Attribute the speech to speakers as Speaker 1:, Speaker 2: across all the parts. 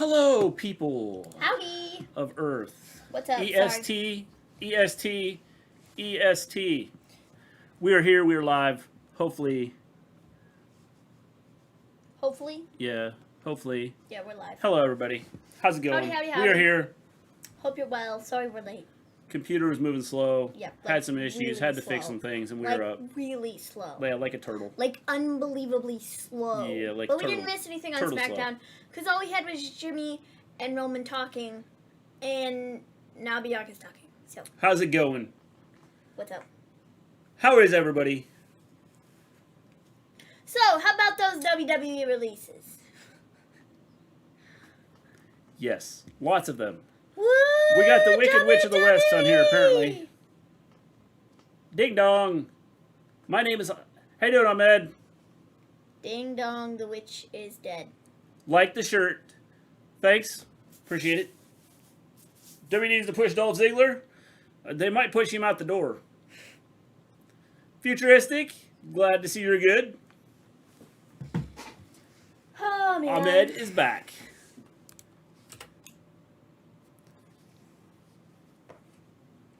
Speaker 1: Hello, people.
Speaker 2: Howdy.
Speaker 1: Of Earth.
Speaker 2: What's up?
Speaker 1: EST, EST, EST. We are here. We are live. Hopefully.
Speaker 2: Hopefully.
Speaker 1: Yeah. Hopefully.
Speaker 2: Yeah, we're live.
Speaker 1: Hello, everybody. How's it going?
Speaker 2: Howdy.
Speaker 1: We are here.
Speaker 2: Hope you're well. Sorry we're late.
Speaker 1: Computer was moving slow.
Speaker 2: Yep.
Speaker 1: Had some issues.
Speaker 2: Really
Speaker 1: had to
Speaker 2: slow.
Speaker 1: fix some things, and we
Speaker 2: like,
Speaker 1: were up.
Speaker 2: really slow.
Speaker 1: Yeah, like a turtle.
Speaker 2: Like unbelievably slow.
Speaker 1: Yeah, like
Speaker 2: But we
Speaker 1: turtle.
Speaker 2: didn't miss anything on
Speaker 1: Turtle
Speaker 2: Smackdown because all we had was Jimmy and Roman talking, and now Bianca's talking. So.
Speaker 1: How's it going?
Speaker 2: What's up?
Speaker 1: How is everybody?
Speaker 2: So, how about those WWE releases?
Speaker 1: Yes, lots of them.
Speaker 2: Woo!
Speaker 1: We got the Wicked Witch of the West on here, apparently. Ding dong. My name is... How you doing, Ahmed?
Speaker 2: Ding dong, the witch is dead.
Speaker 1: Like the shirt. Thanks. Appreciate it. WWE needs to push Dolph Ziggler. They might push him out the door. Futuristic. Glad to see you're good.
Speaker 2: Oh, man.
Speaker 1: Ahmed is back.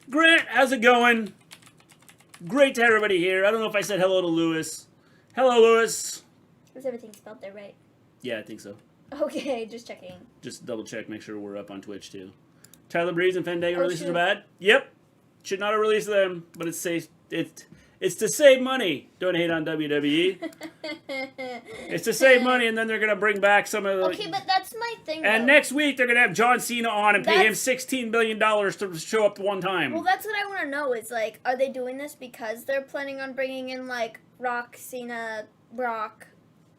Speaker 1: Grant, how's it going? Great to have everybody here. I don't know if I said hello to Lewis. Hello, Lewis.
Speaker 2: Is everything spelled there right?
Speaker 1: Yeah, I think so.
Speaker 2: Okay, just checking.
Speaker 1: Just double check, make sure we're up on Twitch too. Tyler Breeze and Fandango releases
Speaker 2: shoot.
Speaker 1: are bad? Yep. Should not have released them, but it's safe. It's to save money. Don't hate on WWE. It's to save money, and then they're gonna bring back some of the.
Speaker 2: Okay, but that's my thing.
Speaker 1: And
Speaker 2: though.
Speaker 1: next week they're gonna have John Cena on and pay him $16 billion to show up one time.
Speaker 2: Well, that's what I want to know. Is like, are they doing this because they're planning on bringing in like Rock, Cena, Brock,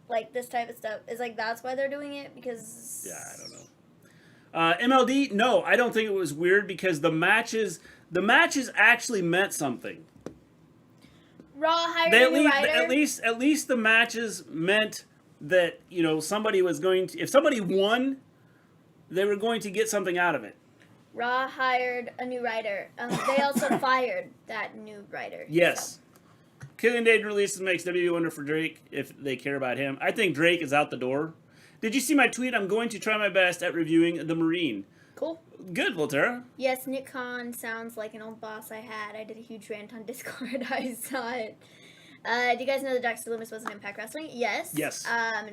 Speaker 2: like this type of stuff? Is like that's why they're doing it because.
Speaker 1: Yeah, I don't know. MLD, no, I don't think it was weird because the matches actually meant something.
Speaker 2: Raw hired a new writer.
Speaker 1: At least the matches meant that, you know, somebody was going to, if somebody won, they were going to get something out of it.
Speaker 2: Raw hired a new writer. They also fired that new writer.
Speaker 1: Yes.
Speaker 2: So.
Speaker 1: Killian Dane releases makes WWE wonder for Drake if they care about him. I think Drake is out the door. Did you see my tweet? I'm going to try my best at reviewing The Marine.
Speaker 2: Cool.
Speaker 1: Good, Volterra.
Speaker 2: Yes, Nick Khan sounds like an old boss I had. I did a huge rant on Discord. I saw it. Do you guys know that Dexter Lumis was in Impact Wrestling? Yes.
Speaker 1: Yes.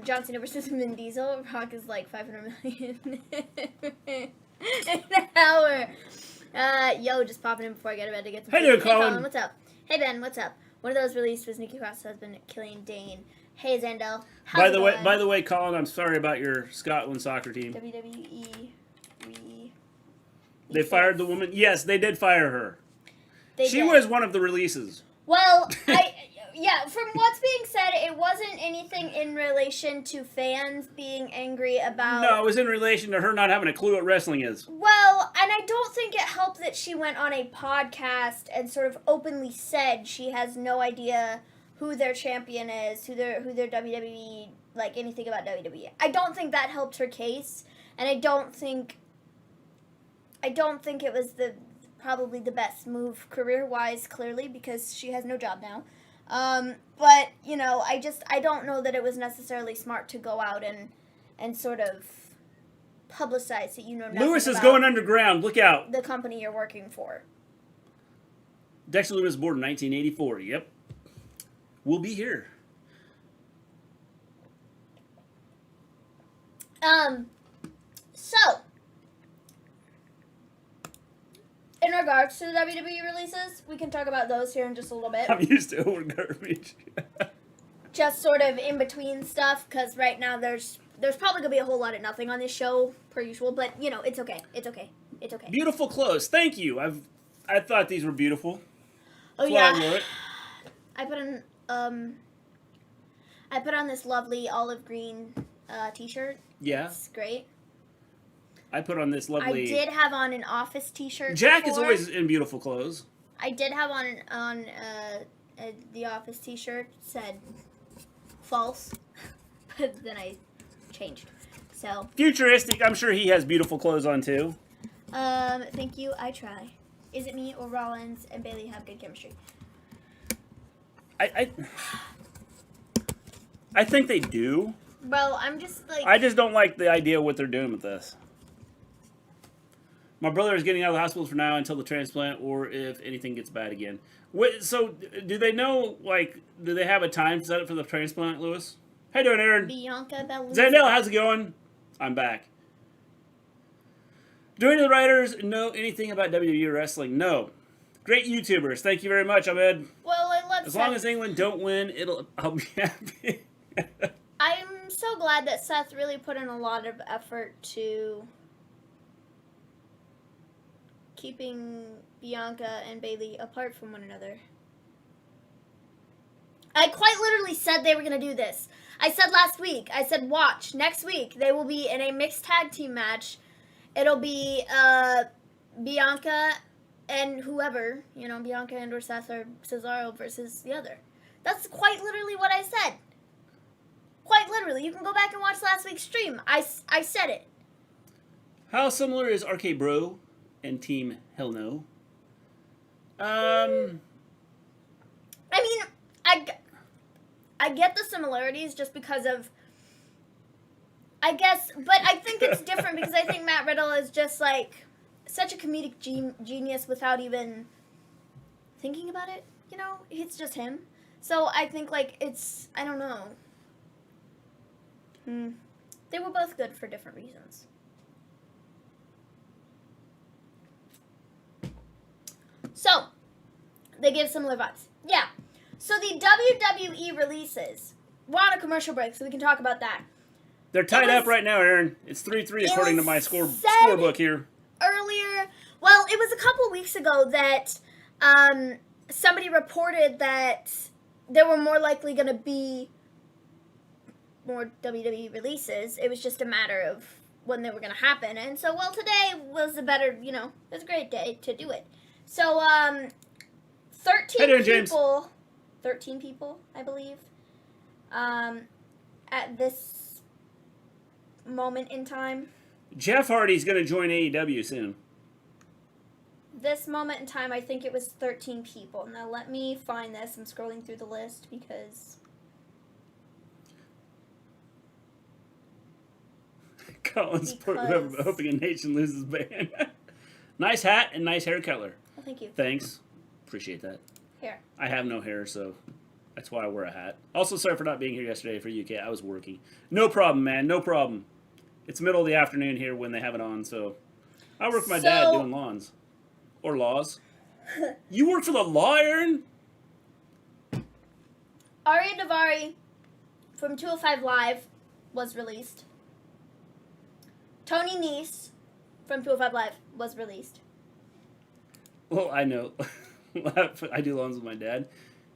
Speaker 2: John Cena versus Vin Diesel. Rock is like 500 million in an hour. Yo, just popping in before I get to bed to get some
Speaker 1: Hey
Speaker 2: food.
Speaker 1: there, Colin.
Speaker 2: What's up? Hey, Ben. What's up? One of those released was Nikki Cross's husband, Killian Dane. Hey, Zendel.
Speaker 1: By the way, Colin, I'm sorry about your Scotland soccer team.
Speaker 2: WWE.
Speaker 1: They fired the woman. Yes, they did fire her. She was one of the releases.
Speaker 2: Well, yeah, from what's being said, it wasn't anything in relation to fans being angry about...
Speaker 1: No, it was in relation to her not having a clue what wrestling is.
Speaker 2: Well, and I don't think it helped that she went on a podcast and sort of openly said she has no idea who their champion is, who their WWE, like anything about WWE. I don't think that helped her case, and I don't think it was probably the best move career-wise, clearly, because she has no job now. But, you know, I don't know that it was necessarily smart to go out and sort of publicize that you know nothing
Speaker 1: Lewis is
Speaker 2: about
Speaker 1: going underground. Look out.
Speaker 2: the company you're working for.
Speaker 1: Dexter Lumis was born in 1984. Yep. We'll be here.
Speaker 2: So, in regards to the WWE releases, we can talk about those here in just a little bit.
Speaker 1: I'm used to over garbage.
Speaker 2: Just sort of in between stuff, because right now there's probably gonna be a whole lot of nothing on this show per usual, but you know it's okay. It's okay. It's okay.
Speaker 1: Beautiful clothes. Thank you. I thought these were beautiful.
Speaker 2: Oh
Speaker 1: Fly
Speaker 2: yeah.
Speaker 1: wore it.
Speaker 2: I put on this lovely olive green t-shirt.
Speaker 1: Yeah.
Speaker 2: It's great.
Speaker 1: I put on this lovely.
Speaker 2: I did have on an office t-shirt.
Speaker 1: Jack
Speaker 2: before.
Speaker 1: is always in beautiful clothes.
Speaker 2: I did have on the office t-shirt. It said false, but then I changed. So
Speaker 1: Futuristic. I'm sure he has beautiful clothes on too.
Speaker 2: thank you. I try. Is it me or Rollins and Bayley have good chemistry?
Speaker 1: I think they do.
Speaker 2: Well, I'm just like...
Speaker 1: I just don't like the idea of what they're doing with this. My brother is getting out of the hospital for now until the transplant, or if anything gets bad again. So, do they know, like, do they have a time set up for the transplant, Lewis? How you doing, Aaron?
Speaker 2: Bianca Belair.
Speaker 1: Zandel, how's it going? I'm back. Do any of the writers know anything about WWE wrestling? No. Great YouTubers. Thank you very much, Ahmed.
Speaker 2: Well,
Speaker 1: As long as England don't win, I'll be happy.
Speaker 2: I'm so glad that Seth really put in a lot of effort to keeping Bianca and Bayley apart from one another. I quite literally said they were going to do this. I said last week, I said watch, next week they will be in a mixed tag team match. It'll be Bianca and whoever, Bianca and or Seth or Cesaro versus the other. That's quite literally what I said. Quite literally. You can go back and watch last week's stream. I said it.
Speaker 1: How similar is RK Bro and Team Hell No? I
Speaker 2: mean, I get the similarities just because of, I guess, but I think it's different because I think Matt Riddle is just like such a comedic genius without even thinking about it, It's just him. So I think like it's, I don't know. They were both good for different reasons. So, they give similar vibes. Yeah. So the WWE releases. We're on a commercial break, so we can talk about that.
Speaker 1: They're tied up right now, Aaron. It's 3-3 according to my scorebook here.
Speaker 2: Earlier, well, it was a couple weeks ago that somebody reported that there were more likely going to be more WWE releases. It was just a matter of when they were going to happen. And so, well, today was a better, it was a great day to do it. So, 13 people, 13 people, I believe, at this moment in time.
Speaker 1: Jeff Hardy's going to join AEW soon.
Speaker 2: This moment in time, I think it was 13 people. Now, let me find this. I'm scrolling through the list because...
Speaker 1: Colin's hoping a nation loses band. Nice hat and nice hair color.
Speaker 2: Oh, thank you.
Speaker 1: Thanks. Appreciate that.
Speaker 2: Hair.
Speaker 1: I have no hair, so that's why I wear a hat. Also, sorry for not being here yesterday for UK. I was working. No problem, man. No problem. It's middle of the afternoon here when they have it on, so I work with my dad doing lawns. Or laws. You work for the law, Aaron?
Speaker 2: Aria Davari from 205 Live was released. Tony Nese from 205 Live was released.
Speaker 1: Well, I know. I do lawns with my dad.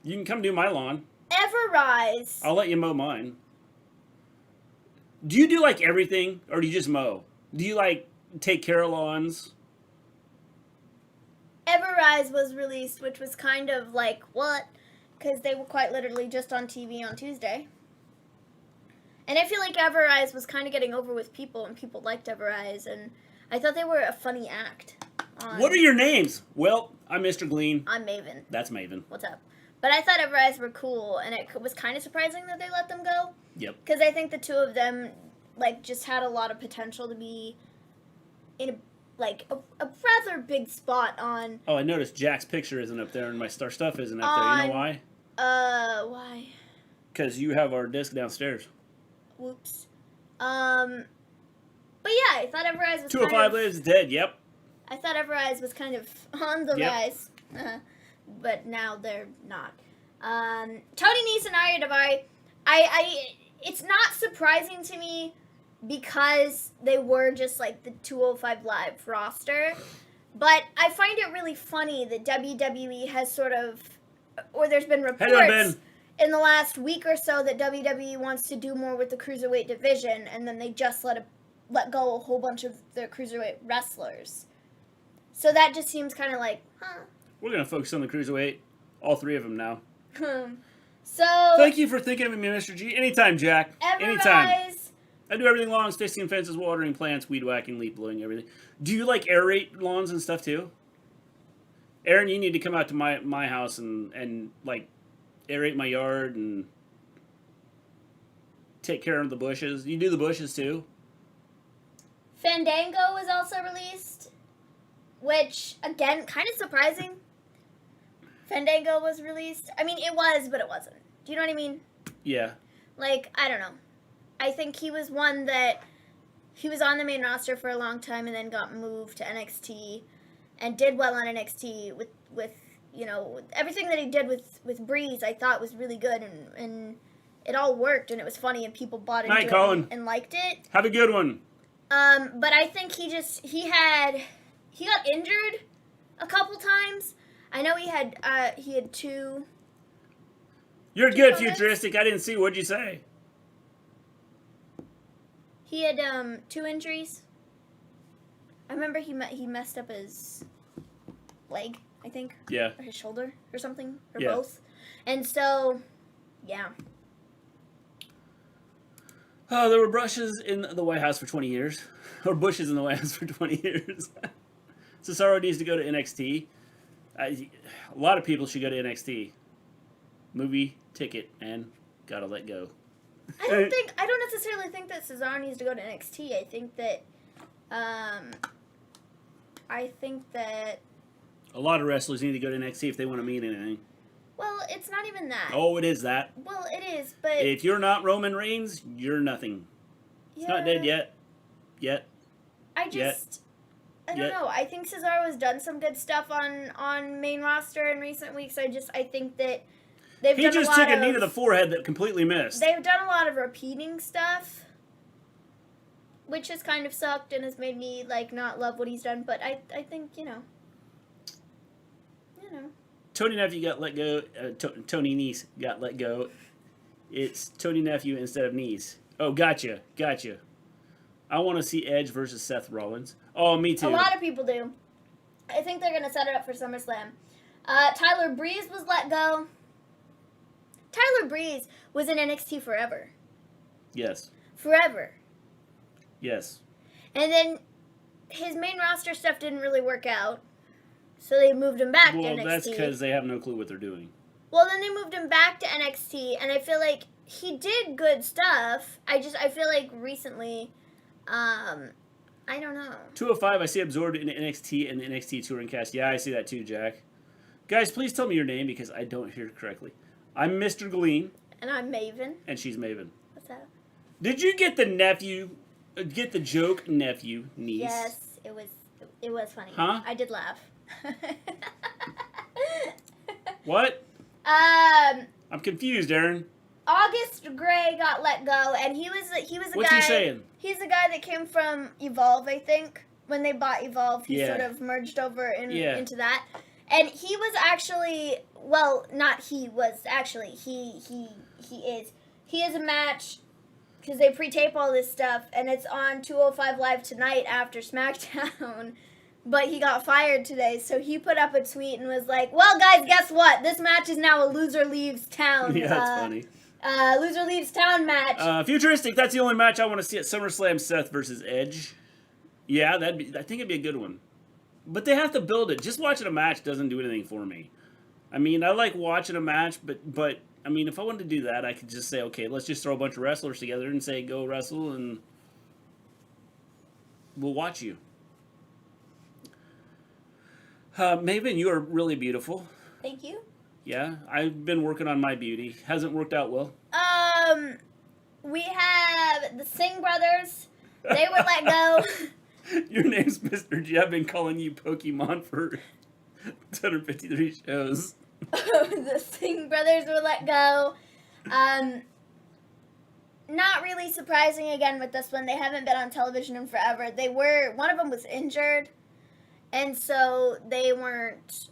Speaker 1: You can come do my lawn.
Speaker 2: Everrise.
Speaker 1: I'll let you mow mine. Do you do, like, everything, or do you just mow? Do you, like, take care of lawns?
Speaker 2: Everrise was released, which was kind of like, what? Because they were quite literally just on TV on Tuesday. And I feel like Everrise was kind of getting over with people, and people liked Everrise, and I thought they were a funny act.
Speaker 1: What are your names? Well, I'm Mister Gleen.
Speaker 2: I'm Maven.
Speaker 1: That's Maven.
Speaker 2: What's up? But I thought Everrise were cool, and it was kind of surprising that they let them go.
Speaker 1: Yep.
Speaker 2: Because I think the two of them, like, just had a lot of potential to be in a rather big spot on...
Speaker 1: Oh, I noticed Jack's picture isn't up there, and my star stuff isn't up there. You know why?
Speaker 2: Why?
Speaker 1: Because you have our disc downstairs.
Speaker 2: Whoops. But yeah, I thought Everrise was
Speaker 1: 205 Lives dead, yep.
Speaker 2: I thought Everrise was kind of on the rise. But now they're not. Tony Nese and Aria Davari, it's not surprising to me because they were just like the 205 Live roster. But I find it really funny that WWE has sort of, or there's been reports in the last week or so that WWE wants to do more with the Cruiserweight division, and then they just let go a whole bunch of their Cruiserweight wrestlers. So that just seems kind of like, huh.
Speaker 1: We're going to focus on the Cruiserweight. All three of them now.
Speaker 2: So...
Speaker 1: Thank you for thinking of me, Mr. G. Anytime, Jack. Anytime. I do everything lawns, fixing fences, watering plants, weed whacking, leaf blowing, everything. Do you, like, aerate lawns and stuff, too? Aaron, you need to come out to my house and like, aerate my yard and... take care of the bushes. You do the bushes too.
Speaker 2: Fandango was also released, which, again, kind of surprising. Fandango was released. I mean, it was, but it wasn't. Do you know what I mean?
Speaker 1: Yeah.
Speaker 2: Like, I don't know. I think he was one that he was on the main roster for a long time and then got moved to NXT and did well on NXT with you know, everything that he did with Breeze I thought was really good and it all worked and it was funny and people bought into it and liked it.
Speaker 1: Have a good one.
Speaker 2: But I think he got injured a couple times. I know he had two.
Speaker 1: You're good, Futuristic. I didn't see. What'd you say?
Speaker 2: He had 2 injuries. I remember he messed up his leg, I think.
Speaker 1: Yeah.
Speaker 2: Or his shoulder or something. Or
Speaker 1: yeah.
Speaker 2: both. And so, yeah.
Speaker 1: Oh, there were brushes in the White House for 20 years. Or bushes in the White House for 20 years. Cesaro needs to go to NXT. A lot of people should go to NXT. Movie, ticket, and gotta let go.
Speaker 2: I don't necessarily think that Cesaro needs to go to NXT. I think that
Speaker 1: a lot of wrestlers need to go to NXT if they want to mean anything.
Speaker 2: Well, it's not even that.
Speaker 1: Oh, it is that.
Speaker 2: Well, it is, but
Speaker 1: if you're not Roman Reigns, you're nothing. It's not dead yet.
Speaker 2: I don't know. I think Cesaro has done some good stuff on main roster in recent weeks. I think that
Speaker 1: he just took a knee to the forehead that completely missed.
Speaker 2: They've done a lot of repeating stuff, which has kind of sucked and has made me like not love what he's done. But I think you know.
Speaker 1: Tony Nephew got let go. Tony Nese got let go. It's Tony Nephew instead of Nese. Oh, gotcha. I want to see Edge versus Seth Rollins. Oh, me too.
Speaker 2: A lot of people do. I think they're going to set it up for SummerSlam. Tyler Breeze was let go. Tyler Breeze was in NXT forever.
Speaker 1: Yes.
Speaker 2: Forever.
Speaker 1: Yes.
Speaker 2: And then his main roster stuff didn't really work out. So they moved him back to NXT.
Speaker 1: Well, that's because they have no clue what they're doing.
Speaker 2: Well, then they moved him back to NXT, and I feel like he did good stuff. I feel like recently, I don't know.
Speaker 1: 205, I see absorbed in NXT and the NXT touring cast. Yeah, I see that too, Jack. Guys, please tell me your name because I don't hear it correctly. I'm Mister Gleen.
Speaker 2: And I'm Maven.
Speaker 1: And she's Maven.
Speaker 2: What's that?
Speaker 1: Did you get the joke, nephew, niece?
Speaker 2: Yes, it was funny.
Speaker 1: Huh?
Speaker 2: I did laugh.
Speaker 1: What?
Speaker 2: I'm
Speaker 1: confused, Aaron.
Speaker 2: August Gray got let go, and he was a
Speaker 1: What's
Speaker 2: guy.
Speaker 1: What's he saying?
Speaker 2: He's the guy that came from Evolve, I think. When they bought Evolve, he
Speaker 1: Yeah.
Speaker 2: sort of merged over into that. And he was actually, well, not he was actually, he is a match, because they pre-tape all this stuff, and it's on 205 Live tonight after Smackdown. But he got fired today, so he put up a tweet and was like, well, guys, guess what? This match is now a loser leaves town.
Speaker 1: Yeah, that's funny.
Speaker 2: Loser leaves town match.
Speaker 1: Futuristic, that's the only match I want to see at SummerSlam, Seth versus Edge. Yeah, I think it'd be a good one. But they have to build it. Just watching a match doesn't do anything for me. I mean, I like watching a match, but I mean, if I wanted to do that, I could just say, okay, let's just throw a bunch of wrestlers together and say, go wrestle, and we'll watch you. Maven, you are really beautiful.
Speaker 2: Thank you.
Speaker 1: Yeah, I've been working on my beauty. Hasn't worked out well.
Speaker 2: We have the Singh brothers. They were let go.
Speaker 1: Your name's Mr. G. I've been calling you Pokemon for 253 shows.
Speaker 2: The Singh brothers were let go. Not really surprising again with this one. They haven't been on television in forever. One of them was injured. And so they weren't,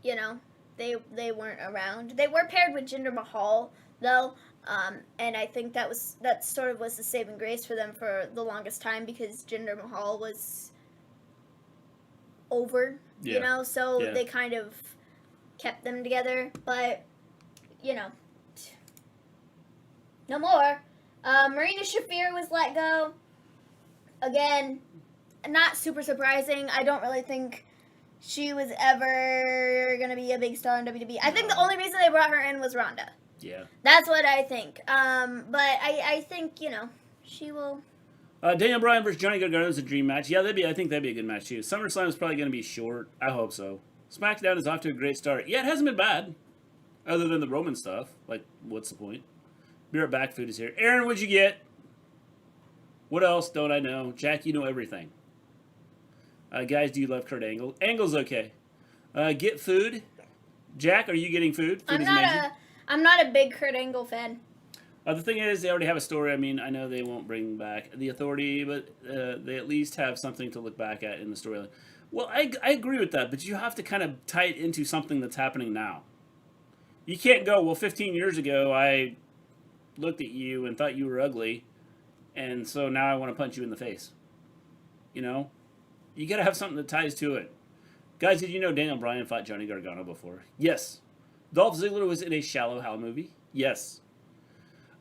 Speaker 2: they weren't around. They were paired with Jinder Mahal, though, and I think that sort of was the saving grace for them for the longest time because Jinder Mahal was over, so they kind of kept them together, but, no more. Marina Shafir was let go. Again, not super surprising. I don't really think she was ever going to be a big star in WWE. I think the only reason they brought her in was Ronda.
Speaker 1: Yeah.
Speaker 2: That's what I think. But I think, she will...
Speaker 1: Daniel Bryan versus Johnny Gargano is a dream match. Yeah, I think that'd be a good match too. SummerSlam is probably going to be short. I hope so. SmackDown is off to a great start. Yeah, it hasn't been bad. Other than the Roman stuff. Like, what's the point? Be right back. Food is here. Aaron, what'd you get? What else don't I know? Jack, you know everything. Guys, do you love Kurt Angle? Angle's okay. Get food. Jack, are you getting food? Food is amazing.
Speaker 2: I'm not a big Kurt Angle fan.
Speaker 1: The thing is, they already have a story. I mean, I know they won't bring back the Authority, but they at least have something to look back at in the storyline. Well, I agree with that, but you have to kind of tie it into something that's happening now. You can't go, well, 15 years ago, I looked at you and thought you were ugly, and so now I want to punch you in the face. You know? You got to have something that ties to it. Guys, did you know Daniel Bryan fought Johnny Gargano before? Yes. Dolph Ziggler was in a Shallow Hal movie? Yes.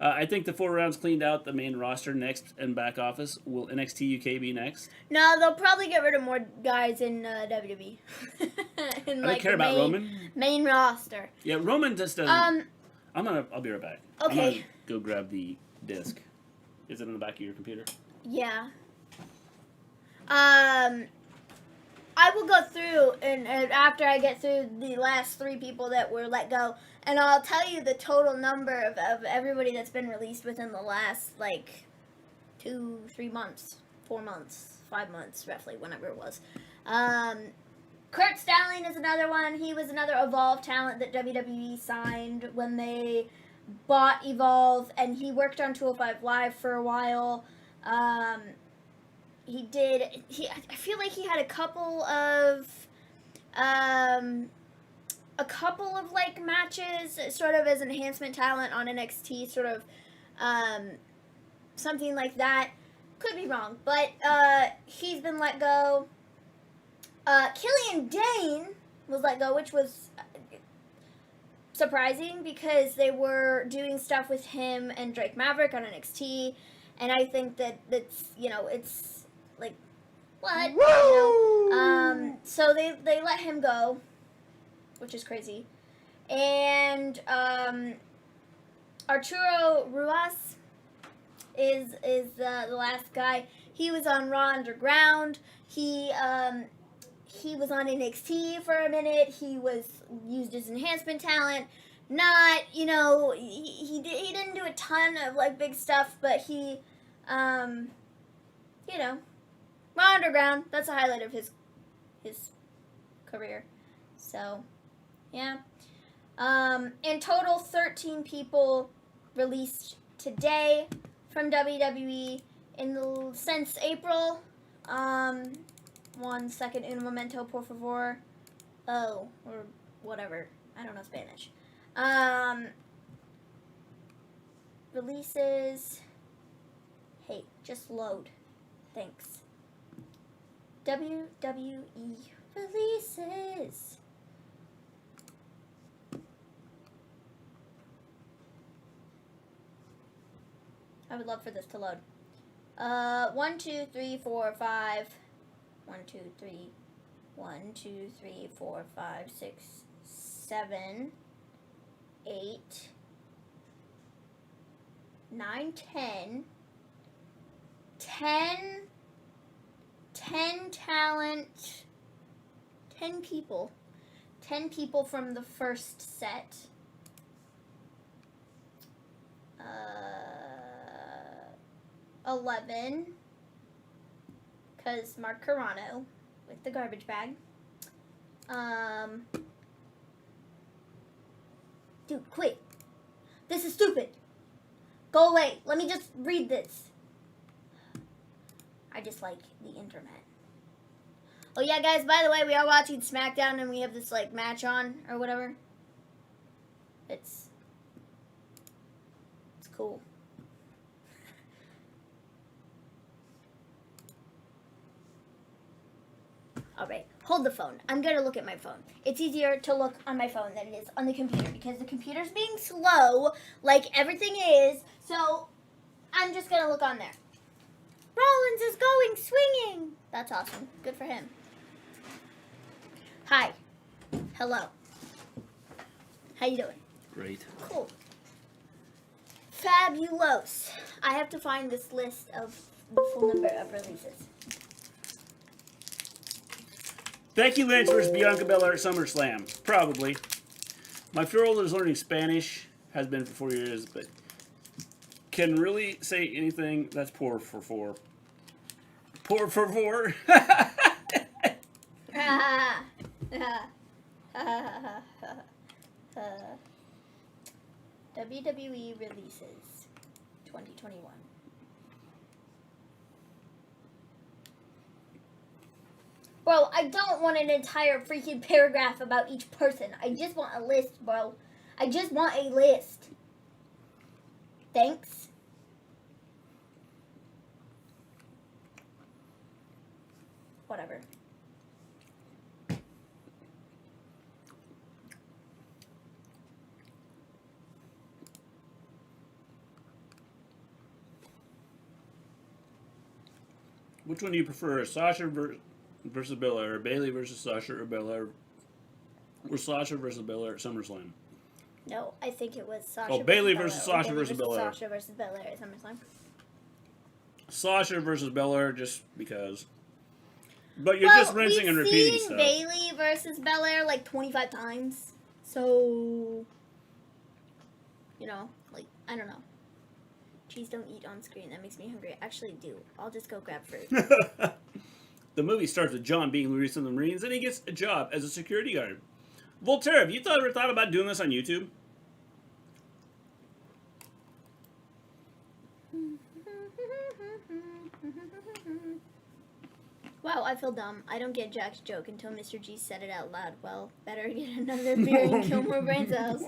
Speaker 1: I think the 4 rounds cleaned out the main roster next and back office. Will NXT UK be next?
Speaker 2: No, they'll probably get rid of more guys in WWE.
Speaker 1: I don't care about Roman.
Speaker 2: Main roster.
Speaker 1: Yeah, Roman just doesn't. I'll be right back.
Speaker 2: Okay.
Speaker 1: I'm gonna go grab the disc. Is it in the back of your computer?
Speaker 2: Yeah. I will go through, and after I get through the last 3 people that were let go, and I'll tell you the total number of everybody that's been released within the last, 2, 3 months, 4 months, 5 months, roughly, whenever it was. Kurt Stallion is another one. He was another Evolve talent that WWE signed when they bought Evolve, and he worked on 205 Live for a while. I feel like he had a couple of matches sort of as enhancement talent on NXT, sort of something like that. Could be wrong, but he's been let go. Killian Dane was let go, which was surprising because they were doing stuff with him and Drake Maverick on NXT, and I think that's it's like, what? So they let him go, which is crazy. And Arturo Ruas is the last guy. He was on Raw Underground. He was on NXT for a minute. He was used as enhancement talent. Not, he didn't do a ton of big stuff, but he, Raw Underground, that's a highlight of his career. So, yeah. In total, 13 people released today from WWE since April. 1 second, un momento, por favor. Oh, or whatever. I don't know Spanish. Releases. Hey, just load. Thanks. WWE releases. I would love for this to load. 1, 2, 3, 4, 5. 1, 2, 3. 1, 2, 3, 4, 5, 6, 7, 8, 9, 10. 10 talent. 10 people. 10 people from the first set. 11. Because Mark Carano with the garbage bag. Dude, quit. This is stupid. Go away. Let me just read this. I just like the internet. Oh yeah, guys, by the way, we are watching Smackdown and we have this match on or whatever. It's cool. Alright, hold the phone. I'm going to look at my phone. It's easier to look on my phone than it is on the computer because the computer's being slow like everything is. So I'm just going to look on there. Rollins is going swinging. That's awesome. Good for him. Hi. Hello. How you doing?
Speaker 1: Great.
Speaker 2: Cool. Fabulous. I have to find this list of the full number of releases.
Speaker 1: Becky Lynch versus Bianca Belair at SummerSlam. Probably. My 4-year-old is learning Spanish. Has been for 4 years, but can really say anything that's por favor. Por favor.
Speaker 2: WWE releases 2021. Bro, I don't want an entire freaking paragraph about each person. I just want a list, bro. I just want a list. Thanks. Whatever.
Speaker 1: Which one do you prefer? Sasha versus Belair, or Bayley versus Sasha or Belair, or Sasha versus Belair at SummerSlam?
Speaker 2: No, I think it was Sasha.
Speaker 1: Oh, Bayley versus Sasha versus Belair.
Speaker 2: Sasha versus Belair at SummerSlam.
Speaker 1: Sasha versus Belair, just because. But you're just rinsing and repeating stuff.
Speaker 2: We've seen Bayley versus Belair like 25 times, so you know, like I don't know. Cheese don't eat on screen. That makes me hungry. Actually, do. I'll just go grab fruit.
Speaker 1: The movie starts with John being released from the Marines, and he gets a job as a security guard. Voltaire, have you ever thought about doing this on YouTube?
Speaker 2: Wow, I feel dumb. I don't get Jack's joke until Mr. G said it out loud. Well, better get another beer and kill more brain cells.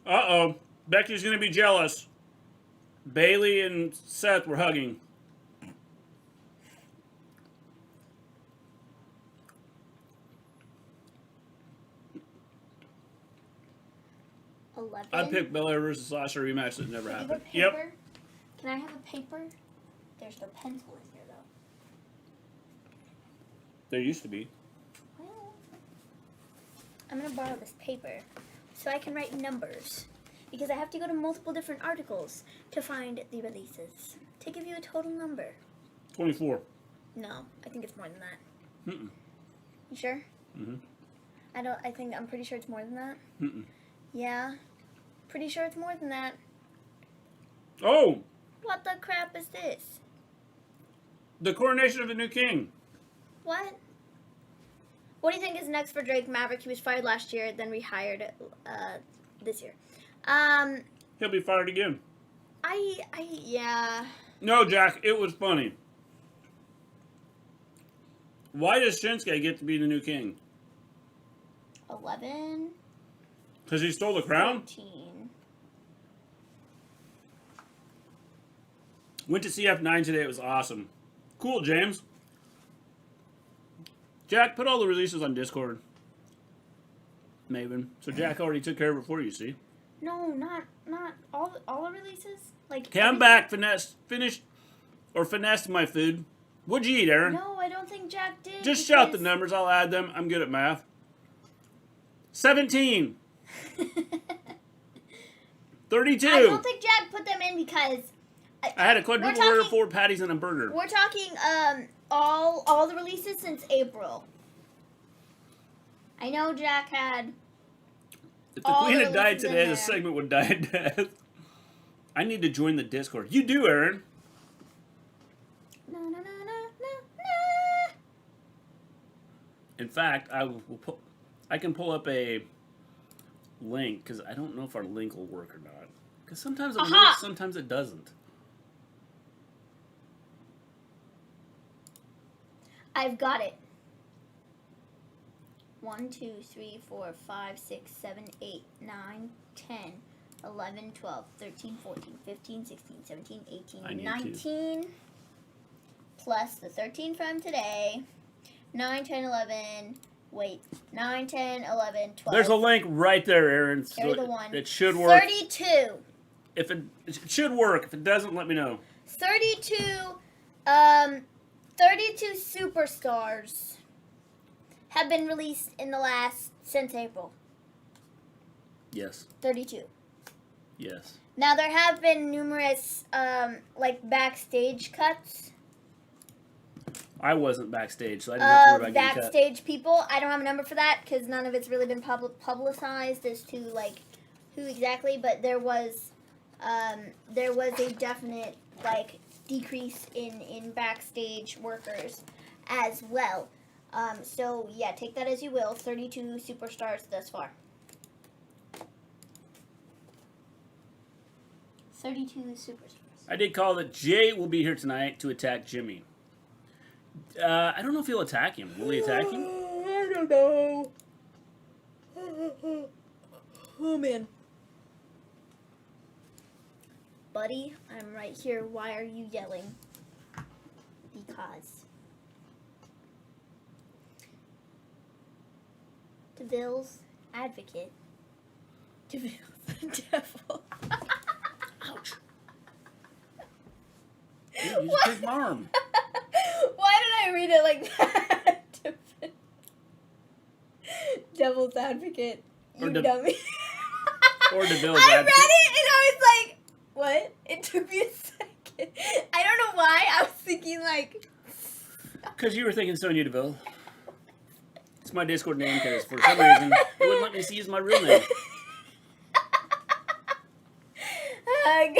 Speaker 1: Uh-oh. Becky's going to be jealous. Bayley and Seth were hugging. I picked Belair versus Sasha rematch that never happened. Yep.
Speaker 2: Can I have a paper? There's no pencil in here, though.
Speaker 1: There used to be.
Speaker 2: Well, I'm going to borrow this paper so I can write numbers. Because I have to go to multiple different articles to find the releases. To give you a total number.
Speaker 1: 24.
Speaker 2: No, I think it's more than that.
Speaker 1: Mm-mm.
Speaker 2: You sure?
Speaker 1: Mm-hmm.
Speaker 2: I'm pretty sure it's more than that.
Speaker 1: Mm-mm.
Speaker 2: Yeah. Pretty sure it's more than that.
Speaker 1: Oh!
Speaker 2: What the crap is this?
Speaker 1: The coronation of the new king.
Speaker 2: What? What do you think is next for Drake Maverick? He was fired last year, then rehired this year.
Speaker 1: He'll be fired again.
Speaker 2: Yeah.
Speaker 1: No, Jack, it was funny. Why does Shinsuke get to be the new king?
Speaker 2: 11.
Speaker 1: Because he stole the crown?
Speaker 2: 13.
Speaker 1: Went to CF9 today. It was awesome. Cool, James. Jack, put all the releases on Discord. Maven. So Jack already took care of it for you, see?
Speaker 2: No, not all the releases. Like.
Speaker 1: Okay, I'm back. Finessed my food. What'd you eat, Aaron?
Speaker 2: No, I don't think Jack did.
Speaker 1: Just shout the numbers. I'll add them. I'm good at math. 17. 32.
Speaker 2: I don't think Jack put them in because
Speaker 1: I had a quadruple order of 4 patties and a burger.
Speaker 2: We're talking all the releases since April. I know Jack had.
Speaker 1: If the queen had died today, the segment would die a death. I need to join the Discord. You do, Aaron.
Speaker 2: No, no, no, no, no, no.
Speaker 1: In fact, I can pull up a link because I don't know if our link will work or not. Because sometimes it works, sometimes it doesn't.
Speaker 2: I've got it. 1, 2, 3, 4, 5, 6, 7, 8, 9, 10, 11, 12, 13, 14, 15, 16, 17, 18, 19. Plus the 13 from today. 9, 10, 11, Wait. 9, 10, 11, 12.
Speaker 1: There's a link right there, Aaron.
Speaker 2: There's the one.
Speaker 1: It should work.
Speaker 2: 32.
Speaker 1: If it should work. If it doesn't, let me know.
Speaker 2: 32 superstars have been released since April.
Speaker 1: Yes.
Speaker 2: 32.
Speaker 1: Yes.
Speaker 2: Now there have been numerous like backstage cuts.
Speaker 1: I wasn't backstage, so I didn't have to worry about getting cut.
Speaker 2: Backstage people. I don't have a number for that because none of it's really been publicized as to like who exactly, but there was a definite like decrease in backstage workers as well. So yeah, take that as you will. 32 superstars thus far. 32 superstars.
Speaker 1: I did call that Jay will be here tonight to attack Jimmy. I don't know if he'll attack him. Will he attack him?
Speaker 2: I don't know. Oh man. Buddy, I'm right here. Why are you yelling? Because. DeVille's advocate. DeVille's the devil.
Speaker 1: Ouch. Dude, you just kicked my arm.
Speaker 2: Why did I read it like that? Devil's advocate. You dummy.
Speaker 1: Or DeVille's
Speaker 2: I
Speaker 1: advocate.
Speaker 2: read it and I was like, what? It took me a second. I don't know why. I was thinking like...
Speaker 1: Because you were thinking Sonya Deville. It's my Discord name because for some reason it wouldn't let me use my real name.
Speaker 2: God.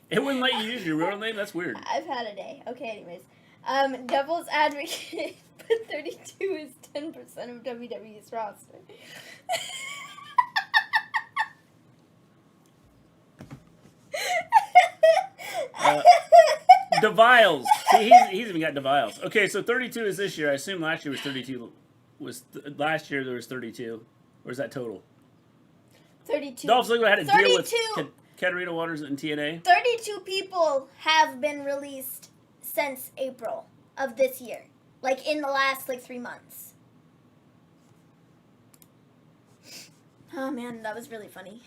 Speaker 1: It wouldn't let you use your real name? That's weird.
Speaker 2: I've had a day. Okay, anyways. Devil's advocate, but 32 is 10% of WWE's roster.
Speaker 1: DeViles. See, he's even got DeViles. Okay, so 32 is this year. I assume last year was 32. Last year there was 32. Or is that total?
Speaker 2: 32.
Speaker 1: Dolph Ziggler had a
Speaker 2: 32.
Speaker 1: deal with Katarina Waters and TNA.
Speaker 2: 32 people have been released since April of this year. Like, in the last, 3 months. Oh, man, that was really funny.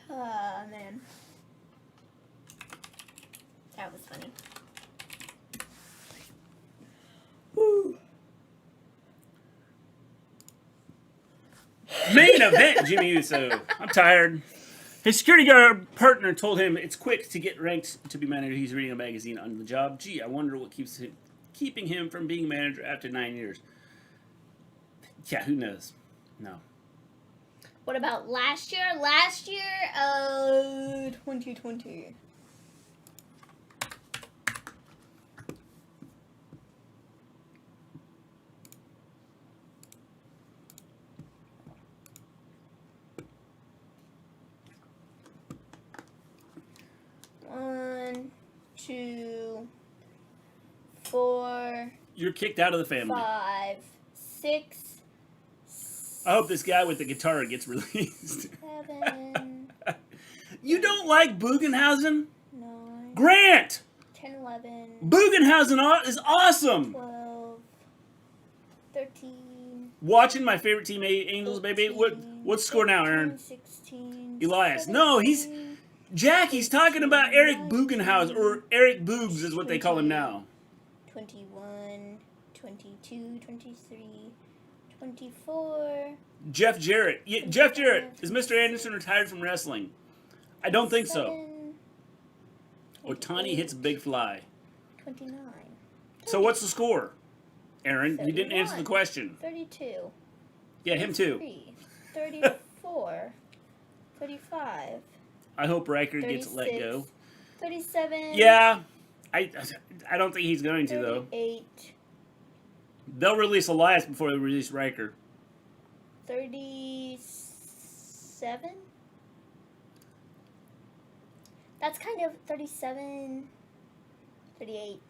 Speaker 2: Oh, man. That was funny. Woo.
Speaker 1: Main event, Jimmy Uso. I'm tired. His security guard partner told him it's quick to get ranked to be manager. He's reading a magazine on the job. Gee, I wonder what keeping him from being manager after 9 years. Yeah, who knows? No.
Speaker 2: What about last year? 2020. One, 2, 4.
Speaker 1: You're kicked out of the family.
Speaker 2: 5, 6.
Speaker 1: I hope this guy with the guitar gets released.
Speaker 2: 7.
Speaker 1: You don't like Bugenhausen?
Speaker 2: 9.
Speaker 1: Grant!
Speaker 2: 10, 11.
Speaker 1: Bugenhausen is awesome!
Speaker 2: 12. 13.
Speaker 1: Watching my favorite team, Angels, baby. What's the score now, Aaron?
Speaker 2: 16.
Speaker 1: Elias.
Speaker 2: 17,
Speaker 1: No, Jackie's talking about Eric Bugenhaus, or Eric Boogs is what they call him now.
Speaker 2: 21, 22, 23, 24.
Speaker 1: Jeff Jarrett. Yeah, Jeff Jarrett. Is Mr. Anderson retired from wrestling? I don't think so.
Speaker 2: 27,
Speaker 1: Otani hits a big fly.
Speaker 2: 29.
Speaker 1: So what's the score? Aaron, you didn't
Speaker 2: 31,
Speaker 1: answer the question.
Speaker 2: 32.
Speaker 1: Yeah, him too.
Speaker 2: 33, 34, 35.
Speaker 1: I hope Riker
Speaker 2: 36,
Speaker 1: gets let go.
Speaker 2: 37.
Speaker 1: Yeah. I don't think he's going to, though.
Speaker 2: 38.
Speaker 1: They'll release Elias before they release Riker.
Speaker 2: 37? That's kind of 37, 38.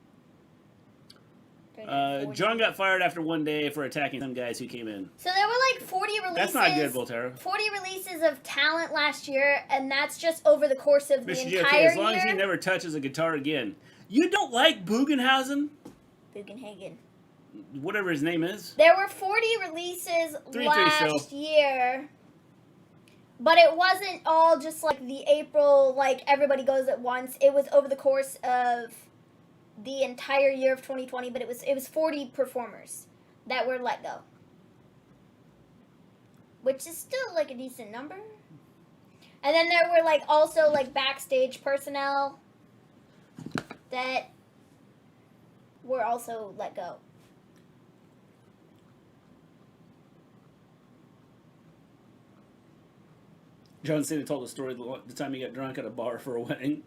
Speaker 2: 40.
Speaker 1: John got fired after one day for attacking some guys who came in.
Speaker 2: So there were 40 releases.
Speaker 1: That's not good, Volterra.
Speaker 2: 40 releases of talent last year, and that's just over the course of the
Speaker 1: Mr.
Speaker 2: entire
Speaker 1: GOT, as long
Speaker 2: year.
Speaker 1: as he never touches a guitar again. You don't like Bugenhausen?
Speaker 2: Bugenhagen.
Speaker 1: whatever his name is.
Speaker 2: There were 40 releases
Speaker 1: 3-3
Speaker 2: last year. But it wasn't all just like the April, like everybody goes at once. It was over the course of the entire year of 2020, but it was 40 performers that were let go. Which is still like a decent number. And then there were like also like backstage personnel that were also let go.
Speaker 1: John Cena told the story the time he got drunk at a bar for a wedding.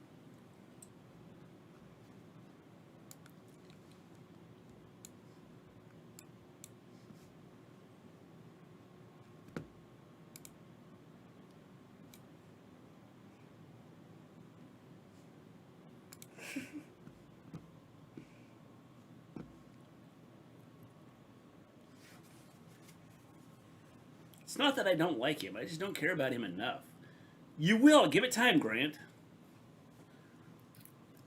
Speaker 1: It's not that I don't like him. I just don't care about him enough. You will. Give it time, Grant.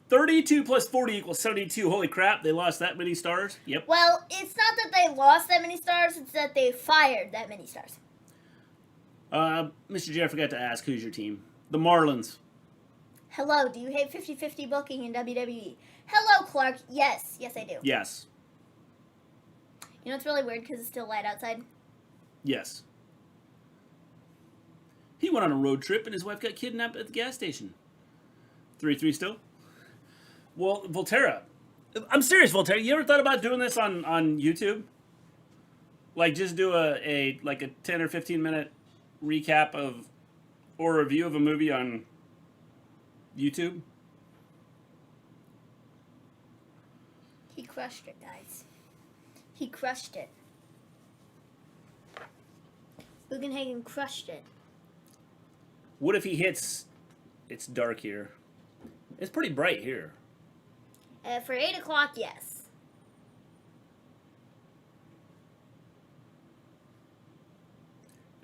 Speaker 1: 32 plus 40 equals 72. Holy crap, they lost that many stars? Yep.
Speaker 2: Well, it's not that they lost that many stars, it's that they fired that many stars.
Speaker 1: Mr. J, I forgot to ask, who's your team? The Marlins.
Speaker 2: Hello, do you hate 50-50 booking in WWE? Hello, Clark. Yes, I do.
Speaker 1: Yes.
Speaker 2: You know, it's really weird because it's still light outside.
Speaker 1: Yes. He went on a road trip and his wife got kidnapped at the gas station. 3-3 still? Well, Volterra. I'm serious, Volterra. You ever thought about doing this on YouTube? Like, just do a 10 or 15 minute recap of or review of a movie on YouTube?
Speaker 2: He crushed it, guys. He crushed it. Bugenhagen crushed it.
Speaker 1: What if he hits... It's dark here. It's pretty bright here.
Speaker 2: For 8 o'clock, yes.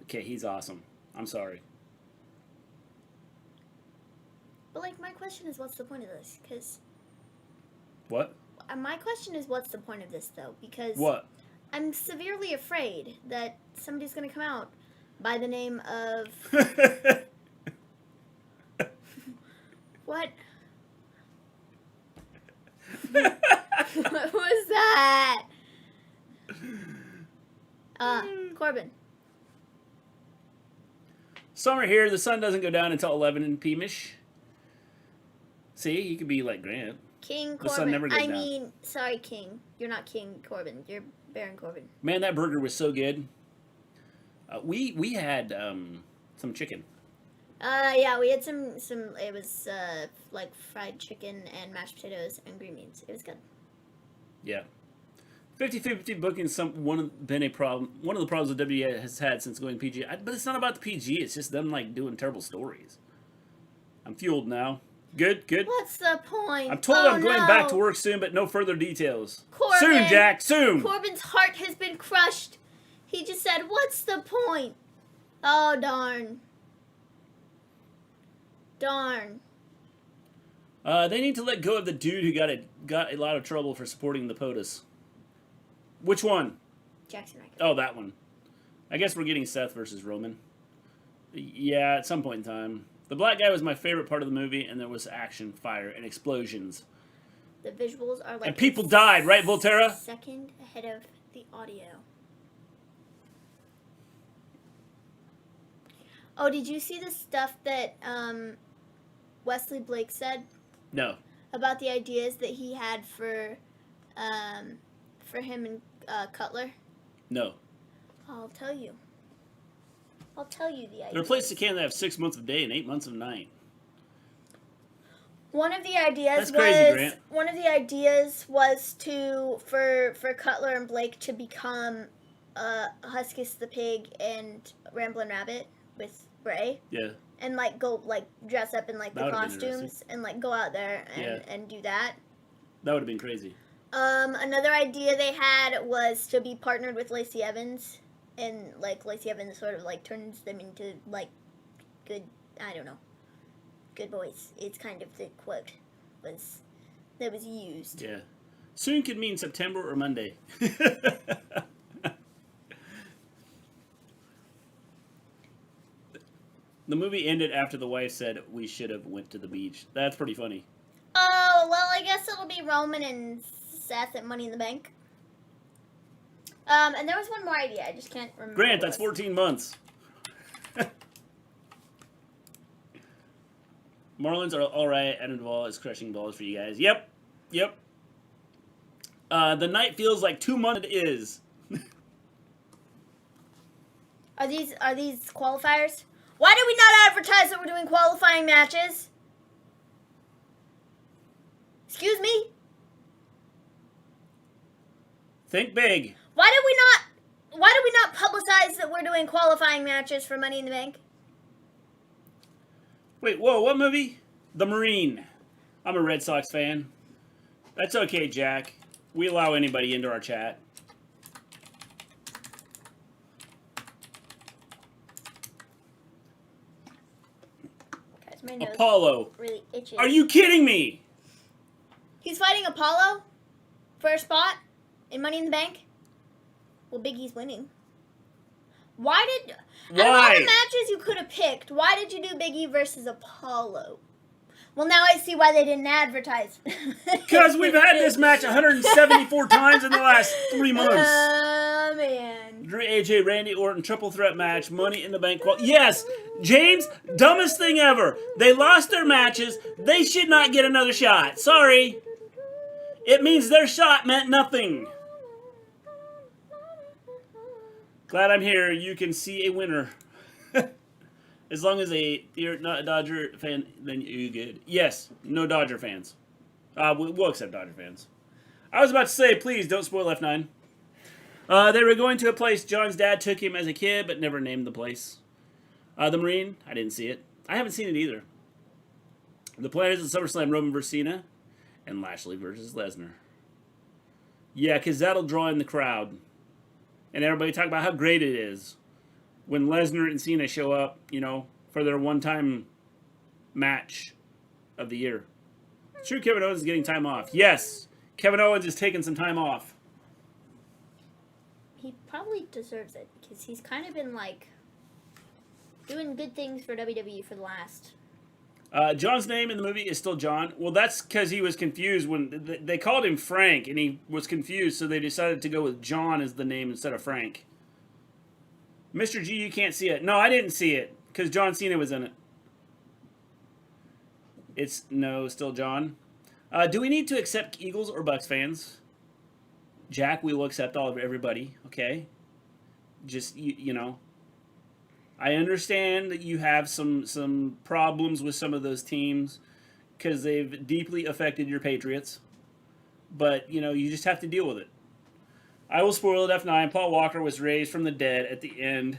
Speaker 1: Okay, he's awesome. I'm sorry.
Speaker 2: But, like, my question is, what's the point of this? Because...
Speaker 1: What?
Speaker 2: My question is, what's the point of this, though? Because...
Speaker 1: What?
Speaker 2: I'm severely afraid that somebody's going to come out by the name of... What? What was that? Corbin.
Speaker 1: Summer here. The sun doesn't go down until 11 in p.m.ish. See, you could be like Grant.
Speaker 2: King Corbin.
Speaker 1: The sun never goes down.
Speaker 2: mean, sorry, King. You're not King Corbin. You're Baron Corbin.
Speaker 1: Man, that burger was so good. We had some chicken.
Speaker 2: Yeah, we had some. It was like fried chicken and mashed potatoes and green beans. It was good.
Speaker 1: Yeah. 50-50 booking's been a problem. One of the problems that WWE has had since going PG. But it's not about the PG. It's just them like doing terrible stories. I'm fueled now. Good.
Speaker 2: What's the point?
Speaker 1: I'm told I'm going back to work soon, but no further details.
Speaker 2: Corbin,
Speaker 1: soon, Jack. Soon.
Speaker 2: Corbin's heart has been crushed. He just said, "What's the point?" Oh darn. Darn.
Speaker 1: They need to let go of the dude who got a lot of trouble for supporting the POTUS. Which one?
Speaker 2: Jackson Ryker.
Speaker 1: Oh, that one. I guess we're getting Seth versus Roman. Yeah, at some point in time. The black guy was my favorite part of the movie, and there was action, fire, and explosions.
Speaker 2: The visuals are like...
Speaker 1: And people died, right, Volterra?
Speaker 2: Second ahead of the audio. Oh, did you see the stuff that Wesley Blake said?
Speaker 1: No.
Speaker 2: About the ideas that he had for him and Cutler?
Speaker 1: No.
Speaker 2: I'll tell you. I'll tell you the ideas.
Speaker 1: There are places in Canada that have 6 months of day and 8 months of night.
Speaker 2: One of the ideas
Speaker 1: That's crazy, Grant.
Speaker 2: One of the ideas was for Cutler and Blake to become Huskus the Pig and Ramblin' Rabbit with Bray.
Speaker 1: Yeah.
Speaker 2: And go dress up in the
Speaker 1: That would've been
Speaker 2: costumes and go out there and do that.
Speaker 1: That would have been crazy.
Speaker 2: Another idea they had was to be partnered with Lacey Evans, and Lacey Evans sort of turns them into good, I don't know, good boys. It's kind of the quote that was used.
Speaker 1: Yeah. Soon could mean September or Monday. The movie ended after the wife said we should have went to the beach. That's pretty funny.
Speaker 2: Oh, well, I guess it'll be Roman and Seth at Money in the Bank. And there was one more idea. I just can't remember.
Speaker 1: Grant, that's 14 months. Marlins are all right. Adam Duvall is crushing balls for you guys. Yep. The night feels like 2 months. It is.
Speaker 2: Are these qualifiers? Why did we not advertise that we're doing qualifying matches? Excuse me?
Speaker 1: Think big.
Speaker 2: Why did we not publicize that we're doing qualifying matches for Money in the Bank?
Speaker 1: Wait, whoa, what movie? The Marine. I'm a Red Sox fan. That's okay, Jack. We allow anybody into our chat.
Speaker 2: Guys, my nose
Speaker 1: Apollo.
Speaker 2: really itches.
Speaker 1: Are you kidding me?
Speaker 2: He's fighting Apollo for a spot in Money in the Bank? Well, Big E's winning. Out of all the matches you could have picked, why did you do Big E versus Apollo? Well, now I see why they didn't advertise.
Speaker 1: Because we've had this match 174 times in the last 3 months.
Speaker 2: Oh, man.
Speaker 1: Drew, AJ, Randy Orton, triple threat match, Money in the Bank. Yes, James, dumbest thing ever. They lost their matches. They should not get another shot. Sorry. It means their shot meant nothing. Glad I'm here. You can see a winner. As long as you're not a Dodger fan, then you're good. Yes, no Dodger fans. We'll accept Dodger fans. I was about to say, please don't spoil F9. They were going to a place John's dad took him as a kid, but never named the place. The Marine, I didn't see it. I haven't seen it either. The plan is at SummerSlam, Roman versus Cena, and Lashley versus Lesnar. Yeah, because that'll draw in the crowd. And everybody talk about how great it is when Lesnar and Cena show up, for their one-time match of the year. It's true Kevin Owens is getting time off. Yes, Kevin Owens is taking some time off.
Speaker 2: He probably deserves it because he's kind of been, doing good things for WWE for the last...
Speaker 1: John's name in the movie is still John. Well, that's because he was confused when they called him Frank, and he was confused, so they decided to go with John as the name instead of Frank. Mr. G, you can't see it. No, I didn't see it because John Cena was in it. It's still John. Do we need to accept Eagles or Bucks fans? Jack, we will accept all of everybody. Okay, just I understand that you have some problems with some of those teams because they've deeply affected your Patriots. But, you just have to deal with it. I will spoil it, F9. Paul Walker was raised from the dead at the end.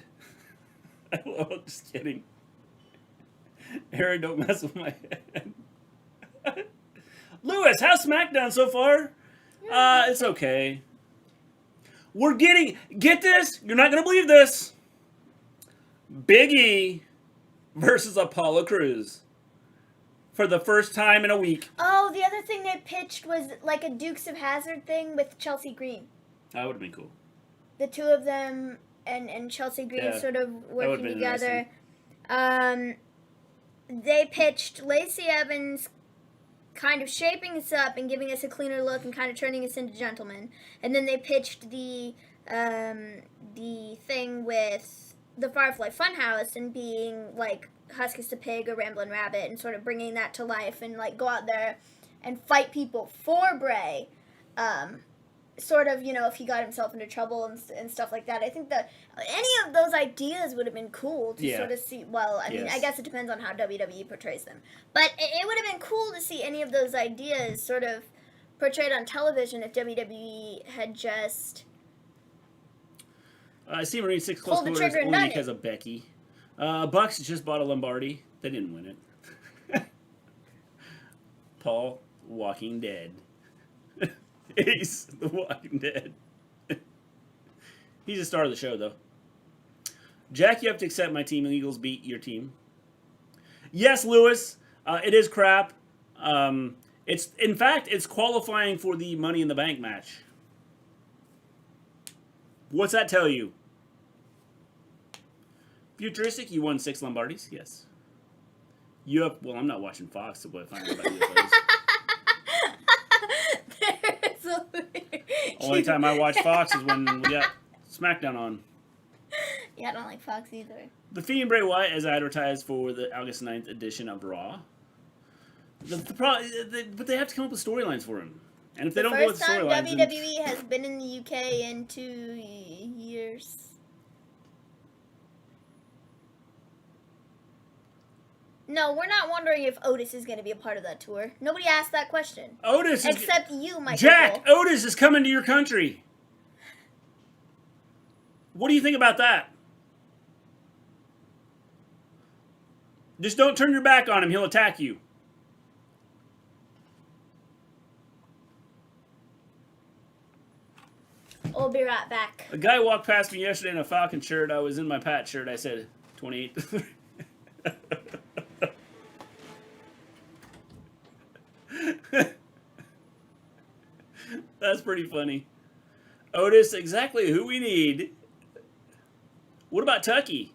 Speaker 1: I'm just kidding. Aaron, don't mess with my head. Lewis, how's Smackdown so far? It's okay. We're get this? You're not going to believe this. Big E versus Apollo Crews for the first time in a week.
Speaker 2: Oh, the other thing they pitched was like a Dukes of Hazzard thing with Chelsea Green.
Speaker 1: That would have been cool.
Speaker 2: The two of them and Chelsea Green sort of working together. They pitched Lacey Evans kind of shaping us up and giving us a cleaner look and kind of turning us into gentlemen. And then they pitched the thing with the Firefly Funhouse and being like Huskus to Pig or Ramblin' Rabbit and sort of bringing that to life and go out there and fight people for Bray. Sort of, if he got himself into trouble and stuff like that. I think that any of those ideas would have been cool to sort of see. Well, I mean, I guess it depends on how WWE portrays them. But it would have been cool to see any of those ideas sort of portrayed on television if WWE had just...
Speaker 1: I see Marine 6 close quarters only because of Becky. Bucks just bought a Lombardi. They didn't win it. Paul, Walking Dead. Ace, The Walking Dead. He's a star of the show, though. Jack, you have to accept my team. Eagles beat your team. Yes, Lewis. It is crap. It In fact, it's qualifying for the Money in the Bank match. What's that tell you? Futuristic, you won 6 Lombardis? Yes. Well, I'm not watching Fox, so what if I find out about UFOs. Only time I watch Fox is when we got Smackdown on.
Speaker 2: Yeah, I don't like Fox either.
Speaker 1: The Fiend Bray Wyatt is advertised for the August 9th edition of Raw. But they have to come up with storylines for him. And if they don't go with the storylines...
Speaker 2: The first time WWE has been in the UK in 2 years. No, we're not wondering if Otis is going to be a part of that tour. Nobody asked that question. Except you, Michael.
Speaker 1: Jack, Otis is coming to your country. What do you think about that? Just don't turn your back on him. He'll attack you.
Speaker 2: We'll be right back.
Speaker 1: A guy walked past me yesterday in a Falcon shirt. I was in my Pat shirt. I said, 28 to 3. That's pretty funny. Otis, exactly who we need. What about Tucky?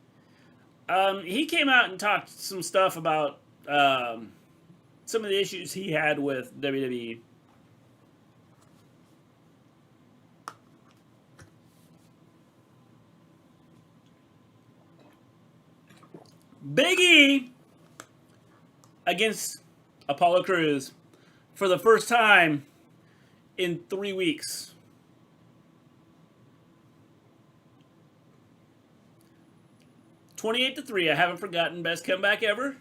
Speaker 1: He came out and talked some stuff about some of the issues he had with WWE. Big E against Apollo Crews for the first time in 3 weeks. $28 to 3. I haven't forgotten. Best comeback ever.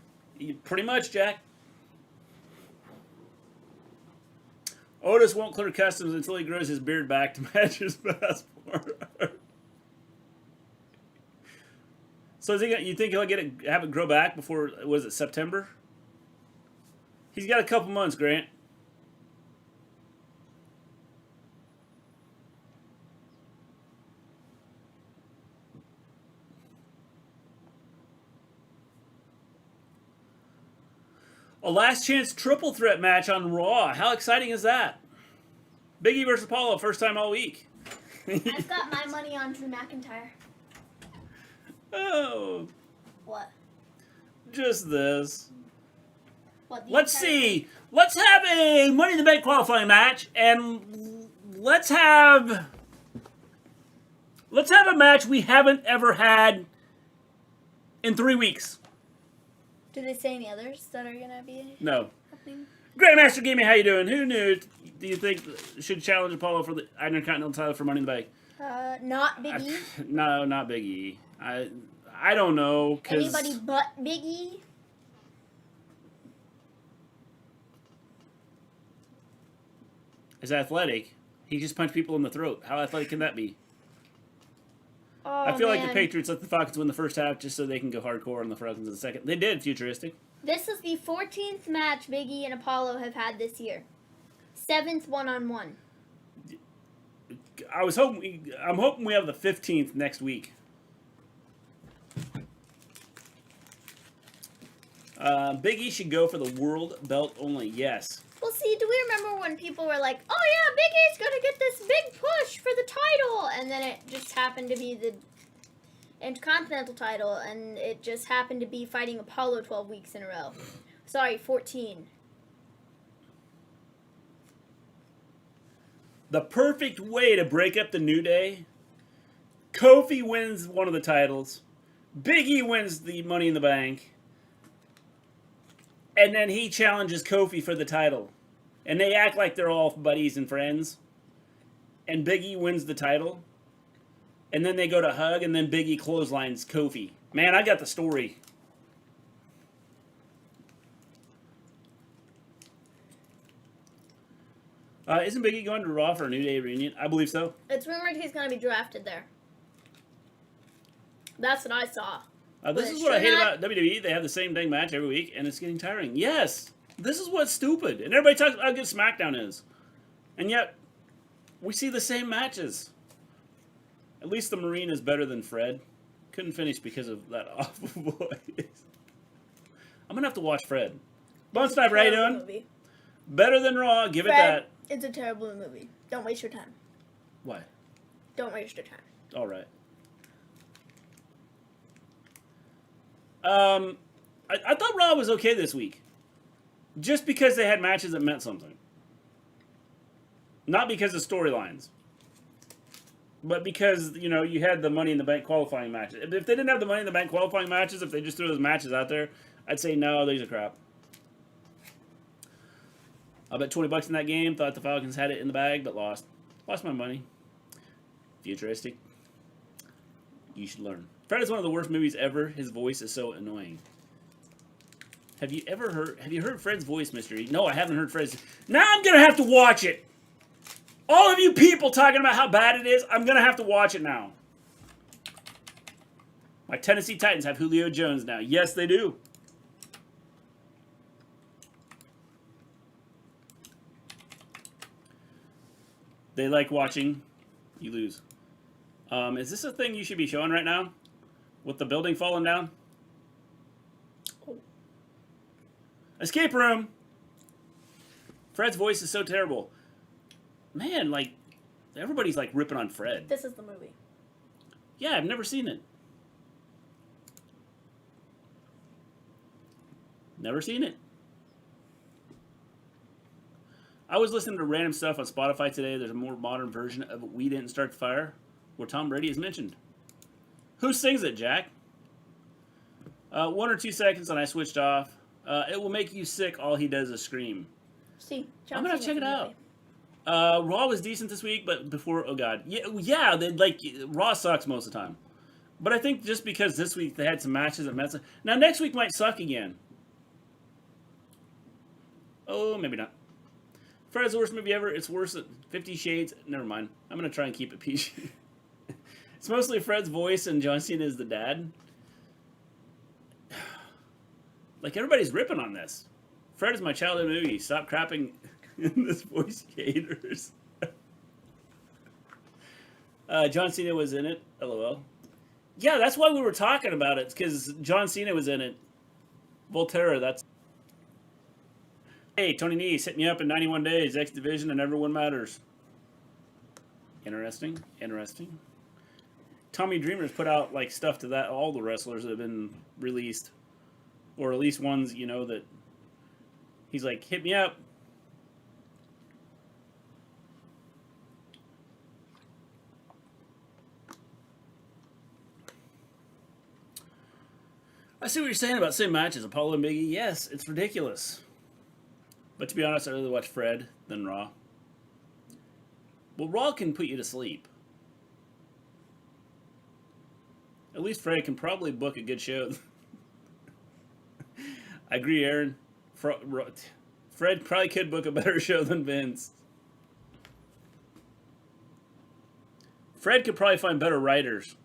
Speaker 1: Pretty much, Jack. Otis won't clear customs until he grows his beard back to match his passport. So is you think he'll have it grow back before, was it September? He's got a couple months, Grant. A last chance triple threat match on Raw. How exciting is that? Big E versus Apollo, first time all week.
Speaker 2: I've got my money on Drew McIntyre.
Speaker 1: Oh.
Speaker 2: What?
Speaker 1: Just this.
Speaker 2: What?
Speaker 1: Let's see. Let's have a Money in the Bank qualifying match, and let's have a match we haven't ever had in 3 weeks.
Speaker 2: Do they say any others that are gonna be?
Speaker 1: No.
Speaker 2: Happening?
Speaker 1: Grandmaster Gimme, how you doing? Who knew? Do you think should challenge Apollo for the Intercontinental title for Money in the Bank?
Speaker 2: Not Big E.
Speaker 1: No, not Big E. I don't know.
Speaker 2: Anybody but Big E?
Speaker 1: Is athletic. He just punched people in the throat. How athletic can that be?
Speaker 2: Oh,
Speaker 1: I feel like the Patriots let the Falcons win the first half just so they can go hardcore on the Falcons in the second. They did, futuristic.
Speaker 2: This is the 14th match Big E and Apollo have had this year. 7th one-on-one.
Speaker 1: I'm hoping we have the 15th next week. Big E should go for the world belt only. Yes.
Speaker 2: Well, see, do we remember when people were like, oh yeah, Big E's gonna get this big push for the title, and then it just happened to be the Intercontinental title, and it just happened to be fighting Apollo 12 weeks in a row. Sorry, 14.
Speaker 1: The perfect way to break up the New Day. Kofi wins one of the titles. Big E wins the Money in the Bank. And then he challenges Kofi for the title. And they act like they're all buddies and friends. And Big E wins the title. And then they go to hug, and then Big E clotheslines Kofi. Man, I got the story. Isn't Big E going to Raw for a New Day reunion? I believe so.
Speaker 2: It's rumored he's going to be drafted there. That's what I saw.
Speaker 1: This is what I hate about WWE. They have the same dang match every week, and it's getting tiring. Yes, this is what's stupid. And everybody talks about how good SmackDown is. And yet, we see the same matches. At least the Marine is better than Fred. Couldn't finish because of that awful voice. I'm going to have to watch Fred. Bone Sniper, how you doing? Better than Raw. Give it
Speaker 2: Fred,
Speaker 1: that.
Speaker 2: it's a terrible movie. Don't waste your time.
Speaker 1: Why?
Speaker 2: Don't waste your time.
Speaker 1: All right. I thought Raw was okay this week. Just because they had matches that meant something. Not because of storylines. But because, you know, you had the Money in the Bank qualifying matches. If they didn't have the Money in the Bank qualifying matches, if they just threw those matches out there, I'd say, no, these are crap. I bet $20 in that game. Thought the Falcons had it in the bag, but lost. Lost my money. Futuristic. You should learn. Fred is one of the worst movies ever. His voice is so annoying. Have you heard Fred's voice, Mr. E? No, I haven't heard Fred's. Now I'm going to have to watch it. All of you people talking about how bad it is, I'm going to have to watch it now. My Tennessee Titans have Julio Jones now. Yes, they do. They like watching you lose. Is this a thing you should be showing right now? With the building falling down? Oh. Escape room! Fred's voice is so terrible. Man, like, everybody's like ripping on Fred.
Speaker 2: This is the movie.
Speaker 1: Yeah, I've never seen it. Never seen it. I was listening to random stuff on Spotify today. There's a more modern version of We Didn't Start the Fire, where Tom Brady is mentioned. Who sings it, Jack? 1 or 2 seconds and I switched off. It will make you sick. All he does is scream.
Speaker 2: See,
Speaker 1: I'm gonna have to check it out. Raw was decent this week, but before, oh god, yeah, they like Raw sucks most of the time. But I think just because this week they had some matches that meant now next week might suck again. Oh, maybe not. Fred's the worst movie ever. It's worse than 50 Shades. Never mind. I'm gonna try and keep it PG. It's mostly Fred's voice and John Cena is the dad. Like everybody's ripping on this. Fred is my childhood movie. Stop crapping in this voice, haters. John Cena was in it. LOL. Yeah, that's why we were talking about it. Because John Cena was in it. Volterra, that's... Hey, Tony Nese, hit me up in 91 days. X Division and everyone matters. Interesting. Interesting. Tommy Dreamer's put out like stuff to that all the wrestlers that have been released. Or at least ones, you know, that... He's like, hit me up. I see what you're saying about same matches, Apollo and Biggie. Yes, it's ridiculous. But to be honest, I'd rather watch Fred than Raw. Well, Raw can put you to sleep. At least Fred can probably book a good show. I agree, Aaron. Fred probably could book a better show than Vince. Fred could probably find better writers.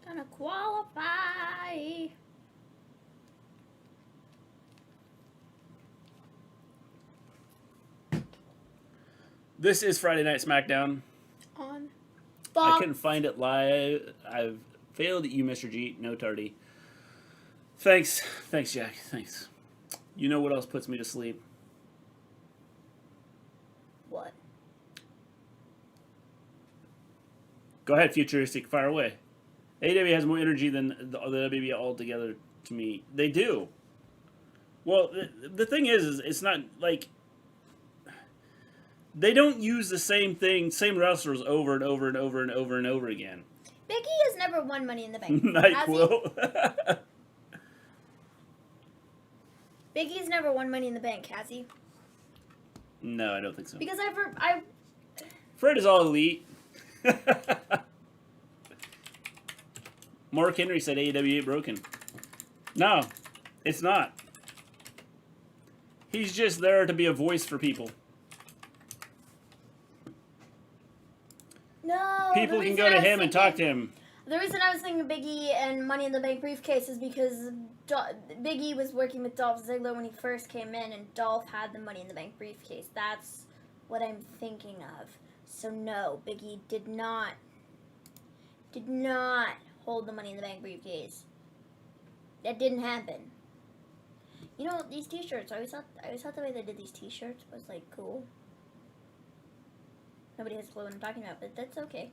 Speaker 2: Gonna qualify.
Speaker 1: This is Friday Night Smackdown.
Speaker 2: On
Speaker 1: I couldn't find it live. I've failed at you, Mr. G. No tardy. Thanks. Thanks, Jack. Thanks. You know what else puts me to sleep?
Speaker 2: What?
Speaker 1: Go ahead, futuristic. Fire away. AEW has more energy than the WWE altogether to me. They do. Well, the thing is it's not like... They don't use the same thing, same wrestlers over and over and over and over and over again.
Speaker 2: Biggie has never won Money in the Bank.
Speaker 1: NyQuil.
Speaker 2: Biggie's never won Money in the Bank, has he?
Speaker 1: No, I don't think so.
Speaker 2: Because
Speaker 1: Fred is all elite. Mark Henry said AEW ain't broken. No, it's not. He's just there to be a voice for people.
Speaker 2: No.
Speaker 1: People can go to him and talk to him.
Speaker 2: The reason I was thinking Biggie and Money in the Bank briefcase is because Biggie was working with Dolph Ziggler when he first came in, and Dolph had the Money in the Bank briefcase. That's what I'm thinking of. So no, Biggie did not hold the Money in the Bank briefcase. That didn't happen. You know, these t-shirts, I always thought the way they did these t-shirts was, like, cool. Nobody has a clue what I'm talking about, but that's okay.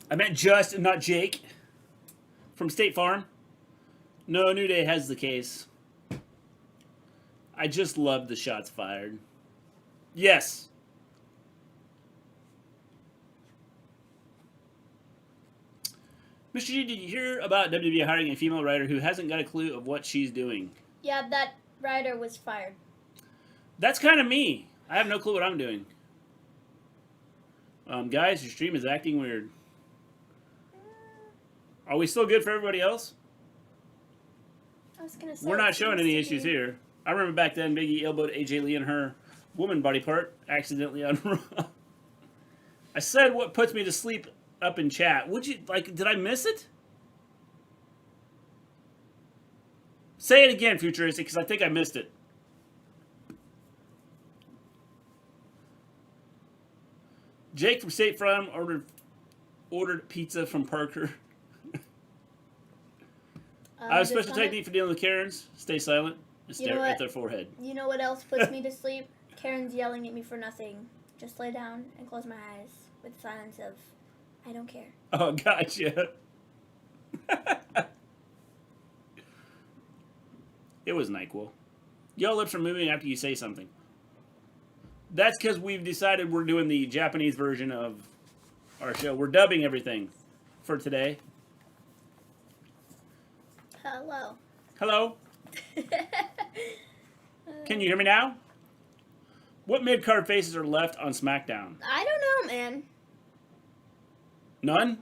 Speaker 1: I meant just and not Jake. From State Farm. No, New Day has the case. I just love the shots fired. Yes. Mr. G, did you hear about WWE hiring a female writer who hasn't got a clue of what she's doing?
Speaker 2: Yeah, that writer was fired.
Speaker 1: That's kind of me. I have no clue what I'm doing. Guys, your stream is acting weird. Are we still good for everybody else?
Speaker 2: I was gonna say
Speaker 1: We're not showing any issues here. I remember back then Big E elbowed AJ Lee and her woman body part accidentally on Raw. I said what puts me to sleep up in chat. Would you, like, did I miss it? Say it again, Futuristic, because I think I missed it. Jake from State Farm ordered pizza from Parker. I have a special technique for dealing with Karens. Stay silent and stare at their forehead.
Speaker 2: You know what else puts me to sleep? Karen's yelling at me for nothing. Just lay down and close my eyes with the silence of, I don't care.
Speaker 1: Oh, gotcha. It was NyQuil. Your lips are moving after you say something. That's because we've decided we're doing the Japanese version of our show. We're dubbing everything for today.
Speaker 2: Hello.
Speaker 1: Hello? Can you hear me now? What mid-card faces are left on Smackdown?
Speaker 2: I don't know, man.
Speaker 1: None?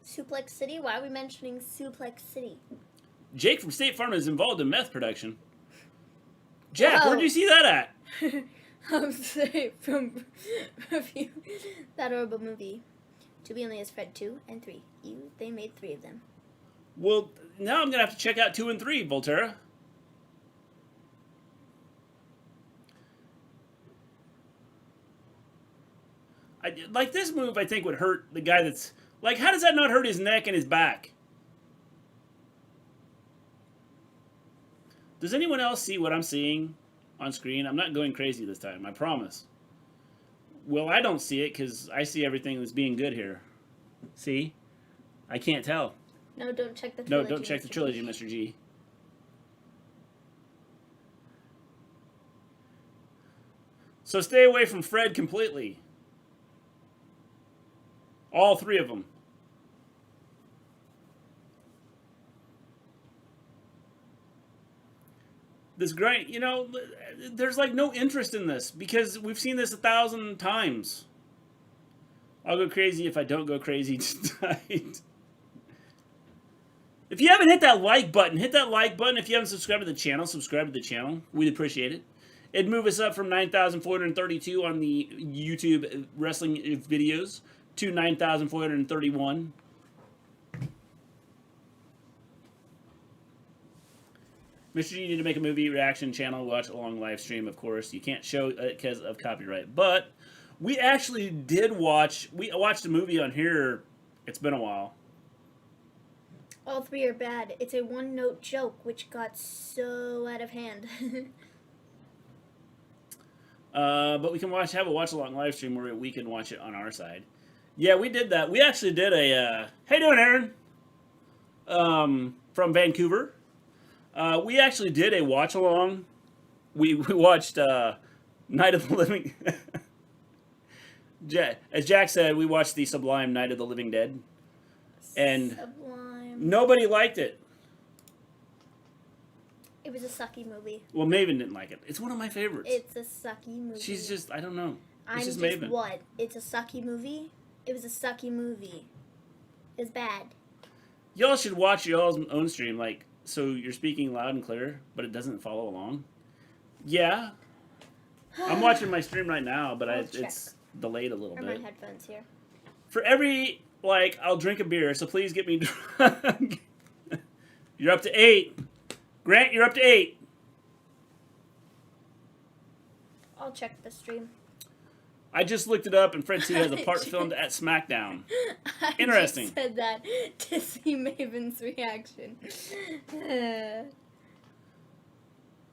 Speaker 2: Suplex City? Why are we mentioning Suplex City?
Speaker 1: Jake from State Farm is involved in meth production. Jack, where'd you see that at?
Speaker 2: I'm sorry, from that horrible movie. To Be Only as Fred 2 and 3. They made 3 of them.
Speaker 1: Well, now I'm going to have to check out 2 and 3, Volterra. Like, this move, I think, would hurt the guy that's... Like, how does that not hurt his neck and his back? Does anyone else see what I'm seeing on screen? I'm not going crazy this time, I promise. Well, I don't see it because I see everything that's being good here. See? I can't tell.
Speaker 2: No, don't check the trilogy.
Speaker 1: No, don't check the trilogy, Mr. G. So stay away from Fred completely. All 3 of them. This grind, you know, there's like no interest in this because we've seen this 1,000 times. I'll go crazy if I don't go crazy tonight. If you haven't hit that like button, hit that like button. If you haven't subscribed to the channel, subscribe to the channel. We'd appreciate it. It'd move us up from 9,432 on the YouTube wrestling videos to 9,431. Mr. G, you need to make a movie reaction channel, watch along live stream, of course. You can't show it because of copyright. But we actually did watch, we watched a movie on here, it's been a while.
Speaker 2: All 3 are bad. It's a one-note joke, which got so out of hand.
Speaker 1: But we can have a watch-along live stream where we can watch it on our side. Yeah, we did that. We actually did a, how you doing, Aaron? From Vancouver. We actually did a watch-along. We watched Night of the Living... As Jack said, we watched the sublime Night of the Living Dead. And
Speaker 2: Sublime.
Speaker 1: Nobody liked it.
Speaker 2: It was a sucky movie.
Speaker 1: Well, Maven didn't like it. It's one of my favorites.
Speaker 2: It's a sucky movie.
Speaker 1: She's just, I don't know.
Speaker 2: I'm just
Speaker 1: Maven.
Speaker 2: what? It's a sucky movie? It was a sucky movie. It's bad.
Speaker 1: Y'all should watch y'all's own stream, like, so you're speaking loud and clear, but it doesn't follow along. Yeah. I'm watching my stream right now, but it's delayed a little bit.
Speaker 2: Are my headphones here?
Speaker 1: For every, like, I'll drink a beer, so please get me drunk. You're up to 8. Grant, you're up to 8.
Speaker 2: I'll check the stream.
Speaker 1: I just looked it up, and Fred 2 has a part filmed at Smackdown. Interesting.
Speaker 2: I just said that to see Maven's reaction.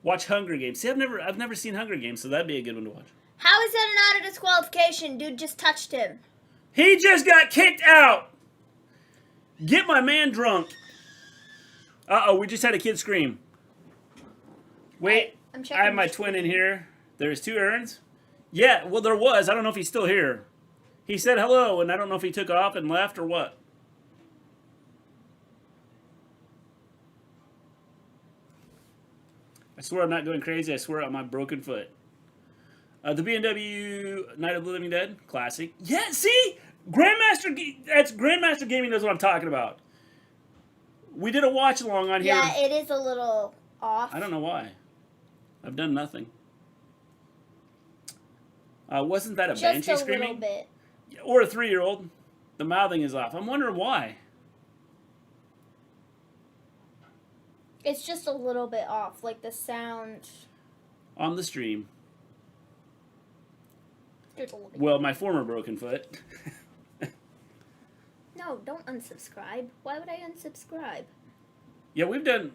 Speaker 1: Watch Hunger Games. See, I've never seen Hunger Games, so that'd be a good one to watch.
Speaker 2: How is that not a disqualification? Dude just touched him.
Speaker 1: He just got kicked out! Get my man drunk. Uh-oh, we just had a kid scream. Wait, I have my twin in here. There's 2 urns? Yeah, well, there was. I don't know if he's still here. He said hello, and I don't know if he took off and left or what. I swear I'm not going crazy. I swear on my broken foot. The B&W Night of the Living Dead, classic. Yeah, see? Grandmaster Gaming knows what I'm talking about. We did a watch-along on here.
Speaker 2: Yeah, it is a little off.
Speaker 1: I don't know why. I've done nothing. Wasn't that a banshee screaming?
Speaker 2: Just a little bit.
Speaker 1: Or a 3-year-old. The mouthing is off. I'm wondering why.
Speaker 2: It's just a little bit off, like the sound.
Speaker 1: On the stream.
Speaker 2: There's a little bit.
Speaker 1: Well, my former broken foot.
Speaker 2: No, don't unsubscribe. Why would I unsubscribe?
Speaker 1: Yeah, we've done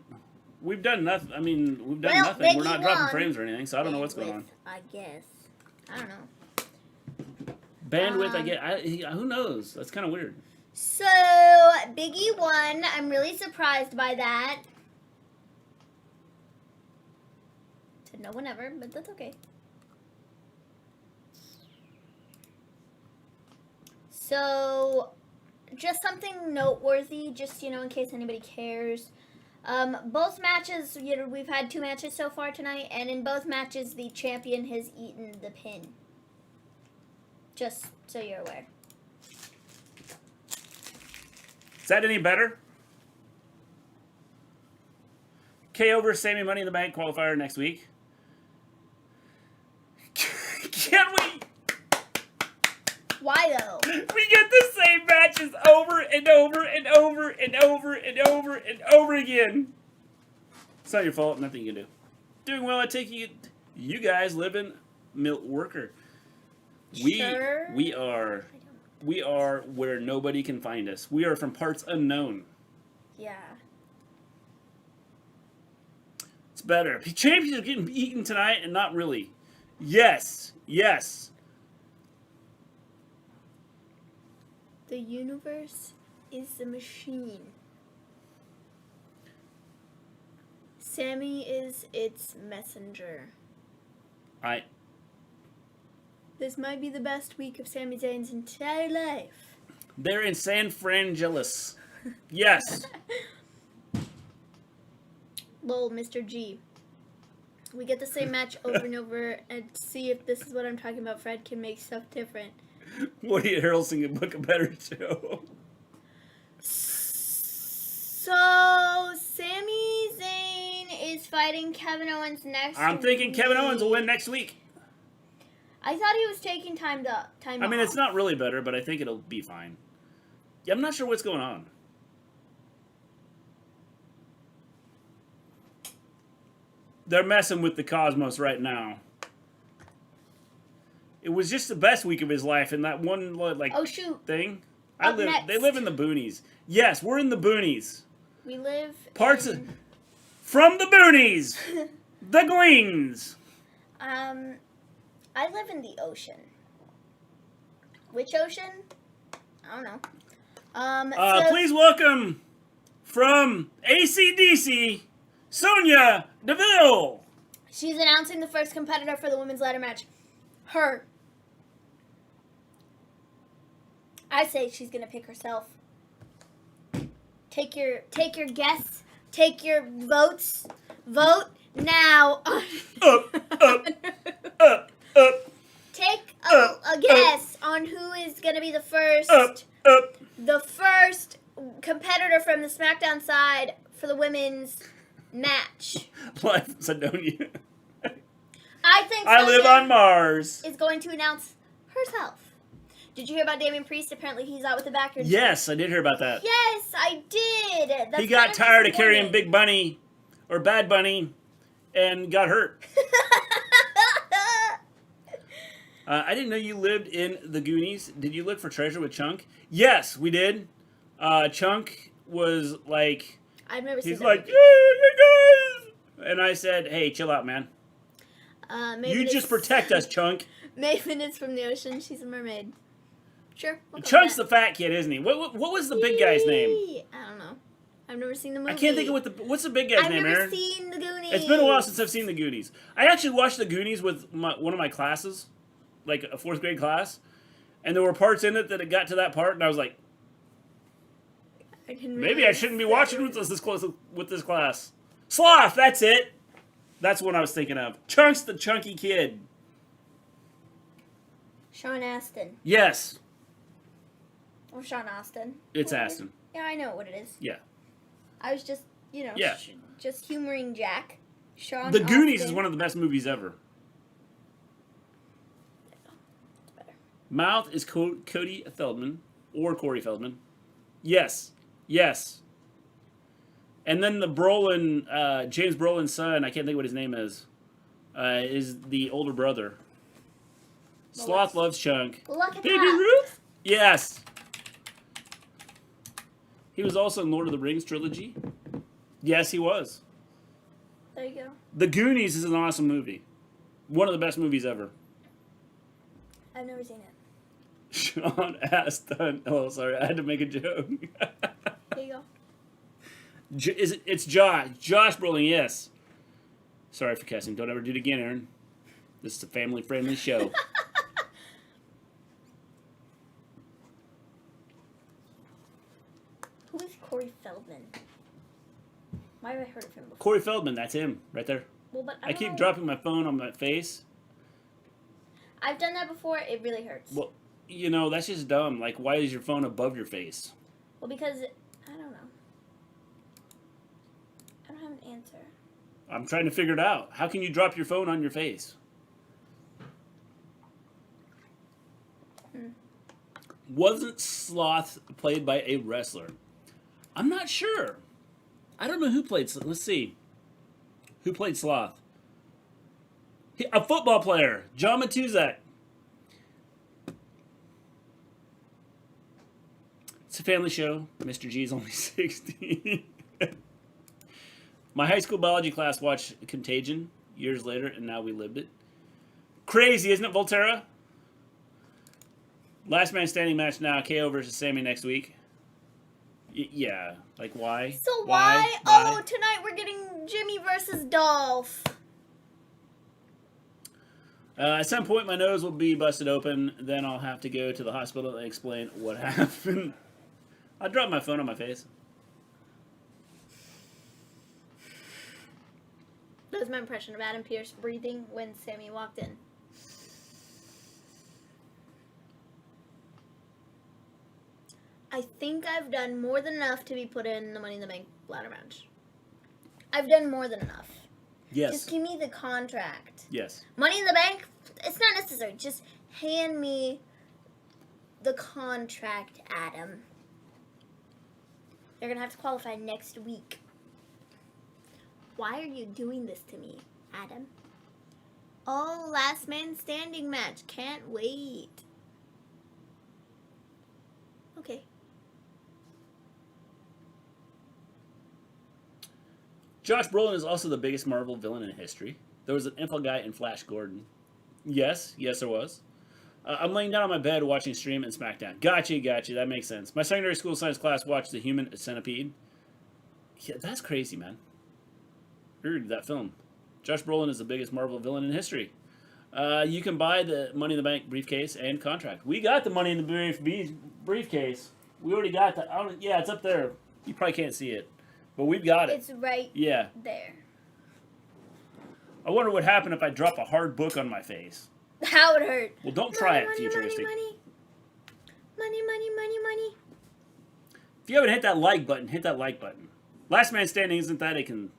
Speaker 1: nothing. I mean, we've done nothing. We're not dropping frames or anything, so I don't know what's going on.
Speaker 2: I guess. I don't know.
Speaker 1: Bandwidth, I get. Who knows? That's kind of weird.
Speaker 2: So, Biggie won. I'm really surprised by that. Said no one ever, but that's okay. So, just something noteworthy, just, in case anybody cares. Both matches, we've had 2 matches so far tonight, and in both matches, the champion has eaten the pin. Just so you're aware.
Speaker 1: Is that any better? KO versus Sammy Money in the Bank qualifier next week. Can we?
Speaker 2: Why though?
Speaker 1: We get the same matches over and over and over and over and over and over again. It's not your fault. Nothing you can do. Doing well. I take it. You guys live in Milwaukee.
Speaker 2: Sure.
Speaker 1: We are where nobody can find us. We are from parts unknown.
Speaker 2: Yeah.
Speaker 1: It's better. Champions are getting eaten tonight and not really. Yes. Yes.
Speaker 2: The universe is the machine. Sammy is its messenger. This might be the best week of Sami Zayn's entire life.
Speaker 1: They're in San Frangelis. Yes.
Speaker 2: Lol, Mr. G. We get the same match over and over, and see if this is what I'm talking about. Fred can make stuff different.
Speaker 1: Woody Harrelson can book a better show.
Speaker 2: So, Sami Zayn is fighting Kevin Owens next week.
Speaker 1: I'm thinking Kevin Owens will win next week.
Speaker 2: I thought he was taking time off.
Speaker 1: I mean, it's not really better, but I think it'll be fine. Yeah, I'm not sure what's going on. They're messing with the Cosmos right now. It was just the best week of his life in that one thing. They live in the boonies. Yes, we're in the boonies.
Speaker 2: We live
Speaker 1: from the boonies. The Gleens.
Speaker 2: I live in the ocean. Which ocean? I don't know.
Speaker 1: Please welcome from AC/DC, Sonya Deville.
Speaker 2: She's announcing the first competitor for the women's ladder match. Her. I say she's gonna pick herself. Take your guess. Take your votes. Vote now.
Speaker 1: Up.
Speaker 2: Take a guess on who is gonna be the first. The first competitor from the Smackdown side for the women's match.
Speaker 1: Life in Sidonia.
Speaker 2: I think
Speaker 1: I live on Mars.
Speaker 2: Is going to announce herself. Did you hear about Damian Priest? Apparently he's out with the back injury.
Speaker 1: Yes, I did hear about that.
Speaker 2: Yes, I did. That's
Speaker 1: he got tired of carrying Big Bunny or Bad Bunny and got hurt. I didn't know you lived in the Goonies. Did you look for treasure with Chunk? Yes, we did. Chunk was like...
Speaker 2: I've never seen
Speaker 1: He's
Speaker 2: that
Speaker 1: like,
Speaker 2: movie.
Speaker 1: "Yeah, you guys!" And I said, hey, chill out, man.
Speaker 2: Maven
Speaker 1: You just protect us, Chunk.
Speaker 2: Maven is from the ocean. She's a mermaid. Sure.
Speaker 1: Chunk's the fat kid, isn't he? What was the big guy's name?
Speaker 2: I don't know. I've never seen the movie.
Speaker 1: I can't think of what's the big guy's name, Aaron?
Speaker 2: I've never seen the Goonies.
Speaker 1: It's been a while since I've seen the Goonies. I actually watched the Goonies with one of my classes, like a 4th grade class, and there were parts in it that it got to that part, and I was like, maybe I shouldn't be watching with this close with this class. Sloth, that's it. That's what I was thinking of. Chunk's the chunky kid.
Speaker 2: Sean Astin.
Speaker 1: Yes.
Speaker 2: Or Sean Astin.
Speaker 1: It's Astin.
Speaker 2: Yeah, I know what it is.
Speaker 1: Yeah.
Speaker 2: I was just,
Speaker 1: Yeah.
Speaker 2: just humoring Jack. Sean
Speaker 1: The Goonies
Speaker 2: Astin.
Speaker 1: is one of the best movies ever.
Speaker 2: Better.
Speaker 1: Mouth is Cody Feldman or Corey Feldman. Yes. Yes. And then the Brolin, James Brolin's son, I can't think what his name is the older brother. Sloth loves Chunk.
Speaker 2: Look at
Speaker 1: Baby
Speaker 2: that.
Speaker 1: Ruth? Yes. He was also in Lord of the Rings trilogy. Yes, he was.
Speaker 2: There you go.
Speaker 1: The Goonies is an awesome movie. One of the best movies ever.
Speaker 2: I've never seen it.
Speaker 1: Sean Astin. Oh, sorry, I had to make a joke.
Speaker 2: There you go.
Speaker 1: It's Josh. Josh Brolin, yes. Sorry for cussing. Don't ever do it again, Aaron. This is a family-friendly show.
Speaker 2: Who is Corey Feldman? Why have I heard of him before?
Speaker 1: Corey Feldman, that's him, right there.
Speaker 2: Well, but
Speaker 1: I keep
Speaker 2: don't know.
Speaker 1: dropping my phone on my face.
Speaker 2: I've done that before. It really hurts.
Speaker 1: Well, you know, that's just dumb. Like, why is your phone above your face?
Speaker 2: Well, because I don't know. I don't have an answer.
Speaker 1: I'm trying to figure it out. How can you drop your phone on your face? Wasn't Sloth played by a wrestler? I'm not sure. I don't know who played. Let's see. Who played Sloth? A football player, John Matuzak. It's a family show. Mr. G is only 16. My high school biology class watched Contagion years later, and now we lived it. Crazy, isn't it, Volterra? Last man standing match now. KO versus Sammy next week. Yeah, like why?
Speaker 2: So why? Oh, tonight we're getting Jimmy versus Dolph.
Speaker 1: At some point, my nose will be busted open. Then I'll have to go to the hospital and explain what happened. I dropped my phone on my face.
Speaker 2: That was my impression of Adam Pearce breathing when Sammy walked in. I think I've done more than enough to be put in the Money in the Bank ladder match. I've done more than enough.
Speaker 1: Yes.
Speaker 2: Just give me the contract.
Speaker 1: Yes.
Speaker 2: Money in the Bank, it's not necessary. Just hand me the contract, Adam. You're going to have to qualify next week. Why are you doing this to me, Adam? Oh, last man standing match. Can't wait. Okay.
Speaker 1: Josh Brolin is also the biggest Marvel villain in history. There was an info guy in Flash Gordon. Yes, there was. I'm laying down on my bed watching Stream and Smackdown. Gotcha. That makes sense. My secondary school science class watched The Human Centipede. Yeah, that's crazy, man. Heard that film. Josh Brolin is the biggest Marvel villain in history. You can buy the Money in the Bank briefcase and contract. We got the Money in the briefcase. We already got that. Yeah, it's up there. You probably can't see it. But we've got it.
Speaker 2: It's right there.
Speaker 1: I wonder what happened if I drop a hard book on my face.
Speaker 2: How it hurt.
Speaker 1: Well, don't try it,
Speaker 2: money,
Speaker 1: futuristic.
Speaker 2: Money.
Speaker 1: If you haven't hit that like button, hit that like button. Last man standing, isn't that it can...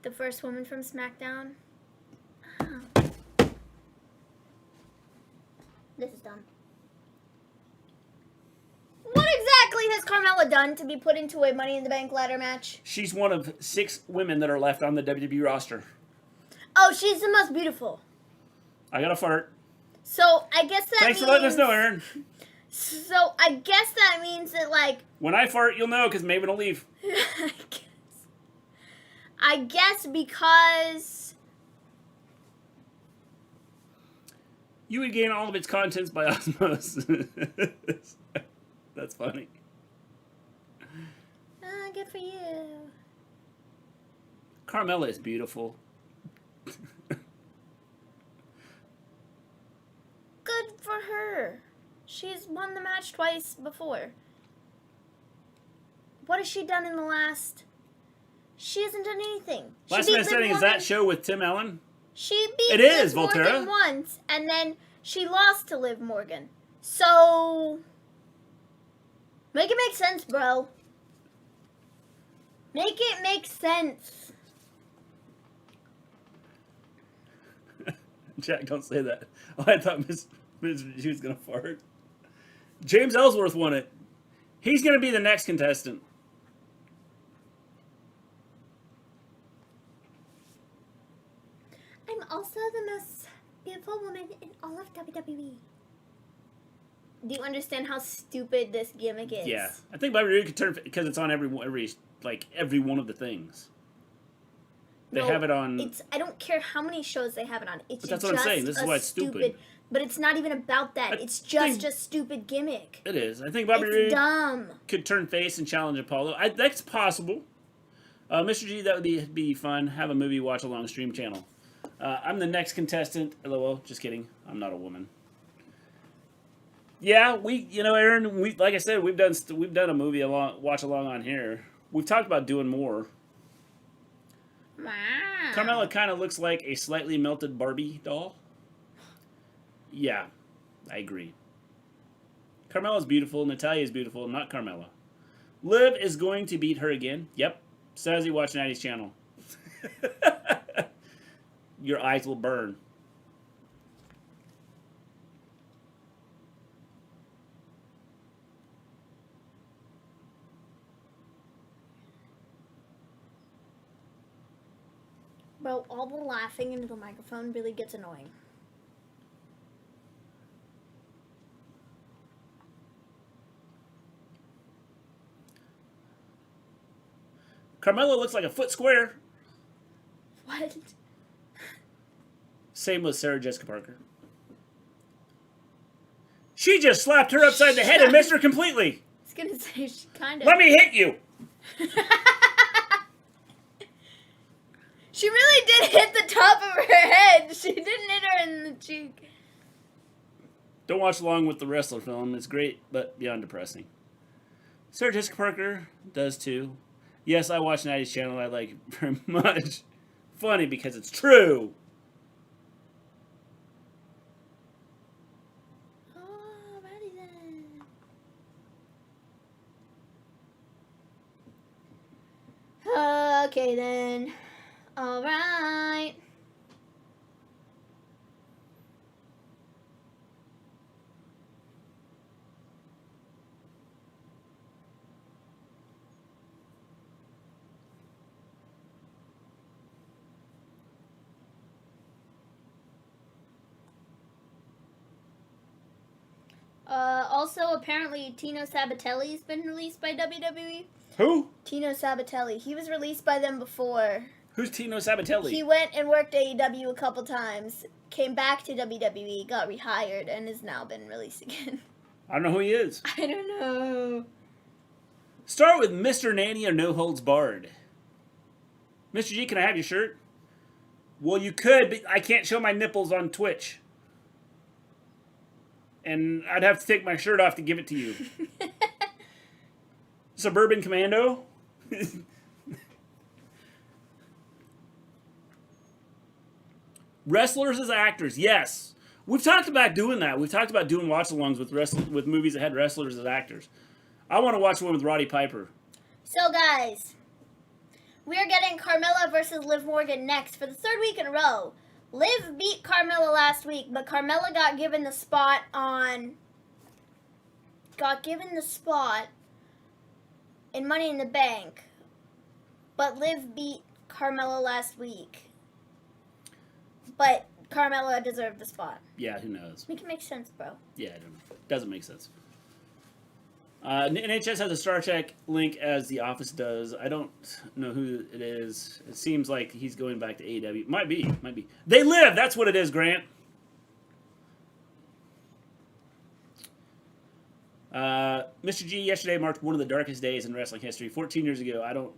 Speaker 2: The first woman from SmackDown. This is dumb. What exactly has Carmella done to be put into a Money in the Bank ladder match?
Speaker 1: She's one of 6 women that are left on the WWE roster.
Speaker 2: Oh, she's the most beautiful.
Speaker 1: I got a fart.
Speaker 2: So I guess that
Speaker 1: Thanks for letting us know, Aaron.
Speaker 2: So I guess that means that, like...
Speaker 1: When I fart, you'll know, because Maven will leave.
Speaker 2: I guess because...
Speaker 1: You would gain all of its contents by osmosis. That's funny.
Speaker 2: Good for you.
Speaker 1: Carmella is beautiful.
Speaker 2: Good for her. She's won the match twice before. What has she done in the last... She hasn't done anything.
Speaker 1: Last Man Standing is that show with Tim Allen?
Speaker 2: She beat
Speaker 1: Liv
Speaker 2: Morgan
Speaker 1: Volterra.
Speaker 2: once, and then she lost to Liv Morgan. So... Make it make sense, bro. Make it make sense.
Speaker 1: Jack, don't say that. Oh, I thought Miss she was going to fart. James Ellsworth won it. He's going to be the next contestant.
Speaker 2: I'm also the most beautiful woman in all of WWE. Do you understand how stupid this gimmick is?
Speaker 1: Yeah. I think Bobby Roode could turn, because it's on every one of the things. They have it on...
Speaker 2: I don't care how many shows they have it on. It's
Speaker 1: but that's what I'm saying. This is why it's stupid.
Speaker 2: But it's not even about that. It's just a stupid gimmick.
Speaker 1: It is. I think Bobby Roode
Speaker 2: dumb.
Speaker 1: Could turn face and challenge Apollo. That's possible. Mr. G, that would be fun. Have a movie watch-along stream channel. I'm the next contestant. LOL. Just kidding. I'm not a woman. Yeah, Aaron, like I said, we've done a movie watch-along on here. We've talked about doing more.
Speaker 2: Wow.
Speaker 1: Carmella kind of looks like a slightly melted Barbie doll. Yeah, I agree. Carmella's beautiful. Natalya's beautiful. Not Carmella. Liv is going to beat her again. Yep. Sazzy, watch Natty's channel. Your eyes will burn.
Speaker 2: Bro, all the laughing into the microphone really gets annoying.
Speaker 1: Carmella looks like a foot square.
Speaker 2: What?
Speaker 1: Same with Sarah Jessica Parker. She just slapped her upside the head and missed her completely.
Speaker 2: I was gonna say, she kind of...
Speaker 1: Let me hit you.
Speaker 2: She really did hit the top of her head. She didn't hit her in the cheek.
Speaker 1: Don't watch along with the wrestler film. It's great, but beyond depressing. Sarah Jessica Parker does too. Yes, I watch Natty's channel. I like it very much. Funny because it's true.
Speaker 2: Alrighty then. Okay then. Alright. Also, apparently, Tino Sabatelli's been released by WWE.
Speaker 1: Who?
Speaker 2: Tino Sabatelli. He was released by them before.
Speaker 1: Who's Tino Sabatelli?
Speaker 2: He went and worked AEW a couple times, came back to WWE, got rehired, and has now been released again.
Speaker 1: I don't know who he is.
Speaker 2: I don't know.
Speaker 1: Start with Mr. Nanny or No Holds Barred. Mr. G, can I have your shirt? Well, you could, but I can't show my nipples on Twitch. And I'd have to take my shirt off to give it to you. Suburban Commando? Wrestlers as actors, yes. We've talked about doing that. We've talked about doing watch-alongs with movies that had wrestlers as actors. I want to watch one with Roddy Piper.
Speaker 2: So, guys, we are getting Carmella versus Liv Morgan next for the third week in a row. Liv beat Carmella last week, but Carmella got given the spot in Money in the Bank. But Liv beat Carmella last week. But Carmella deserved the spot.
Speaker 1: Yeah, who knows?
Speaker 2: Make it make sense, bro.
Speaker 1: Yeah, I don't know. Doesn't make sense. NHS has a Star Trek link as The Office does. I don't know who it is. It seems like he's going back to AEW. Might be. They Live! That's what it is, Grant. Mr. G yesterday marked one of the darkest days in wrestling history. 14 years ago, I don't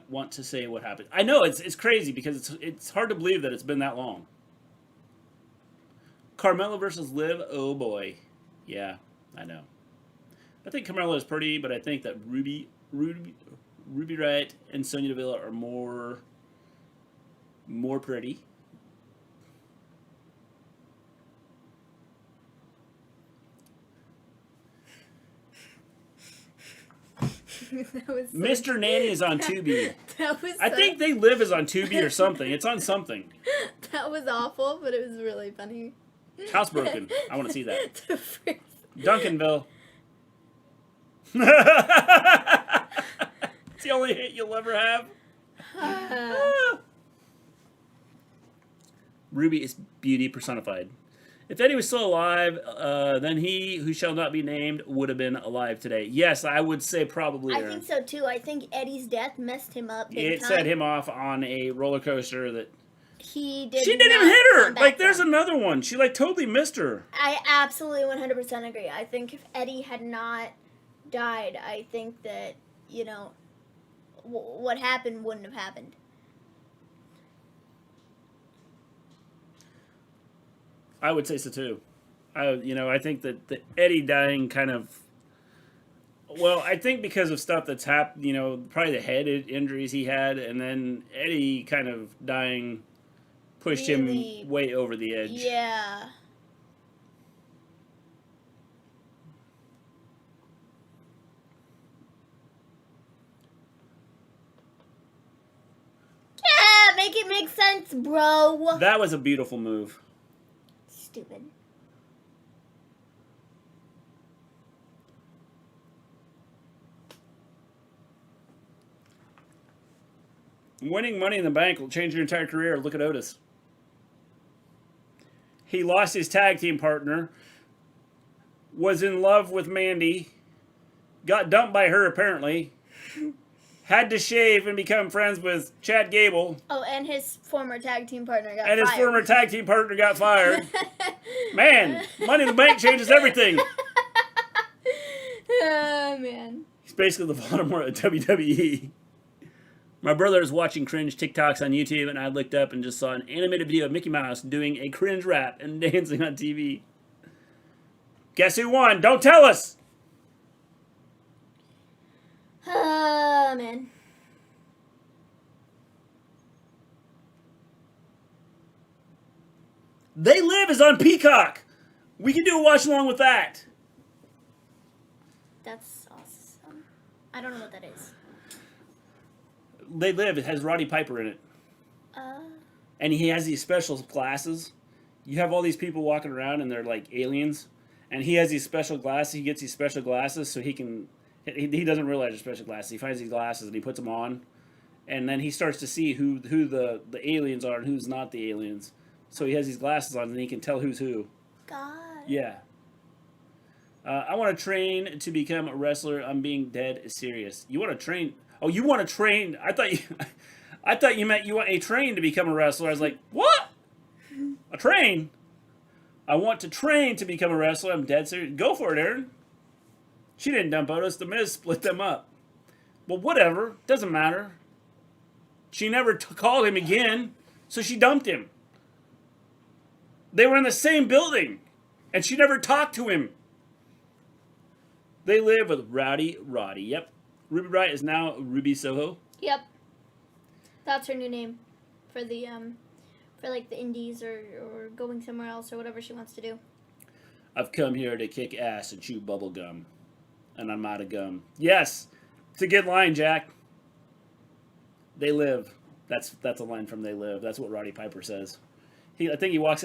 Speaker 1: want to say what happened. I know, it's crazy because it's hard to believe that it's been that long. Carmella versus Liv, oh boy. Yeah, I know. I think Carmella is pretty, but I think that Ruby Riott and Sonya Deville are more pretty. Mr. Nanny is on Tubi. I think They Live is on Tubi or something. It's on something.
Speaker 2: That was awful, but it was really funny.
Speaker 1: Housebroken. I want to see that. Duncanville. It's the only hit you'll ever have. Ruby is beauty personified. If Eddie was still alive, then he who shall not be named would have been alive today. Yes, I would say probably.
Speaker 2: I think so too. I think Eddie's death messed him up.
Speaker 1: It set him off on a roller coaster that
Speaker 2: she
Speaker 1: didn't even hit her. Like there's another one. She like totally missed her.
Speaker 2: I absolutely 100% agree. I think if Eddie had not died, I think that what happened wouldn't have happened.
Speaker 1: I would say so too. I think that the Eddie dying kind of. Well, I think because of stuff that's happened, probably the head injuries he had, and then Eddie kind of dying pushed him way over the edge.
Speaker 2: Yeah. Yeah, make it make sense, bro.
Speaker 1: That was a beautiful move.
Speaker 2: Stupid.
Speaker 1: Winning Money in the Bank will change your entire career. Look at Otis. He lost his tag team partner, was in love with Mandy, got dumped by her apparently, had to shave and become friends with Chad Gable.
Speaker 2: Oh, and his former tag team partner got fired.
Speaker 1: And his former tag team partner got fired. Man, Money in the Bank changes everything.
Speaker 2: Oh, man.
Speaker 1: He's basically the Voldemort of WWE. My brother is watching cringe TikToks on YouTube, and I looked up and just saw an animated video of Mickey Mouse doing a cringe rap and dancing on TV. Guess who won? Don't tell us!
Speaker 2: Oh, man.
Speaker 1: They Live is on Peacock. We can do a watch along with that.
Speaker 2: That's awesome. I don't know what that is.
Speaker 1: They Live. It has Roddy Piper in it. And he has these special glasses. You have all these people walking around and they're like aliens. And he has these special glasses. He gets these special glasses so he can... He doesn't realize they're special glasses. He finds these glasses and he puts them on. And then he starts to see who the aliens are and who's not the aliens. So he has these glasses on and he can tell who's who.
Speaker 2: God.
Speaker 1: Yeah. I want to train to become a wrestler. I'm being dead serious. You want to train... Oh, you want to train? I thought you meant you want a train to become a wrestler. I was like, what? A train? I want to train to become a wrestler. I'm dead serious. Go for it, Aaron. She didn't dump Otis. The Miz split them up. Well, whatever. Doesn't matter. She never called him again, so she dumped him. They were in the same building, and she never talked to him. They Live with Rowdy Roddy. Yep. Ruby Riott is now Ruby Soho.
Speaker 2: Yep. That's her new name for the for like the indies or going somewhere else or whatever she wants to do.
Speaker 1: I've come here to kick ass and chew bubble gum. And I'm out of gum. Yes. It's a good line, Jack. They Live. That's a line from They Live. That's what Roddy Piper says. I think he walks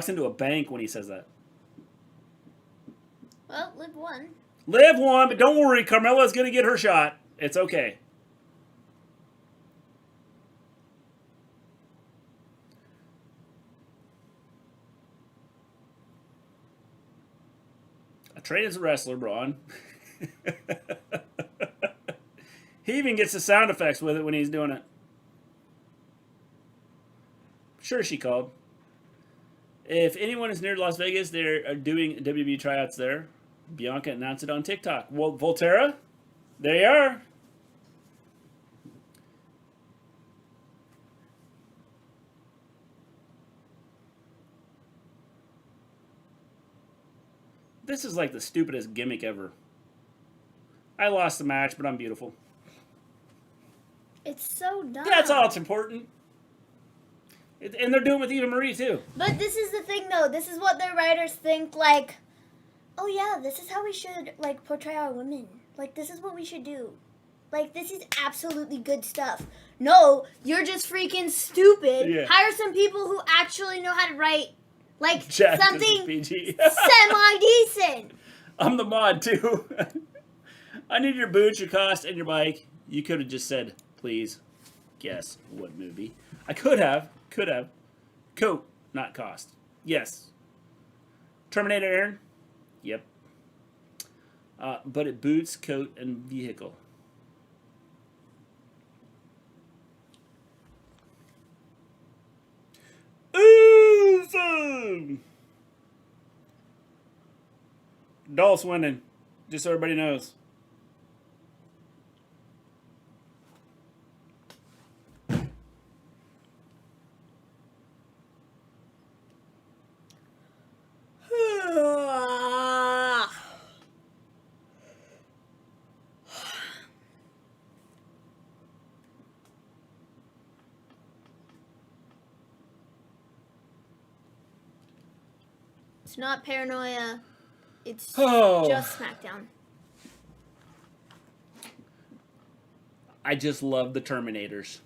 Speaker 1: into a bank when he says that.
Speaker 2: Well, Liv won.
Speaker 1: Liv won, but don't worry, Carmella's going to get her shot. It's okay. trained as a wrestler, Braun. He even gets the sound effects with it when he's doing it. Sure, she called. If anyone is near Las Vegas, they're doing WWE tryouts there. Bianca announced it on TikTok. Well, Volterra, there you are. This is like the stupidest gimmick ever. I lost the match, but I'm beautiful.
Speaker 2: It's so dumb.
Speaker 1: That's all that's important. And they're doing it with Eva Marie, too.
Speaker 2: But this is the thing, though. This is what the writers think, like, oh, yeah, this is how we should, like, portray our women. Like, this is what we should do. Like, this is absolutely good stuff. No, you're just freaking stupid.
Speaker 1: Yeah.
Speaker 2: Hire some people who actually know how to write, like,
Speaker 1: Jack
Speaker 2: something
Speaker 1: PG.
Speaker 2: semi-decent.
Speaker 1: I'm the mod, too. I need your boots, your cost, and your bike. You could have just said, please guess what movie. I could have. Coat, not cost. Yes. Terminator, Aaron? Yep. But it boots, coat, and vehicle. Awesome! Dolph's winning. Just so everybody knows.
Speaker 2: It's not paranoia. It's
Speaker 1: Oh.
Speaker 2: just Smackdown.
Speaker 1: I just love the Terminators.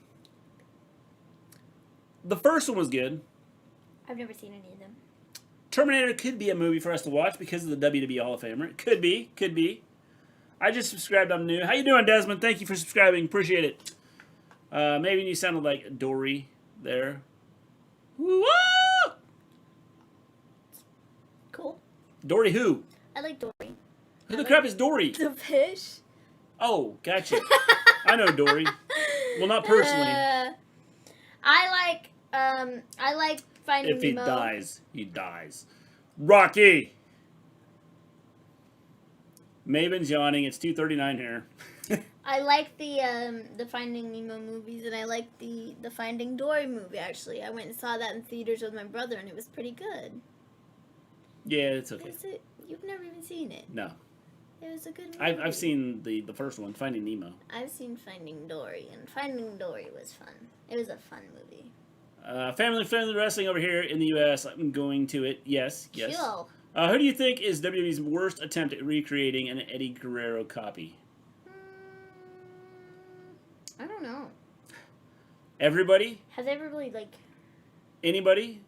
Speaker 1: The first one was good.
Speaker 2: I've never seen any of them.
Speaker 1: Terminator could be a movie for us to watch because of the WWE Hall of Famer. It could be. I just subscribed. I'm new. How you doing, Desmond? Thank you for subscribing. Appreciate it. Maybe you sounded like Dory there. Woo!
Speaker 2: Cool.
Speaker 1: Dory who?
Speaker 2: I like Dory.
Speaker 1: Who the crap is Dory?
Speaker 2: The fish.
Speaker 1: Oh, gotcha. I know Dory. Well, not personally.
Speaker 2: I like Finding
Speaker 1: If he
Speaker 2: Nemo.
Speaker 1: dies, he dies. Rocky! Maven's yawning. It's 2:39 here.
Speaker 2: I like the Finding Nemo movies, and I like the Finding Dory movie, actually. I went and saw that in theaters with my brother, and it was pretty good.
Speaker 1: Yeah, it's okay.
Speaker 2: You've never even seen it.
Speaker 1: No.
Speaker 2: It was a good movie.
Speaker 1: I've seen the first one, Finding Nemo.
Speaker 2: I've seen Finding Dory, and Finding Dory was fun. It was a fun movie.
Speaker 1: Family wrestling over here in the U.S. I'm going to it. Yes.
Speaker 2: Chill.
Speaker 1: Who do you think is WWE's worst attempt at recreating an Eddie Guerrero copy?
Speaker 2: I don't know.
Speaker 1: Everybody?
Speaker 2: Has everybody, like...
Speaker 1: Anybody?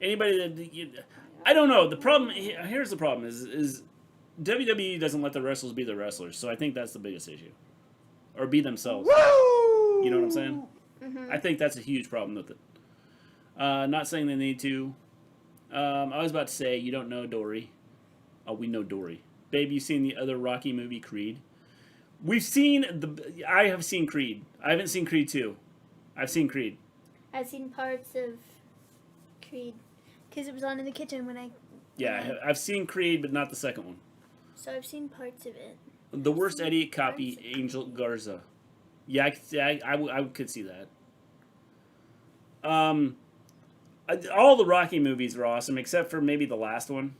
Speaker 1: Anybody that... I don't know. The problem... Here's the problem is WWE doesn't let the wrestlers be the wrestlers, so I think that's the biggest issue. Or be themselves.
Speaker 2: Woo!
Speaker 1: You know what I'm saying?
Speaker 2: Mm-hmm.
Speaker 1: I think that's a huge problem with it. Not saying they need to. I was about to say, you don't know Dory. Oh, we know Dory. Babe, you seen the other Rocky movie, Creed? I have seen Creed. I haven't seen Creed 2. I've seen Creed.
Speaker 2: I've seen parts of Creed. Because it was on in the kitchen when I...
Speaker 1: Yeah, I've seen Creed, but not the second one.
Speaker 2: So I've seen parts of it.
Speaker 1: The worst Eddie copy, Angel Garza. Yeah, I could see that. All the Rocky movies are awesome, except for maybe the last one.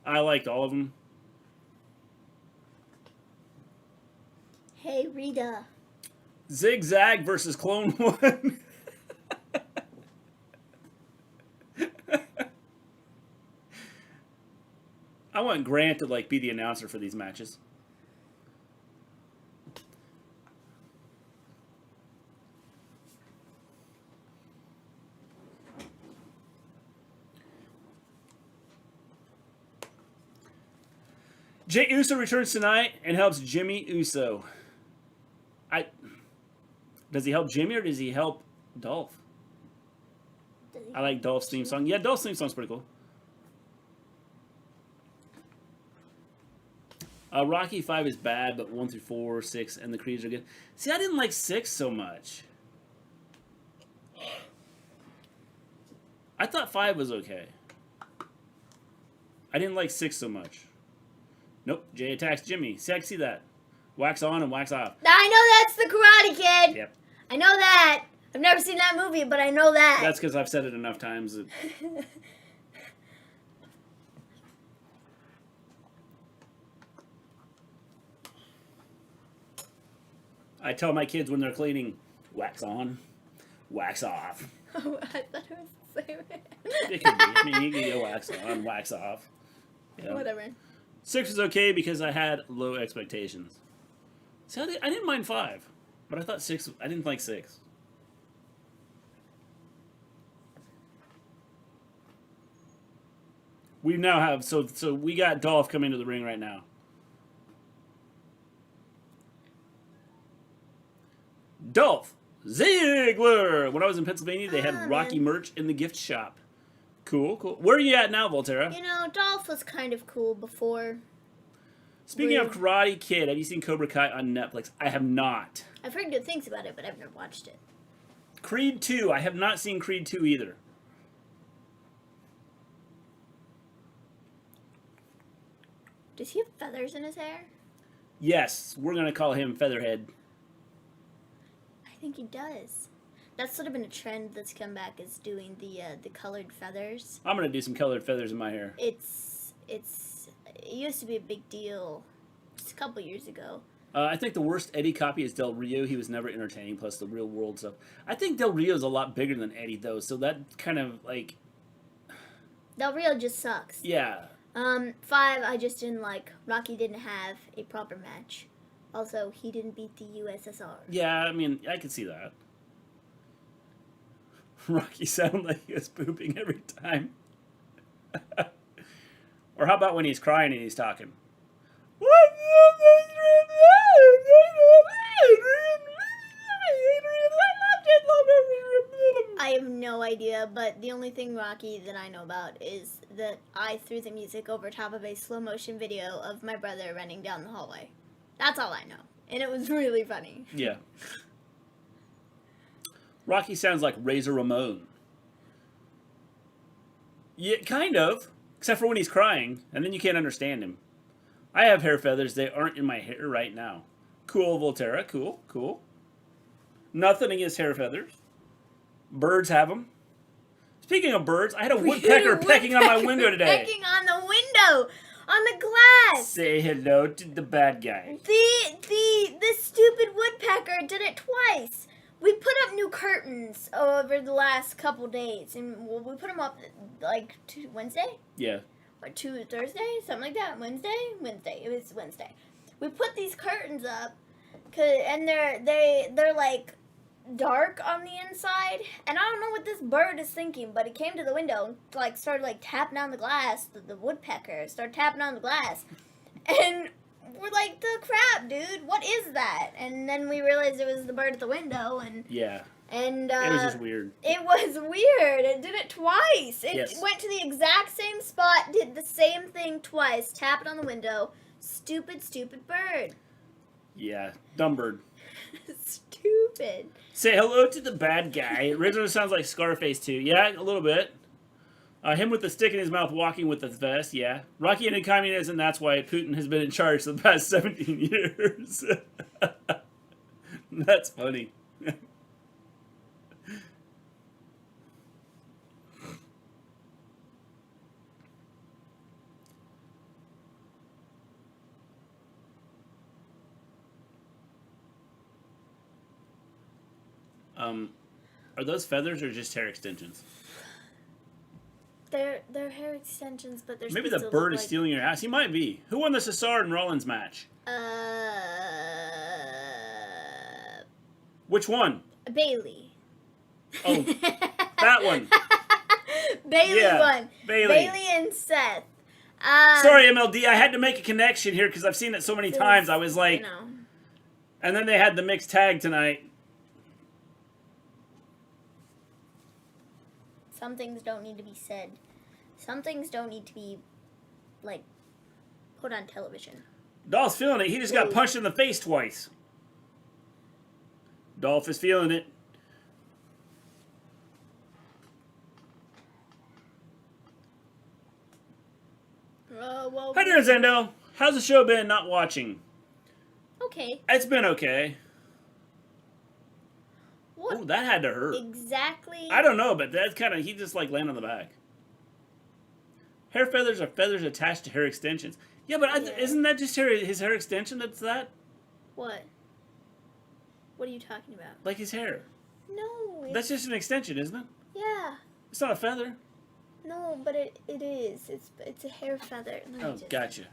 Speaker 1: I liked all of them.
Speaker 2: Hey, Rita.
Speaker 1: Zigzag versus Clone One. I want Grant to be the announcer for these matches. Jey Uso returns tonight and helps Jimmy Uso. Does he help Jimmy or does he help Dolph? I like Dolph's theme song. Yeah, Dolph's theme song's pretty cool. Rocky 5 is bad, but 1 through 4, 6, and the Creeds are good. See, I didn't like 6 so much. I thought 5 was okay. I didn't like 6 so much. Nope, Jay attacks Jimmy. See, I can see that. Wax on and wax off.
Speaker 2: I know that's the Karate Kid.
Speaker 1: Yep.
Speaker 2: I know that. I've never seen that movie, but I know that.
Speaker 1: That's because I've said it enough times. That... I tell my kids when they're cleaning, wax on, wax off.
Speaker 2: Oh, I thought it was the same.
Speaker 1: It could be. I mean, you can go wax on, wax off. Yeah.
Speaker 2: Whatever.
Speaker 1: 6 was okay because I had low expectations. See, I didn't mind 5, but I thought 6. I didn't like 6. We now have so we got Dolph coming to the ring right now. Dolph Ziggler. When I was in Pennsylvania, they had Rocky merch in the gift shop. Cool, cool. Where are you at now, Volterra?
Speaker 2: You know, Dolph was kind of cool before.
Speaker 1: Speaking of Karate Kid, have you seen Cobra Kai on Netflix? I have not.
Speaker 2: I've heard good things about it, but I've never watched it.
Speaker 1: Creed 2. I have not seen Creed 2 either.
Speaker 2: Does he have feathers in his hair?
Speaker 1: Yes, we're going to call him Featherhead.
Speaker 2: I think he does. That's sort of been a trend that's come back, is doing the colored feathers.
Speaker 1: I'm going to do some colored feathers in my hair.
Speaker 2: It used to be a big deal just a couple years ago.
Speaker 1: I think the worst Eddie copy is Del Rio. He was never entertaining, plus the real world stuff. I think Del Rio's a lot bigger than Eddie, though, so that kind of, like...
Speaker 2: Del Rio just sucks.
Speaker 1: Yeah.
Speaker 2: 5, I just didn't like. Rocky didn't have a proper match. Also, he didn't beat the USSR.
Speaker 1: Yeah, I mean, I can see that. Rocky sounded like he was pooping every time. Or how about when he's crying and he's talking?
Speaker 2: I have no idea, but the only thing Rocky that I know about is that I threw the music over top of a slow motion video of my brother running down the hallway. That's all I know. And it was really funny.
Speaker 1: Yeah. Rocky sounds like Razor Ramon. Yeah, kind of. Except for when he's crying, and then you can't understand him. I have hair feathers. They aren't in my hair right now. Cool, Volterra. Cool, cool. Nothing against hair feathers. Birds have them. Speaking of birds, I had a woodpecker pecking on my window today.
Speaker 2: Pecking on the window! On the glass!
Speaker 1: Say hello to the bad guy.
Speaker 2: This stupid woodpecker did it twice. We put up new curtains over the last couple days, and we put them up like Wednesday?
Speaker 1: Yeah.
Speaker 2: Or Thursday? Something like that. Wednesday. It was Wednesday. We put these curtains up, and they're like dark on the inside, and I don't know what this bird is thinking, but it came to the window and like started like tapping on the glass. The woodpecker started tapping on the glass, and we're like, the crap, dude, what is that? And then we realized it was the bird at the window, and
Speaker 1: yeah,
Speaker 2: and
Speaker 1: it was just weird.
Speaker 2: It was weird. It did it twice. It
Speaker 1: Yes.
Speaker 2: went to the exact same spot, did the same thing twice, tapped on the window. Stupid bird.
Speaker 1: Yeah, dumb bird.
Speaker 2: Stupid.
Speaker 1: Say hello to the bad guy. It originally sounds like Scarface too. Yeah, a little bit. Him with the stick in his mouth walking with the vest, yeah. Rocky ended communism, that's why Putin has been in charge for the past 17 years. That's funny. Are those feathers or just hair extensions?
Speaker 2: They're hair extensions, but they're
Speaker 1: Maybe
Speaker 2: supposed
Speaker 1: the
Speaker 2: to
Speaker 1: bird
Speaker 2: look
Speaker 1: is
Speaker 2: like,
Speaker 1: stealing your ass. He might be. Who won the Cesaro and Rollins match? Which one?
Speaker 2: Bayley.
Speaker 1: Oh, that one.
Speaker 2: Bayley won.
Speaker 1: Bayley
Speaker 2: and Seth.
Speaker 1: Sorry, MLD. I had to make a connection here because I've seen it so many times. I was like,
Speaker 2: you know.
Speaker 1: And then they had the mixed tag tonight.
Speaker 2: Some things don't need to be said. Some things don't need to be, like, put on television.
Speaker 1: Dolph's feeling it. He just got punched in the face twice. Dolph is feeling it.
Speaker 2: Well,
Speaker 1: Hi there, Zendo. How's the show been? Not watching.
Speaker 2: okay.
Speaker 1: It's been okay.
Speaker 2: What
Speaker 1: Oh, that had to hurt.
Speaker 2: exactly?
Speaker 1: I don't know, but that's kind of, he just like landed on the back. Hair feathers are feathers attached to hair extensions. Yeah, but
Speaker 2: Yeah.
Speaker 1: isn't that just his hair extension that's that?
Speaker 2: What? What are you talking about?
Speaker 1: Like his hair.
Speaker 2: No.
Speaker 1: That's just an extension, isn't it?
Speaker 2: Yeah.
Speaker 1: It's not a feather.
Speaker 2: No, but it is. It's a hair feather.
Speaker 1: Gotcha.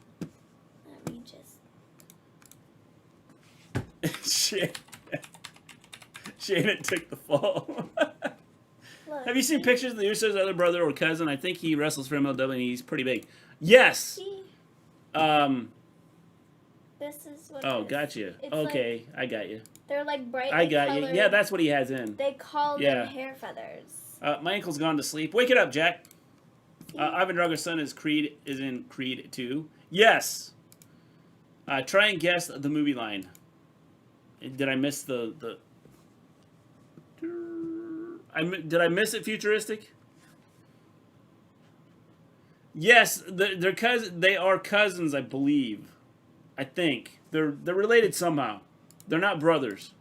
Speaker 2: Let me just.
Speaker 1: Shit. Shayna took the fall.
Speaker 2: Look,
Speaker 1: Have you seen pictures of the Usos' other brother or cousin? I think he wrestles for MLW and he's pretty big. Yes!
Speaker 2: See? This is what.
Speaker 1: Oh,
Speaker 2: it is.
Speaker 1: gotcha.
Speaker 2: It's
Speaker 1: Okay, I got you.
Speaker 2: They're like bright.
Speaker 1: I got you.
Speaker 2: colored.
Speaker 1: Yeah, that's what he has in.
Speaker 2: They call
Speaker 1: Yeah.
Speaker 2: them hair feathers.
Speaker 1: My ankle's gone to sleep. Wake it up, Jack. Ivan Drago's son is in Creed 2. Yes. Try and guess the movie line. Did I miss the? Did I miss it? Futuristic. Yes, they're cousins. They are cousins, I believe. I think they're related somehow. They're not brothers.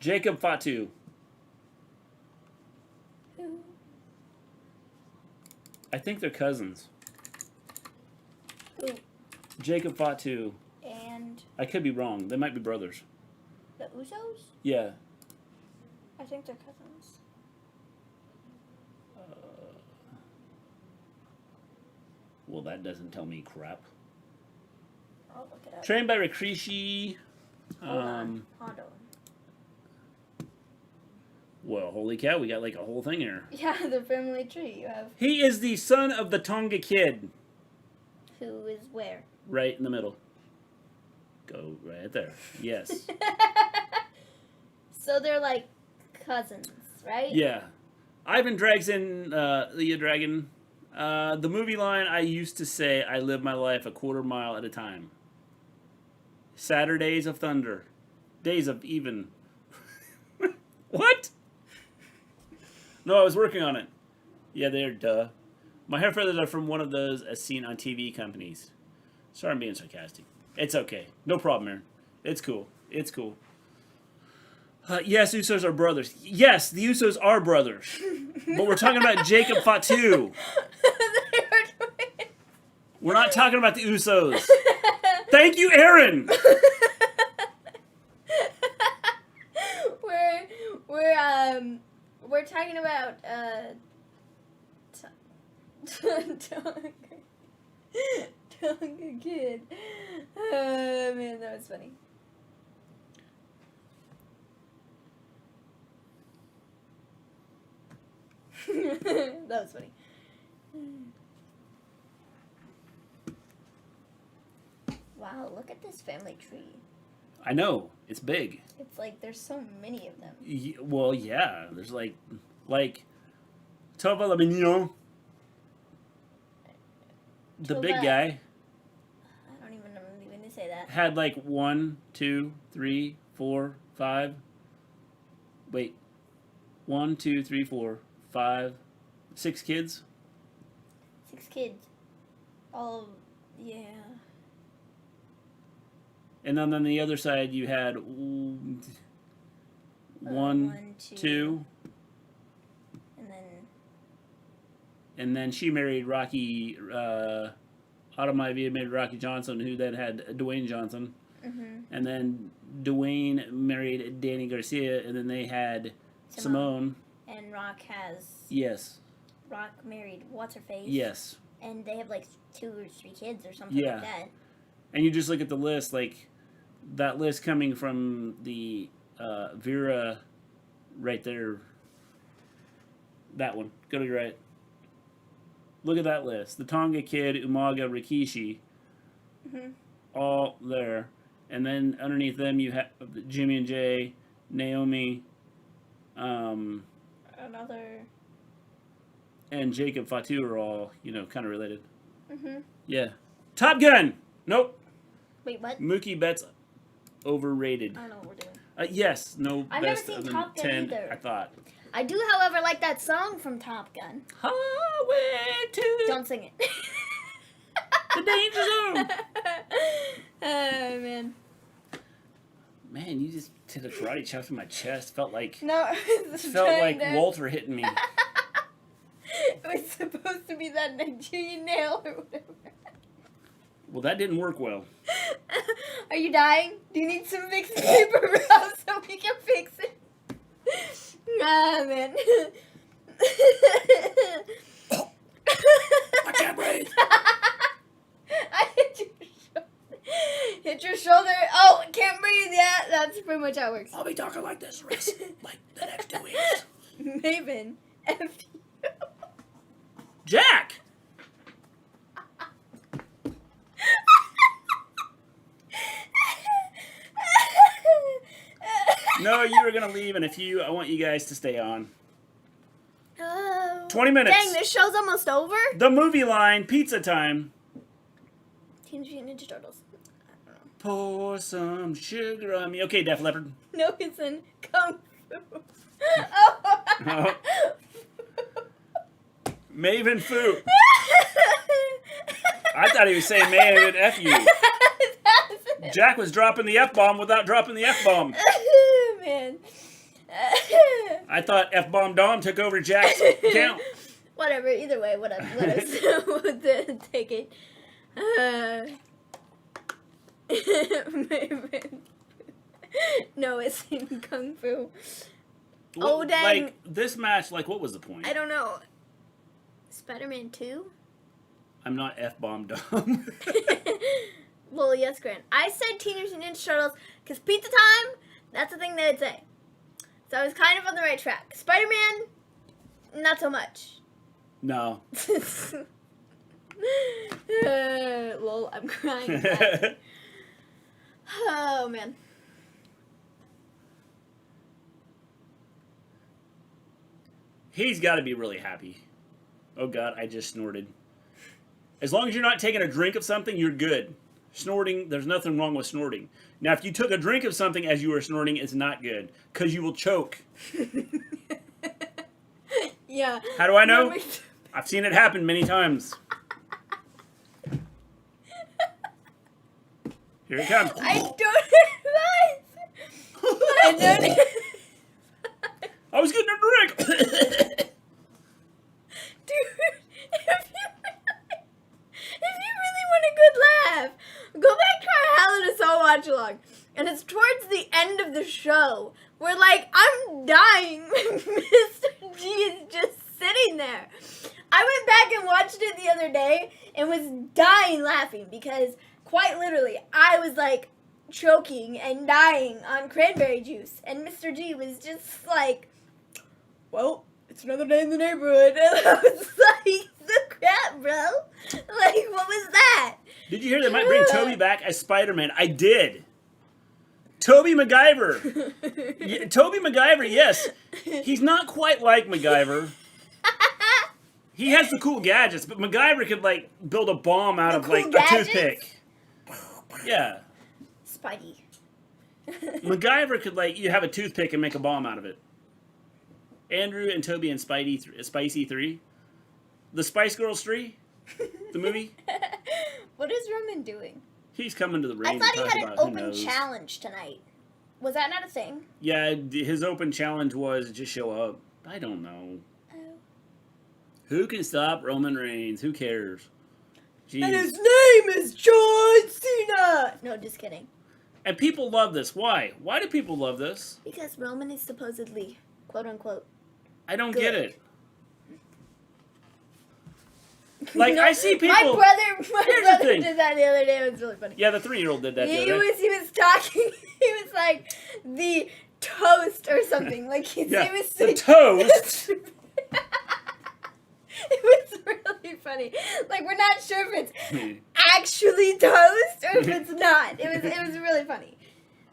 Speaker 1: Jacob Fatu.
Speaker 2: Who?
Speaker 1: I think they're cousins.
Speaker 2: Who?
Speaker 1: Jacob Fatu.
Speaker 2: And
Speaker 1: I could be wrong. They might be brothers.
Speaker 2: the Usos?
Speaker 1: Yeah.
Speaker 2: I think they're cousins.
Speaker 1: Well, that doesn't tell me crap.
Speaker 2: I'll look it up.
Speaker 1: Trained by Rikishi.
Speaker 2: Hold on. Hold on.
Speaker 1: Well, holy cow, we got like a whole thing here.
Speaker 2: Yeah, the family tree. You have
Speaker 1: He is the son of the Tonga Kid.
Speaker 2: who is where?
Speaker 1: Right in the middle. Go right there. Yes.
Speaker 2: So they're like cousins, right?
Speaker 1: Yeah. Ivan drags in Leah Dragon. The movie line, I used to say, I live my life a quarter mile at a time. Saturdays of thunder. Days of even. What? No, I was working on it. Yeah, they're duh. My hair feathers are from one of those as seen on TV companies. Sorry, I'm being sarcastic. It's okay. No problem, Aaron. It's cool. It's cool. Yes, Usos are brothers. Yes, the Usos are brothers. But we're talking about Jacob Fatu. We're not talking about the Usos. Thank you, Aaron.
Speaker 2: We're talking about Tonga Kid. Man, that was funny. That was funny. Wow, look at this family tree.
Speaker 1: I know. It's big.
Speaker 2: It's like there's so many of them.
Speaker 1: Well, yeah. There's like Tova Lamignon. The big
Speaker 2: Tova.
Speaker 1: guy
Speaker 2: I don't even know when to say that.
Speaker 1: had like 1, 2, 3, 4, 5. Wait. 1, 2, 3, 4, 5, 6 kids.
Speaker 2: 6 kids. All, yeah.
Speaker 1: And then on the other side, you had 1, 2, and then she married Rocky. Automaivia married Rocky Johnson, who then had Dwayne Johnson, and then Dwayne married Danny Garcia, and then they had Simone.
Speaker 2: And Rock has.
Speaker 1: Yes.
Speaker 2: Rock married what's her face.
Speaker 1: Yes.
Speaker 2: And they have like 2 or 3 kids or something like that.
Speaker 1: And you just look at the list, like that list coming from the Vera right there. That one. Go to your right. Look at that list. The Tonga Kid, Umaga, Rikishi. All there. And then underneath them you have Jimmy and Jay, Naomi,
Speaker 2: another.
Speaker 1: And Jacob Fatu are all, kind of related.
Speaker 2: Mm-hmm.
Speaker 1: Yeah. Top Gun! Nope.
Speaker 2: Wait, what?
Speaker 1: Mookie Betts overrated.
Speaker 2: I don't know what we're doing.
Speaker 1: Yes, no
Speaker 2: I've never
Speaker 1: best
Speaker 2: seen
Speaker 1: of the
Speaker 2: Top Gun
Speaker 1: 10,
Speaker 2: either.
Speaker 1: I thought.
Speaker 2: I do, however, like that song from Top Gun.
Speaker 1: Highway to
Speaker 2: Don't sing it.
Speaker 1: the danger zone!
Speaker 2: Oh, man.
Speaker 1: Man, you just did a karate chop in my chest. Felt like Walter hitting me.
Speaker 2: It was supposed to be that Nigerian nail or whatever.
Speaker 1: Well, that didn't work well.
Speaker 2: Are you dying? Do you need some fixing paper rough so we can fix it? Ah, man.
Speaker 1: I can't breathe.
Speaker 2: I hit your shoulder. Oh, I can't breathe yet. That's pretty much how it works.
Speaker 1: I'll be talking like this the rest, like the next 2 weeks.
Speaker 2: Maven, F you.
Speaker 1: Jack! No, you were going to leave in a few. I want you guys to stay on.
Speaker 2: Oh.
Speaker 1: 20 minutes.
Speaker 2: Dang, this show's almost over?
Speaker 1: The movie line, pizza time.
Speaker 2: Teenage Mutant Ninja Turtles.
Speaker 1: Pour some sugar on me. Okay, Def Leppard.
Speaker 2: No, it's in Kung Fu. Oh.
Speaker 1: Oh. Maven Fu. I thought he was saying Maven F you. Jack was dropping the F-bomb without dropping the F-bomb.
Speaker 2: Man.
Speaker 1: I thought F-bomb Dom took over Jack's account.
Speaker 2: Whatever, either way, whatever. Let us take it. No, it's in Kung Fu. Oh, dang.
Speaker 1: Like, this match, what was the point?
Speaker 2: I don't know. Spider-Man 2?
Speaker 1: I'm not F-bomb Dom.
Speaker 2: Well, yes, Grant. I said Teenage Mutant Ninja Turtles because pizza time, that's the thing they'd say. So I was kind of on the right track. Spider-Man, not so much.
Speaker 1: No.
Speaker 2: Lol, I'm crying. Oh, man.
Speaker 1: He's got to be really happy. Oh, God, I just snorted. As long as you're not taking a drink of something, you're good. Snorting, there's nothing wrong with snorting. Now, if you took a drink of something as you were snorting, it's not good. Because you will choke.
Speaker 2: Yeah.
Speaker 1: How do I know? I've seen it happen many times. Here it comes.
Speaker 2: I don't advise. I don't.
Speaker 1: I was getting a drink.
Speaker 2: Dude, if you really want a good laugh, go back to our Hell in a Cell watch-along. And it's towards the end of the show where, I'm dying. Mr. G is just sitting there. I went back and watched it the other day and was dying laughing because, quite literally, I was, choking and dying on cranberry juice. And Mr. G was just well, it's another day in the neighborhood. And I was like, the crap, bro. What was that?
Speaker 1: Did you hear they might bring Toby back as Spider-Man? I did. Toby MacGyver. Yeah, Toby MacGyver, yes. He's not quite like MacGyver. He has the cool gadgets, but MacGyver could, build a bomb out of, a toothpick. Yeah.
Speaker 2: Spidey.
Speaker 1: MacGyver could, you have a toothpick and make a bomb out of it. Andrew and Toby and Spicy 3. The Spice Girls 3. The movie.
Speaker 2: What is Roman doing?
Speaker 1: He's coming to the ring.
Speaker 2: I thought he
Speaker 1: to talk
Speaker 2: had an
Speaker 1: about
Speaker 2: open challenge tonight. Was that not a thing?
Speaker 1: Yeah, his open challenge was just show up. I don't know.
Speaker 2: Oh.
Speaker 1: Who can stop Roman Reigns? Who cares? Jeez.
Speaker 2: And his name is John Cena! No, just kidding.
Speaker 1: And people love this. Why? Why do people love this?
Speaker 2: Because Roman is supposedly, quote unquote,
Speaker 1: I don't
Speaker 2: good.
Speaker 1: get it. I see people.
Speaker 2: My brother did that the other day. It was really funny.
Speaker 1: Yeah, the 3-year-old did that.
Speaker 2: He was talking. He was like the toast or something. He was
Speaker 1: the toast.
Speaker 2: It was really funny. We're not sure if it's actually toast or if it's not. It was really funny.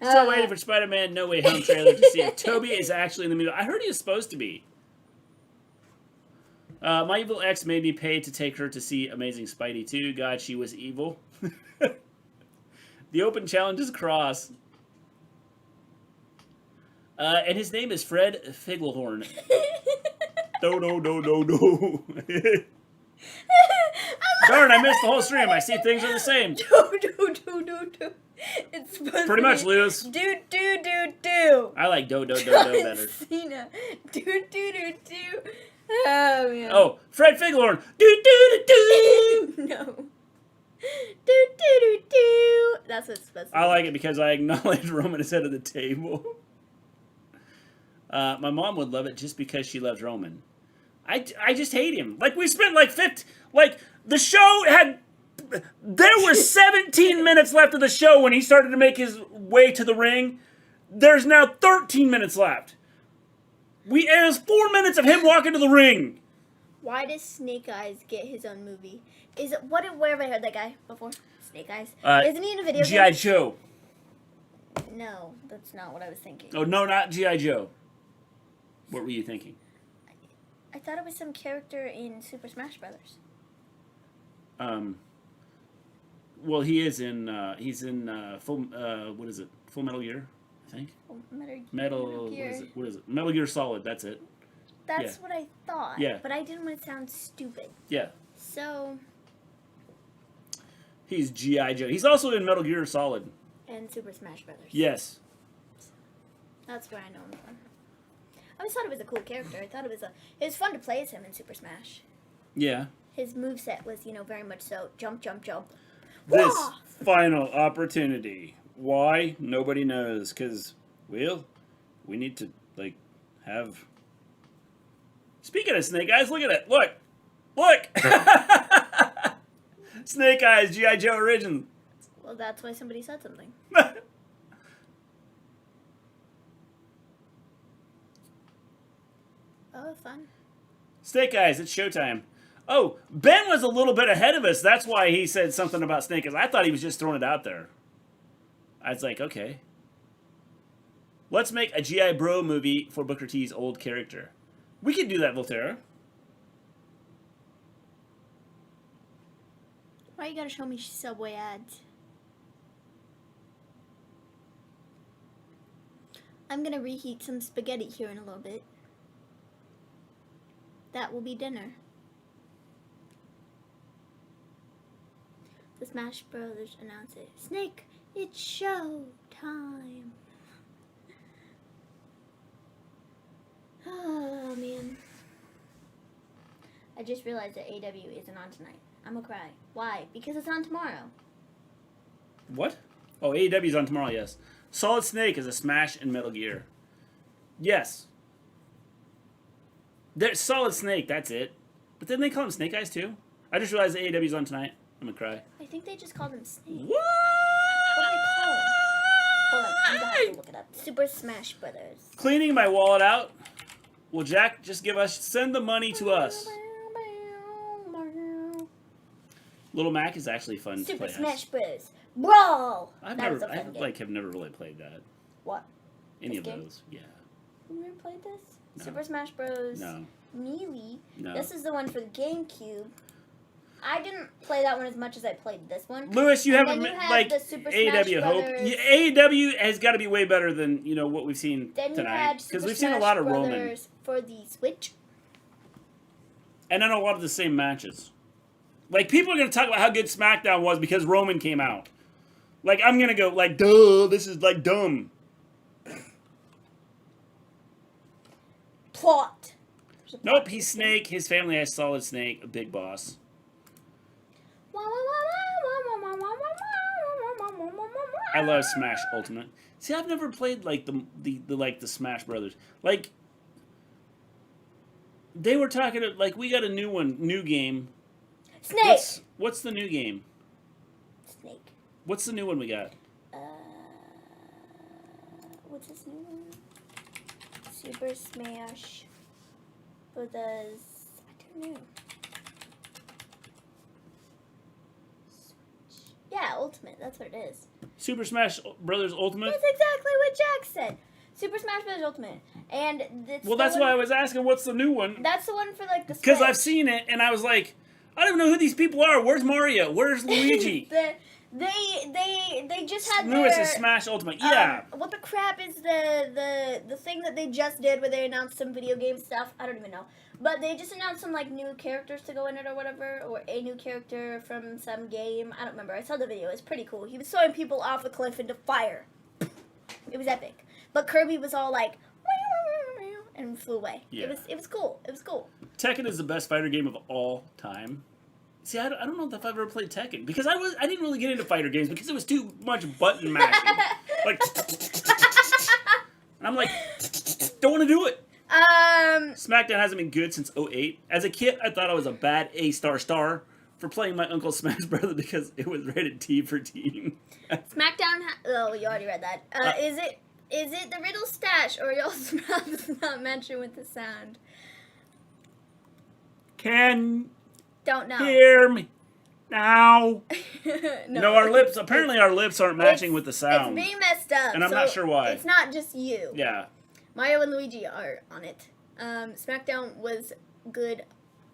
Speaker 1: Still waiting for Spider-Man No Way Home trailer to see if Toby is actually in the movie. I heard he is supposed to be. My evil ex made me pay to take her to see Amazing Spidey 2. God, she was evil. The open challenge is Cross. And his name is Fred Figlehorn. No. Darn, I missed the whole stream. I see things are the same.
Speaker 2: No. It's supposed
Speaker 1: Pretty
Speaker 2: to
Speaker 1: much,
Speaker 2: be
Speaker 1: Lewis.
Speaker 2: Do.
Speaker 1: I like do better.
Speaker 2: Cena. Do. Oh, man.
Speaker 1: Oh, Fred Figlehorn. Do.
Speaker 2: No. Do. That's what it's supposed to be.
Speaker 1: I like it because I acknowledge Roman is head of the table. My mom would love it just because she loves Roman. I just hate him. Like, we spent like 50... Like, the show had... There were 17 minutes left of the show when he started to make his way to the ring. There's now 13 minutes left. It was 4 minutes of him walking to the ring.
Speaker 2: Why does Snake Eyes get his own movie? Is it... Where have I heard that guy before? Snake Eyes? Isn't he in a video game?
Speaker 1: G.I. Joe.
Speaker 2: No, that's not what I was thinking.
Speaker 1: Oh, no, not G.I. Joe. What were you thinking?
Speaker 2: I thought it was some character in Super Smash Brothers.
Speaker 1: Well, he is in. He's in Full. What is it? Full Metal Gear, I think.
Speaker 2: Metal Gear.
Speaker 1: What is it? Metal Gear Solid. That's it.
Speaker 2: That's what I thought.
Speaker 1: Yeah.
Speaker 2: But I didn't want to sound stupid.
Speaker 1: Yeah.
Speaker 2: So.
Speaker 1: He's G.I. Joe. He's also in Metal Gear Solid.
Speaker 2: And Super Smash Brothers.
Speaker 1: Yes.
Speaker 2: That's where I know him from. I always thought it was a cool character. I thought it was fun to play as him in Super Smash.
Speaker 1: Yeah.
Speaker 2: His moveset was, very much so jump.
Speaker 1: This
Speaker 2: Wah!
Speaker 1: final opportunity. Why? Nobody knows. Because, well, we need to, have... Speaking of Snake Eyes, look at it. Look! Snake Eyes, G.I. Joe Origins.
Speaker 2: Well, that's why somebody said something. Oh, fun.
Speaker 1: Snake Eyes, it's showtime. Oh, Ben was a little bit ahead of us. That's why he said something about Snake Eyes. I thought he was just throwing it out there. I was like, okay. Let's make a G.I. Bro movie for Booker T's old character. We could do that, Volterra.
Speaker 2: Why you gotta show me Subway ads? I'm gonna reheat some spaghetti here in a little bit. That will be dinner. The Smash Brothers announce it. Snake, it's show time. Oh, man. I just realized that AEW isn't on tonight. I'm gonna cry. Why? Because it's on tomorrow.
Speaker 1: What? Oh, AEW's on tomorrow, yes. Solid Snake is a Smash in Metal Gear. Yes. There's Solid Snake, that's it. But didn't they call him Snake Eyes too? I just realized that AEW's on tonight. I'm gonna cry.
Speaker 2: I think they just called him Snake.
Speaker 1: What?
Speaker 2: What do they call him? Hold on, I'm gonna have to look it up. Super Smash Brothers.
Speaker 1: Cleaning my wallet out. Will Jack just send the money to us? Little Mac is actually fun to play
Speaker 2: Super Smash
Speaker 1: as.
Speaker 2: Bros. Brawl!
Speaker 1: Have never really played that.
Speaker 2: What?
Speaker 1: Any of
Speaker 2: This game?
Speaker 1: those, yeah.
Speaker 2: You never played this?
Speaker 1: No.
Speaker 2: Super Smash Bros.
Speaker 1: No.
Speaker 2: Melee.
Speaker 1: No.
Speaker 2: This is the one for the GameCube. I didn't play that one as much as I played this one.
Speaker 1: Lewis, you
Speaker 2: And
Speaker 1: haven't
Speaker 2: then you have
Speaker 1: like
Speaker 2: the Super Smash
Speaker 1: AEW Hope.
Speaker 2: Brothers.
Speaker 1: AEW has got to be way better than what we've seen
Speaker 2: Then you
Speaker 1: tonight
Speaker 2: had
Speaker 1: because
Speaker 2: Super
Speaker 1: we've seen a
Speaker 2: Smash
Speaker 1: lot of Roman
Speaker 2: Brothers for the Switch.
Speaker 1: and then a lot of the same matches. Like people are gonna talk about how good SmackDown was because Roman came out. Like I'm gonna go like, duh, this is like dumb.
Speaker 2: Plot.
Speaker 1: Nope, he's Snake. His family has Solid Snake, a big boss. I love Smash Ultimate. See, I've never played like the Smash Brothers. Like they were talking like we got a new game.
Speaker 2: Snake.
Speaker 1: What's the new game?
Speaker 2: Snake.
Speaker 1: What's the new one we got?
Speaker 2: What's this new one? Super Smash Brothers. I don't know. Yeah, Ultimate. That's what it is.
Speaker 1: Super Smash Brothers Ultimate?
Speaker 2: That's exactly what Jack said. Super Smash Bros. Ultimate. And
Speaker 1: that's why I was asking, what's the new one?
Speaker 2: That's the one for like the Switch.
Speaker 1: Because I've seen it, and I was like, I don't even know who these people are. Where's Mario? Where's Luigi?
Speaker 2: They just had
Speaker 1: Lewis
Speaker 2: their...
Speaker 1: is Smash Ultimate. Yeah.
Speaker 2: What the crap is the thing that they just did where they announced some video game stuff? I don't even know. But they just announced some, like, new characters to go in it or whatever. Or a new character from some game. I don't remember. I saw the video. It was pretty cool. He was throwing people off a cliff into fire. It was epic. But Kirby was all like... and flew away.
Speaker 1: Yeah.
Speaker 2: It was cool. It was cool.
Speaker 1: Tekken is the best fighter game of all time. See, I don't know if I've ever played Tekken. Because I didn't really get into fighter games because it was too much button mashing. Like... and I'm like, don't want to do it.
Speaker 2: Smackdown
Speaker 1: hasn't been good since 2008. As a kid, I thought I was a bad A star for playing my Uncle Smash Brother because it was rated T for teen.
Speaker 2: Smackdown. Oh, you already read that. Is it the riddle stash or your mouth is not mentioned with the sound? Don't know.
Speaker 1: Hear me now?
Speaker 2: No,
Speaker 1: our lips. Apparently, our lips aren't matching with the sound.
Speaker 2: It's being messed up,
Speaker 1: and I'm not sure why.
Speaker 2: It's not just you.
Speaker 1: Yeah.
Speaker 2: Mario and Luigi are on it. Smackdown was good.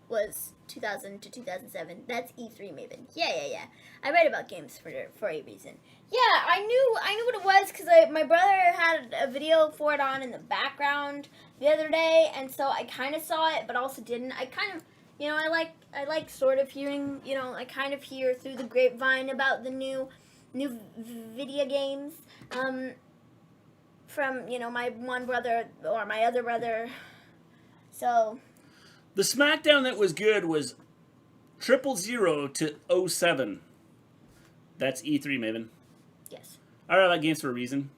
Speaker 2: Was 2000 to 2007. That's E3 Maven. Yeah. I read about games for a reason. Yeah, I knew what it was because my brother had a video for it on in the background the other day, and so I kind of saw it, but also didn't. I kind of, I like sort of hearing, I kind of hear through the grapevine about the new video games, from my one brother or my other brother. So.
Speaker 1: The Smackdown that was good was 000 to 07. That's E3 Maven.
Speaker 2: Yes.
Speaker 1: I write about games for a reason.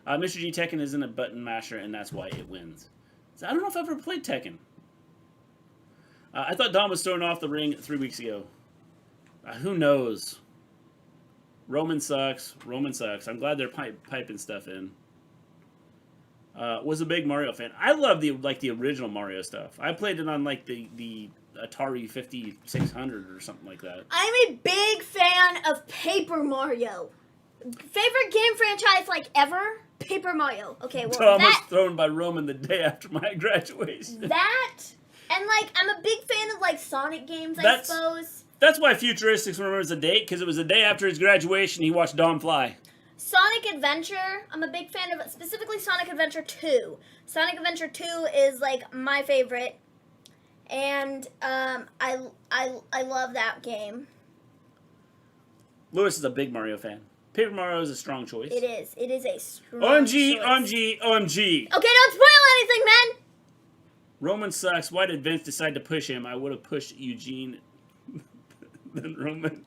Speaker 1: Mr. G Tekken isn't a button masher, and that's why it wins. So I don't know if I've ever played Tekken. I thought Dom was thrown off the ring 3 weeks ago. Who knows? Roman sucks. I'm glad they're piping stuff in. Was a big Mario fan. I love the original Mario stuff. I played it on like the Atari 5600 or something like that.
Speaker 2: I'm a big fan of Paper Mario. Favorite game franchise like ever? Paper Mario. Okay, well
Speaker 1: Tom was thrown by Roman the day after my graduation.
Speaker 2: That and like I'm a big fan of like Sonic games. I suppose.
Speaker 1: That's why Futuristics remembers the date because it was the day after his graduation. He watched Dom fly.
Speaker 2: Sonic Adventure, I'm a big fan of, specifically Sonic Adventure 2. Sonic Adventure 2 is, like, my favorite. And, I love that game.
Speaker 1: Lewis is a big Mario fan. Paper Mario is a strong choice.
Speaker 2: It is. It is a strong
Speaker 1: OMG,
Speaker 2: choice.
Speaker 1: OMG.
Speaker 2: Okay, don't spoil anything, man!
Speaker 1: Roman sucks. Why did Vince decide to push him? I would have pushed Eugene than Roman.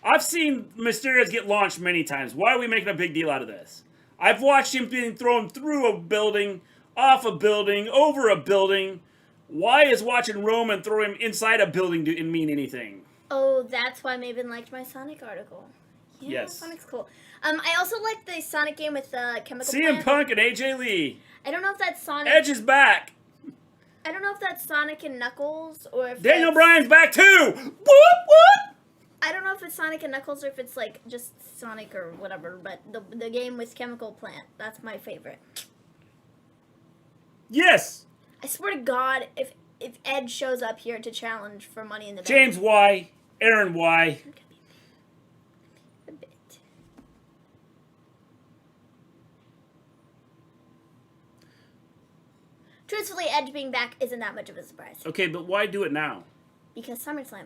Speaker 1: I've seen Mysterios get launched many times. Why are we making a big deal out of this? I've watched him being thrown through a building, off a building, over a building. Why is watching Roman throw him inside a building didn't mean anything?
Speaker 2: Oh, that's why Maven liked my Sonic article. Yeah,
Speaker 1: yes.
Speaker 2: Sonic's cool. I also like the Sonic game with Chemical
Speaker 1: CM
Speaker 2: Plant.
Speaker 1: Punk and AJ Lee.
Speaker 2: I don't know if that's Sonic.
Speaker 1: Edge is back.
Speaker 2: I don't know if that's Sonic and Knuckles or if
Speaker 1: Daniel Bryan's back too. Whoop.
Speaker 2: I don't know if it's Sonic and Knuckles or if it's like just Sonic or whatever, but the game with Chemical Plant, that's my favorite.
Speaker 1: Yes.
Speaker 2: I swear to God, if Edge shows up here to challenge for Money in the Bank.
Speaker 1: James Y. Aaron Y.
Speaker 2: A bit. Truthfully, Edge being back isn't that much of a surprise.
Speaker 1: Okay, but why do it now?
Speaker 2: Because SummerSlam.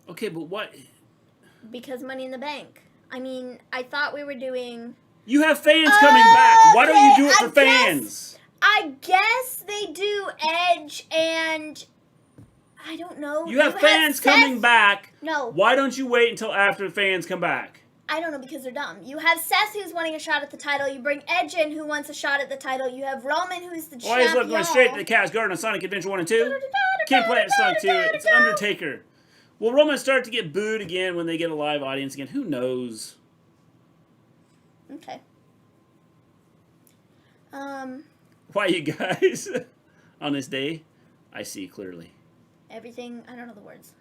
Speaker 1: Okay, but what?
Speaker 2: Because Money in the Bank. I mean, I thought we were doing...
Speaker 1: You have fans coming back. Why don't you do it for fans?
Speaker 2: I guess they do Edge and... I don't know.
Speaker 1: You have fans coming back.
Speaker 2: No.
Speaker 1: Why don't you wait until after fans come back?
Speaker 2: I don't know, because they're dumb. You have Seth, who's wanting a shot at the title. You bring Edge in, who wants a shot at the title. You have Roman, who's the champion.
Speaker 1: Why is Love going straight to the Cass Garden on Sonic Adventure 1 and 2? Can't play it in Sonic 2. It's Undertaker. Will Roman start to get booed again when they get a live audience again? Who knows?
Speaker 2: Okay.
Speaker 1: Why you guys? On this day, I see clearly.
Speaker 2: Everything, I don't know the words.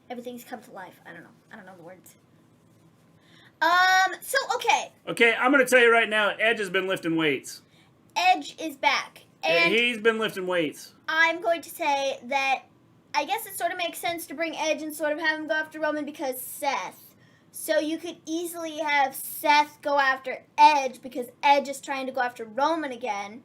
Speaker 2: Everything's come to life. I don't know the words. So, okay.
Speaker 1: Okay, I'm going to tell you right now, Edge has been lifting weights.
Speaker 2: Edge is back. And
Speaker 1: he's been lifting weights.
Speaker 2: I'm going to say that I guess it sort of makes sense to bring Edge and sort of have him go after Roman because Seth. So you could easily have Seth go after Edge because Edge is trying to go after Roman again.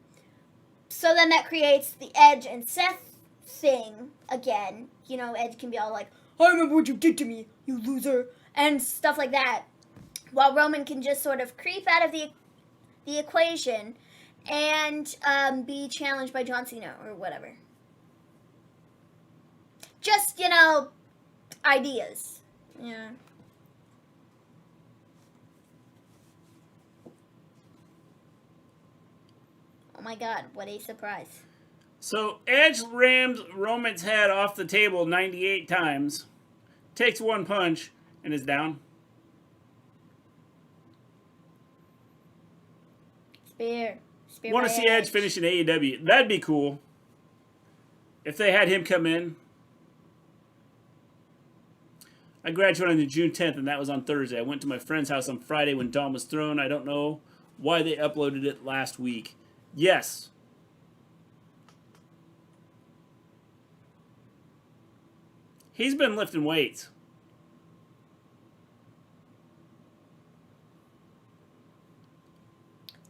Speaker 2: So then that creates the Edge and Seth thing again. You know, Edge can be all like, I remember what you did to me, you loser, and stuff like that. While Roman can just sort of creep out of the equation and be challenged by John Cena or whatever. Just, you know, ideas. Yeah. Oh my god, what a surprise.
Speaker 1: So, Edge rams Roman's head off the table 98 times, takes one punch, and is down.
Speaker 2: Spear.
Speaker 1: Want to see Edge finish in AEW. That'd be cool. If they had him come in. I graduated on June 10th, and that was on Thursday. I went to my friend's house on Friday when Dawn was thrown. I don't know why they uploaded it last week. Yes. He's been lifting weights.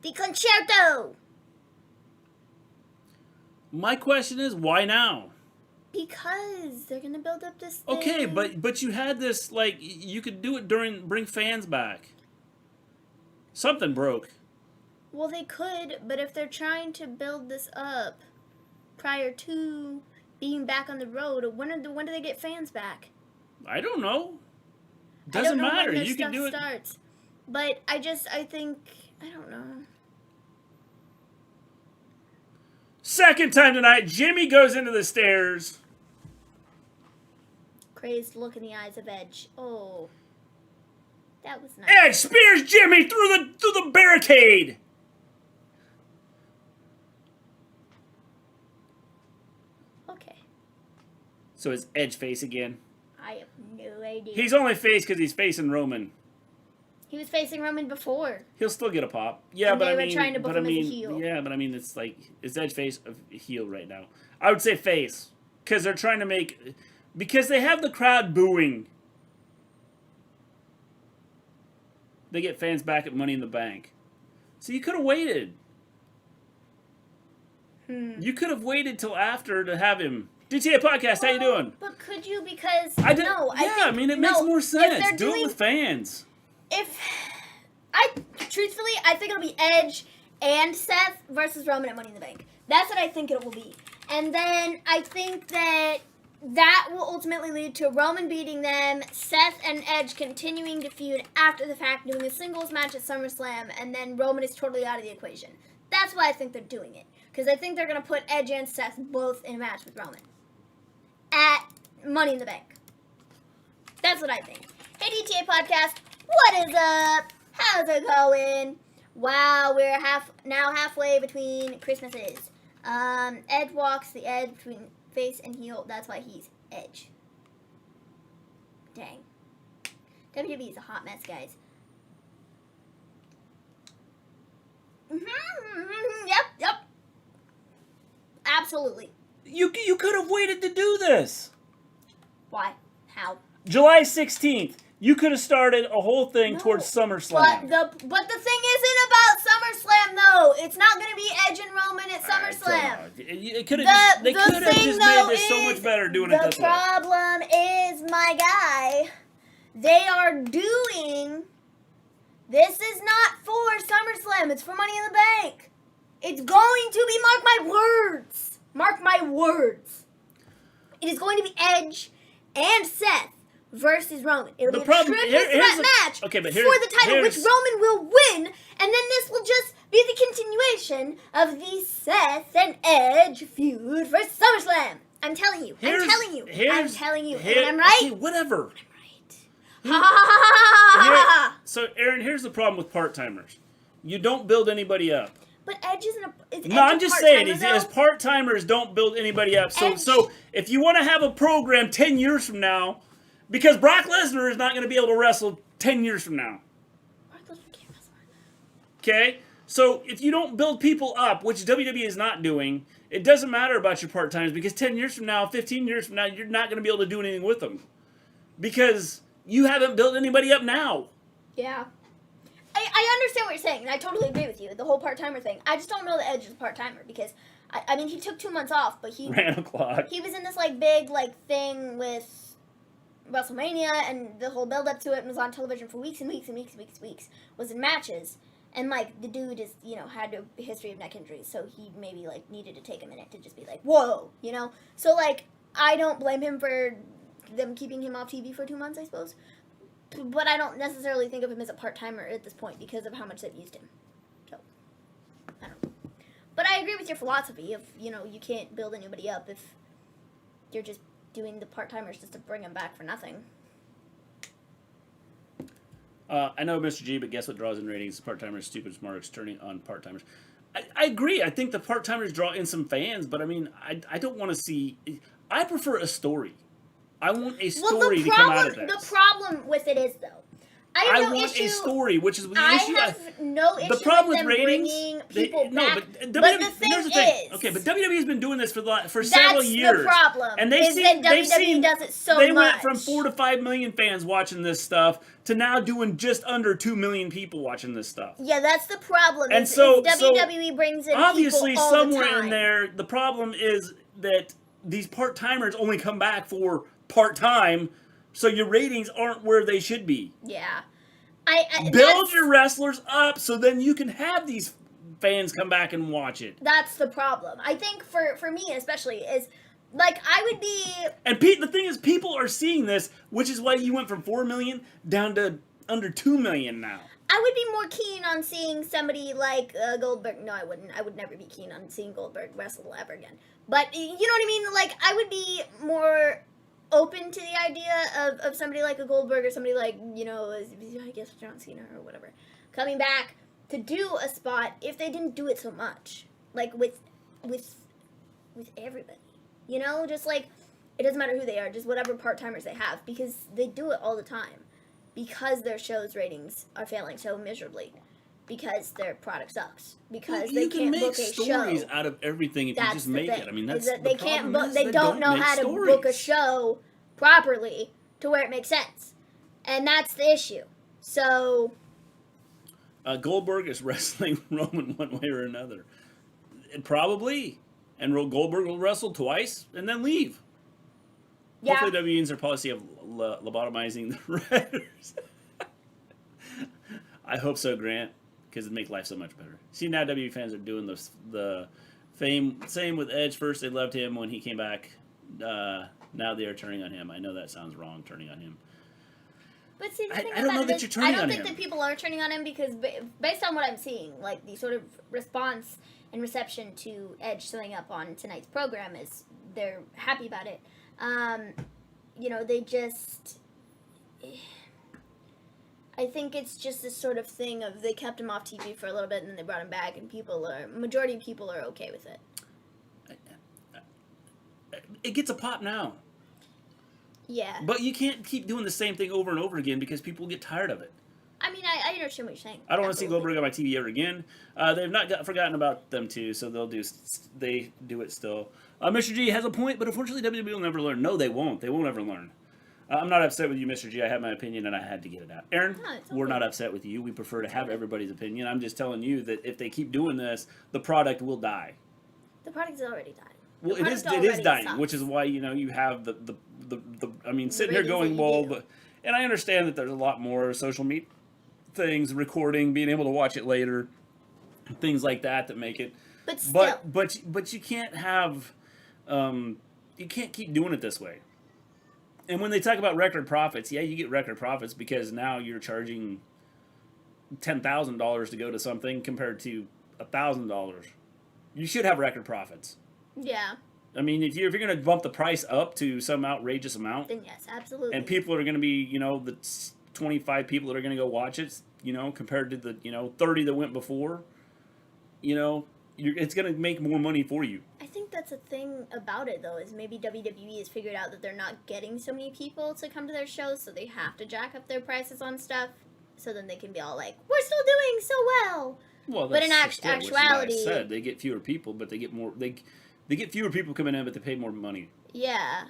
Speaker 2: The concerto!
Speaker 1: My question is, why now?
Speaker 2: Because they're gonna build up this thing.
Speaker 1: Okay, but you had this, like, you could do it bring fans back. Something broke.
Speaker 2: Well, they could, but if they're trying to build this up prior to being back on the road, when do they get fans back?
Speaker 1: I don't know. Doesn't matter. You can do it.
Speaker 2: Starts. But I think, I don't know.
Speaker 1: Second time tonight, Jimmy goes into the stairs.
Speaker 2: Crazed look in the eyes of Edge. Oh, that was nice.
Speaker 1: Edge spears Jimmy through the barricade.
Speaker 2: Okay.
Speaker 1: So is Edge face again?
Speaker 2: I have no idea.
Speaker 1: He's only face because he's facing Roman.
Speaker 2: He was facing Roman before.
Speaker 1: He'll still get a pop. Yeah,
Speaker 2: and
Speaker 1: but
Speaker 2: they
Speaker 1: I
Speaker 2: were
Speaker 1: mean,
Speaker 2: trying to book him as a heel.
Speaker 1: Yeah, but I mean, it's like, is Edge face a heel right now? I would say face because they're trying to make, because they have the crowd booing. They get fans back at Money in the Bank. So you could have waited. You could have waited till after to have him. DTA Podcast, how you doing?
Speaker 2: But could you? Because
Speaker 1: I mean, it makes more sense. Do it with fans.
Speaker 2: Truthfully, I think it'll be Edge and Seth versus Roman at Money in the Bank. That's what I think it will be. And then I think that will ultimately lead to Roman beating them, Seth and Edge continuing to feud after the fact, doing a singles match at SummerSlam, and then Roman is totally out of the equation. That's why I think they're doing it. Because I think they're going to put Edge and Seth both in a match with Roman at Money in the Bank. That's what I think. Hey, DTA Podcast, what is up? How's it going? Wow, we're halfway between Christmases. Edge walks the edge between face and heel. That's why he's Edge. Dang. WWE is a hot mess, guys. Yep. Absolutely.
Speaker 1: You could have waited to do this.
Speaker 2: Why? How?
Speaker 1: July 16th. You could have started a whole thing towards SummerSlam.
Speaker 2: But the thing isn't about SummerSlam, though. It's not going to be Edge and Roman at SummerSlam.
Speaker 1: They could have just made this so much better doing it this way.
Speaker 2: The problem is, my guy, they are doing... This is not for SummerSlam. It's for Money in the Bank. It's going to be, mark my words. Mark my words. It is going to be Edge and Seth versus Roman. It'll be a triple threat match for the title, which Roman will win, and then this will just be the continuation of the Seth and Edge feud for SummerSlam. I'm telling you. And I'm right.
Speaker 1: Okay, whatever.
Speaker 2: I'm right.
Speaker 1: So, Aaron, here's the problem with part-timers. You don't build anybody up.
Speaker 2: But Edge isn't a...
Speaker 1: No, I'm just saying, as part-timers don't build anybody up. So if you want to have a program 10 years from now, because Brock Lesnar is not going to be able to wrestle 10 years from now. Okay? So if you don't build people up, which WWE is not doing, it doesn't matter about your part-timers because 10 years from now, 15 years from now, you're not going to be able to do anything with them. Because you haven't built anybody up now.
Speaker 2: Yeah. I understand what you're saying, and I totally agree with you, the whole part-timer thing. I just don't know that Edge is a part-timer because, I mean, he took 2 months off, but he...
Speaker 1: Ran a clock.
Speaker 2: He was in this, like, big, like, thing with WrestleMania, and the whole build-up to it, and was on television for weeks and weeks and weeks and weeks and weeks. Was in matches. And, like, the dude is, you know, had a history of neck injuries, so he maybe, like, needed to take a minute to just be like, whoa, you know? So, like, I don't blame him for them keeping him off TV for 2 months, I suppose. But I don't necessarily think of him as a part-timer at this point because of how much they've used him. So, I don't know. But I agree with your philosophy of, you know, you can't build anybody up if you're just doing the part-timers just to bring them back for nothing.
Speaker 1: I know Mr. G, but guess what draws in ratings? Part-timers, stupid smarts, turning on part-timers. I agree. I think the part-timers draw in some fans, but I mean, I don't want to see... I prefer a story. I want a story to come out of this.
Speaker 2: The problem with it is, though, I
Speaker 1: want a story, which is the issue.
Speaker 2: I have no issue
Speaker 1: the problem
Speaker 2: with them
Speaker 1: ratings,
Speaker 2: bringing people back.
Speaker 1: But
Speaker 2: the thing
Speaker 1: here's the
Speaker 2: is,
Speaker 1: thing. Okay, but WWE's been doing this for several years.
Speaker 2: That's the problem.
Speaker 1: And
Speaker 2: that WWE does it so much.
Speaker 1: They went from 4 to 5 million fans watching this stuff to now doing just under 2 million people watching this stuff.
Speaker 2: Yeah, that's the problem.
Speaker 1: And so
Speaker 2: WWE brings in
Speaker 1: obviously
Speaker 2: people all
Speaker 1: somewhere
Speaker 2: the time.
Speaker 1: in there, the problem is that these part-timers only come back for part-time, so your ratings aren't where they should be.
Speaker 2: Yeah.
Speaker 1: Build your wrestlers up so then you can have these fans come back and watch it.
Speaker 2: That's the problem. I think for me especially is, like, I would be...
Speaker 1: And the thing is, people are seeing this, which is why you went from 4 million down to under 2 million now.
Speaker 2: I would be more keen on seeing somebody like Goldberg. No, I wouldn't. I would never be keen on seeing Goldberg wrestle ever again. But, you know what I mean? Like, I would be more open to the idea of somebody like a Goldberg or somebody like, you know, I guess John Cena or whatever, coming back to do a spot if they didn't do it so much. Like, with everybody. You know? Just, like, it doesn't matter who they are, just whatever part-timers they have, because they do it all the time. Because their show's ratings are failing so miserably. Because their product sucks. Because they can't book a show.
Speaker 1: You can make stories out of everything if you just make it. I mean, that's the
Speaker 2: they
Speaker 1: problem.
Speaker 2: They don't know how to book a show properly to where it makes sense. And that's the issue. So...
Speaker 1: Goldberg is wrestling Roman one way or another. Probably. And Goldberg will wrestle twice and then leave. Yeah. Hopefully WWE ends their policy of lobotomizing the writers. I hope so, Grant, because it'd make life so much better. See, now WWE fans are doing the same with Edge. First they loved him when he came back. Now they are turning on him. I know that sounds wrong, turning on him.
Speaker 2: But see, the thing
Speaker 1: I don't know that you're turning on him.
Speaker 2: I don't think that people are turning on him because based on what I'm seeing, like the sort of response and reception to Edge showing up on tonight's program is they're happy about it. You know, they just... I think it's just this sort of thing of they kept him off TV for a little bit and then they brought him back and majority of people are okay with it.
Speaker 1: It gets a pop now.
Speaker 2: Yeah.
Speaker 1: But you can't keep doing the same thing over and over again because people get tired of it.
Speaker 2: I mean, I understand what you're saying.
Speaker 1: I don't want to see Goldberg on my TV ever again. They've not forgotten about them too, so they do it still. Mr. G has a point, but unfortunately WWE will never learn. No, they won't. They won't ever learn. I'm not upset with you, Mr. G. I have my opinion, and I had to get it out. Aaron, we're not upset with you. We prefer to have everybody's opinion. I'm just telling you that if they keep doing this, the product will die.
Speaker 2: The product is already dying.
Speaker 1: Well, it is dying, sucks. Which is why, you know, you have the I mean, sitting here going, well, but, and I understand that there's a lot more social media things, recording, being able to watch it later, things like that make it.
Speaker 2: But still.
Speaker 1: But you can't have, you can't keep doing it this way. And when they talk about record profits, yeah, you get record profits because now you're charging $10,000 to go to something compared to $1,000. You should have record profits.
Speaker 2: Yeah.
Speaker 1: I mean, if you're going to bump the price up to some outrageous amount,
Speaker 2: then yes, absolutely.
Speaker 1: And people are going to be, you know, the 25 people that are going to go watch it, you know, compared to the, you know, 30 that went before, you know, it's going to make more money for you.
Speaker 2: I think that's a thing about it, though, is maybe WWE has figured out that they're not getting so many people to come to their shows, so they have to jack up their prices on stuff, so then they can be all like, we're still doing so well.
Speaker 1: Well,
Speaker 2: but in
Speaker 1: that's just it, which is why I
Speaker 2: actuality,
Speaker 1: said they get fewer people, but they get more. They get fewer people coming in, but they pay more money.
Speaker 2: yeah.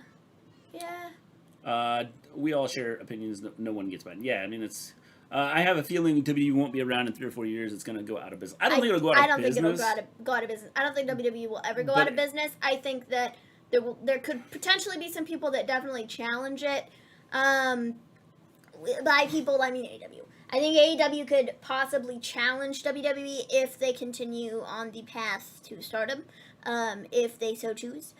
Speaker 1: We all share opinions. No one gets mine. Yeah, I mean it's. I have a feeling WWE won't be around in 3 or 4 years. It's going to go out of business. I don't think it'll go out of business.
Speaker 2: Think it'll go out of business. I don't think WWE will ever go out of business. I think that there could potentially be some people that definitely challenge it. By people, I mean AEW. I think AEW could possibly challenge WWE if they continue on the path to stardom, if they so choose.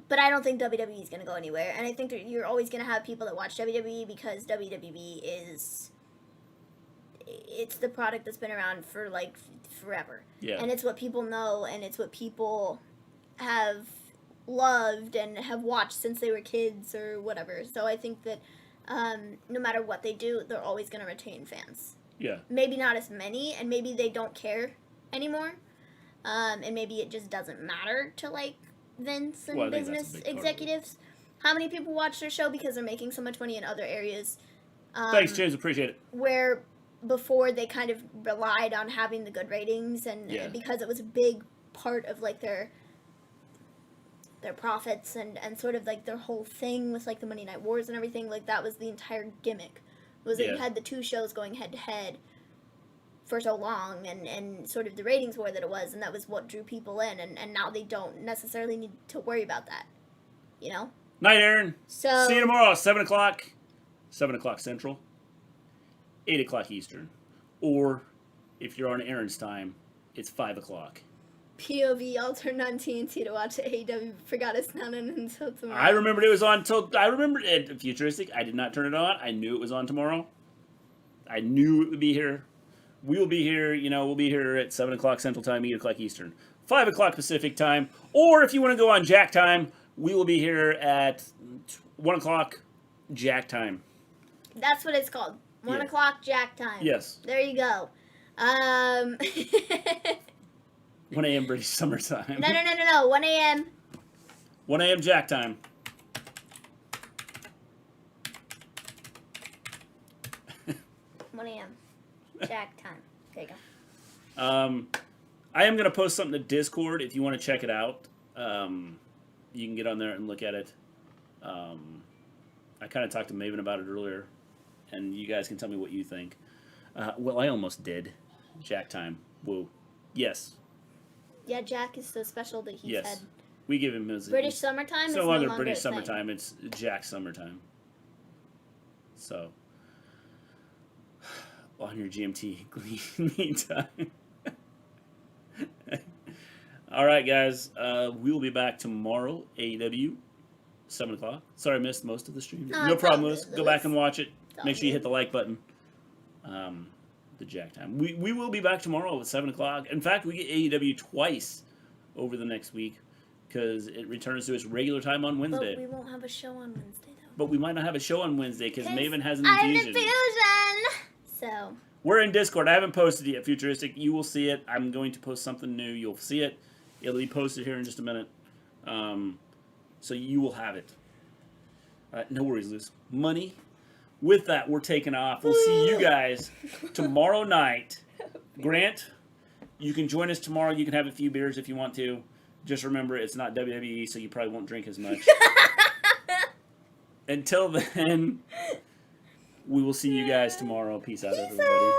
Speaker 2: But I don't think WWE is going to go anywhere. And I think that you're always going to have people that watch WWE because WWE it's the product that's been around for, like, forever.
Speaker 1: Yeah.
Speaker 2: And it's what people know, and it's what people have loved and have watched since they were kids or whatever. So I think that no matter what they do, they're always going to retain fans.
Speaker 1: Yeah.
Speaker 2: Maybe not as many, and maybe they don't care anymore. And maybe it just doesn't matter to, like, Vince and business executives. How many people watch their show because they're making so much money in other areas?
Speaker 1: Thanks, James. Appreciate it.
Speaker 2: Where before they kind of relied on having the good ratings, and because it was a big part of like their profits and sort of like their whole thing with like the Monday Night Wars and everything, like that was the entire gimmick. Was that you had the two shows going head to head for so long, and sort of the ratings were that it was, and that was what drew people in, and now they don't necessarily need to worry about that, you know?
Speaker 1: Night, Aaron.
Speaker 2: So
Speaker 1: see you tomorrow, 7 o'clock. 7 o'clock Central, 8 o'clock Eastern. Or, if you're on Aaron's time, it's 5 o'clock.
Speaker 2: POV, I'll turn on TNT to watch AEW. Forgot it's not on until tomorrow.
Speaker 1: I remembered it was on I remembered it futuristic. I did not turn it on. I knew it was on tomorrow. I knew it would be here. We will be here, we'll be here at 7 o'clock Central Time, 8 o'clock Eastern. 5 o'clock Pacific Time. Or if you want to go on Jack Time, we will be here at 1 o'clock Jack Time.
Speaker 2: That's what it's called. 1 o'clock Jack Time.
Speaker 1: Yes.
Speaker 2: There you go.
Speaker 1: 1 a.m. British Summer Time.
Speaker 2: No. 1 a.m.
Speaker 1: 1 a.m. Jack Time.
Speaker 2: Jack Time. There you go.
Speaker 1: I am going to post something to Discord if you want to check it out. You can get on there and look at it. I kind of talked to Maven about it earlier, and you guys can tell me what you think. Well, I almost did. Jack Time. Whoa. Yes.
Speaker 2: Yeah, Jack is so special that he's had...
Speaker 1: We give him his...
Speaker 2: British Summertime is
Speaker 1: no
Speaker 2: no
Speaker 1: longer
Speaker 2: longer
Speaker 1: British
Speaker 2: a thing.
Speaker 1: Summertime. It's Jack Summertime. So... on your GMT Gleen meantime. All right, guys. We will be back tomorrow, AEW, 7 o'clock. Sorry I missed most of the stream. No problem, Lewis. Go back and watch it. Make sure you hit the like button. The Jack Time. We will be back tomorrow at 7 o'clock. In fact, we get AEW twice over the next week because it returns to its regular time on Wednesday.
Speaker 2: But we won't have a show on Wednesday, though.
Speaker 1: But we might not have a show on Wednesday because Maven has an infusion.
Speaker 2: So...
Speaker 1: we're in Discord. I haven't posted it yet, Futuristic. You will see it. I'm going to post something new. You'll see it. It'll be posted here in just a minute. So you will have it. No worries, Liz. Money. With that, we're taking off. We'll see you guys tomorrow night. Grant, you can join us tomorrow. You can have a few beers if you want to. Just remember, it's not WWE, so you probably won't drink as much. Until then... we will see you guys tomorrow. Peace out, everybody.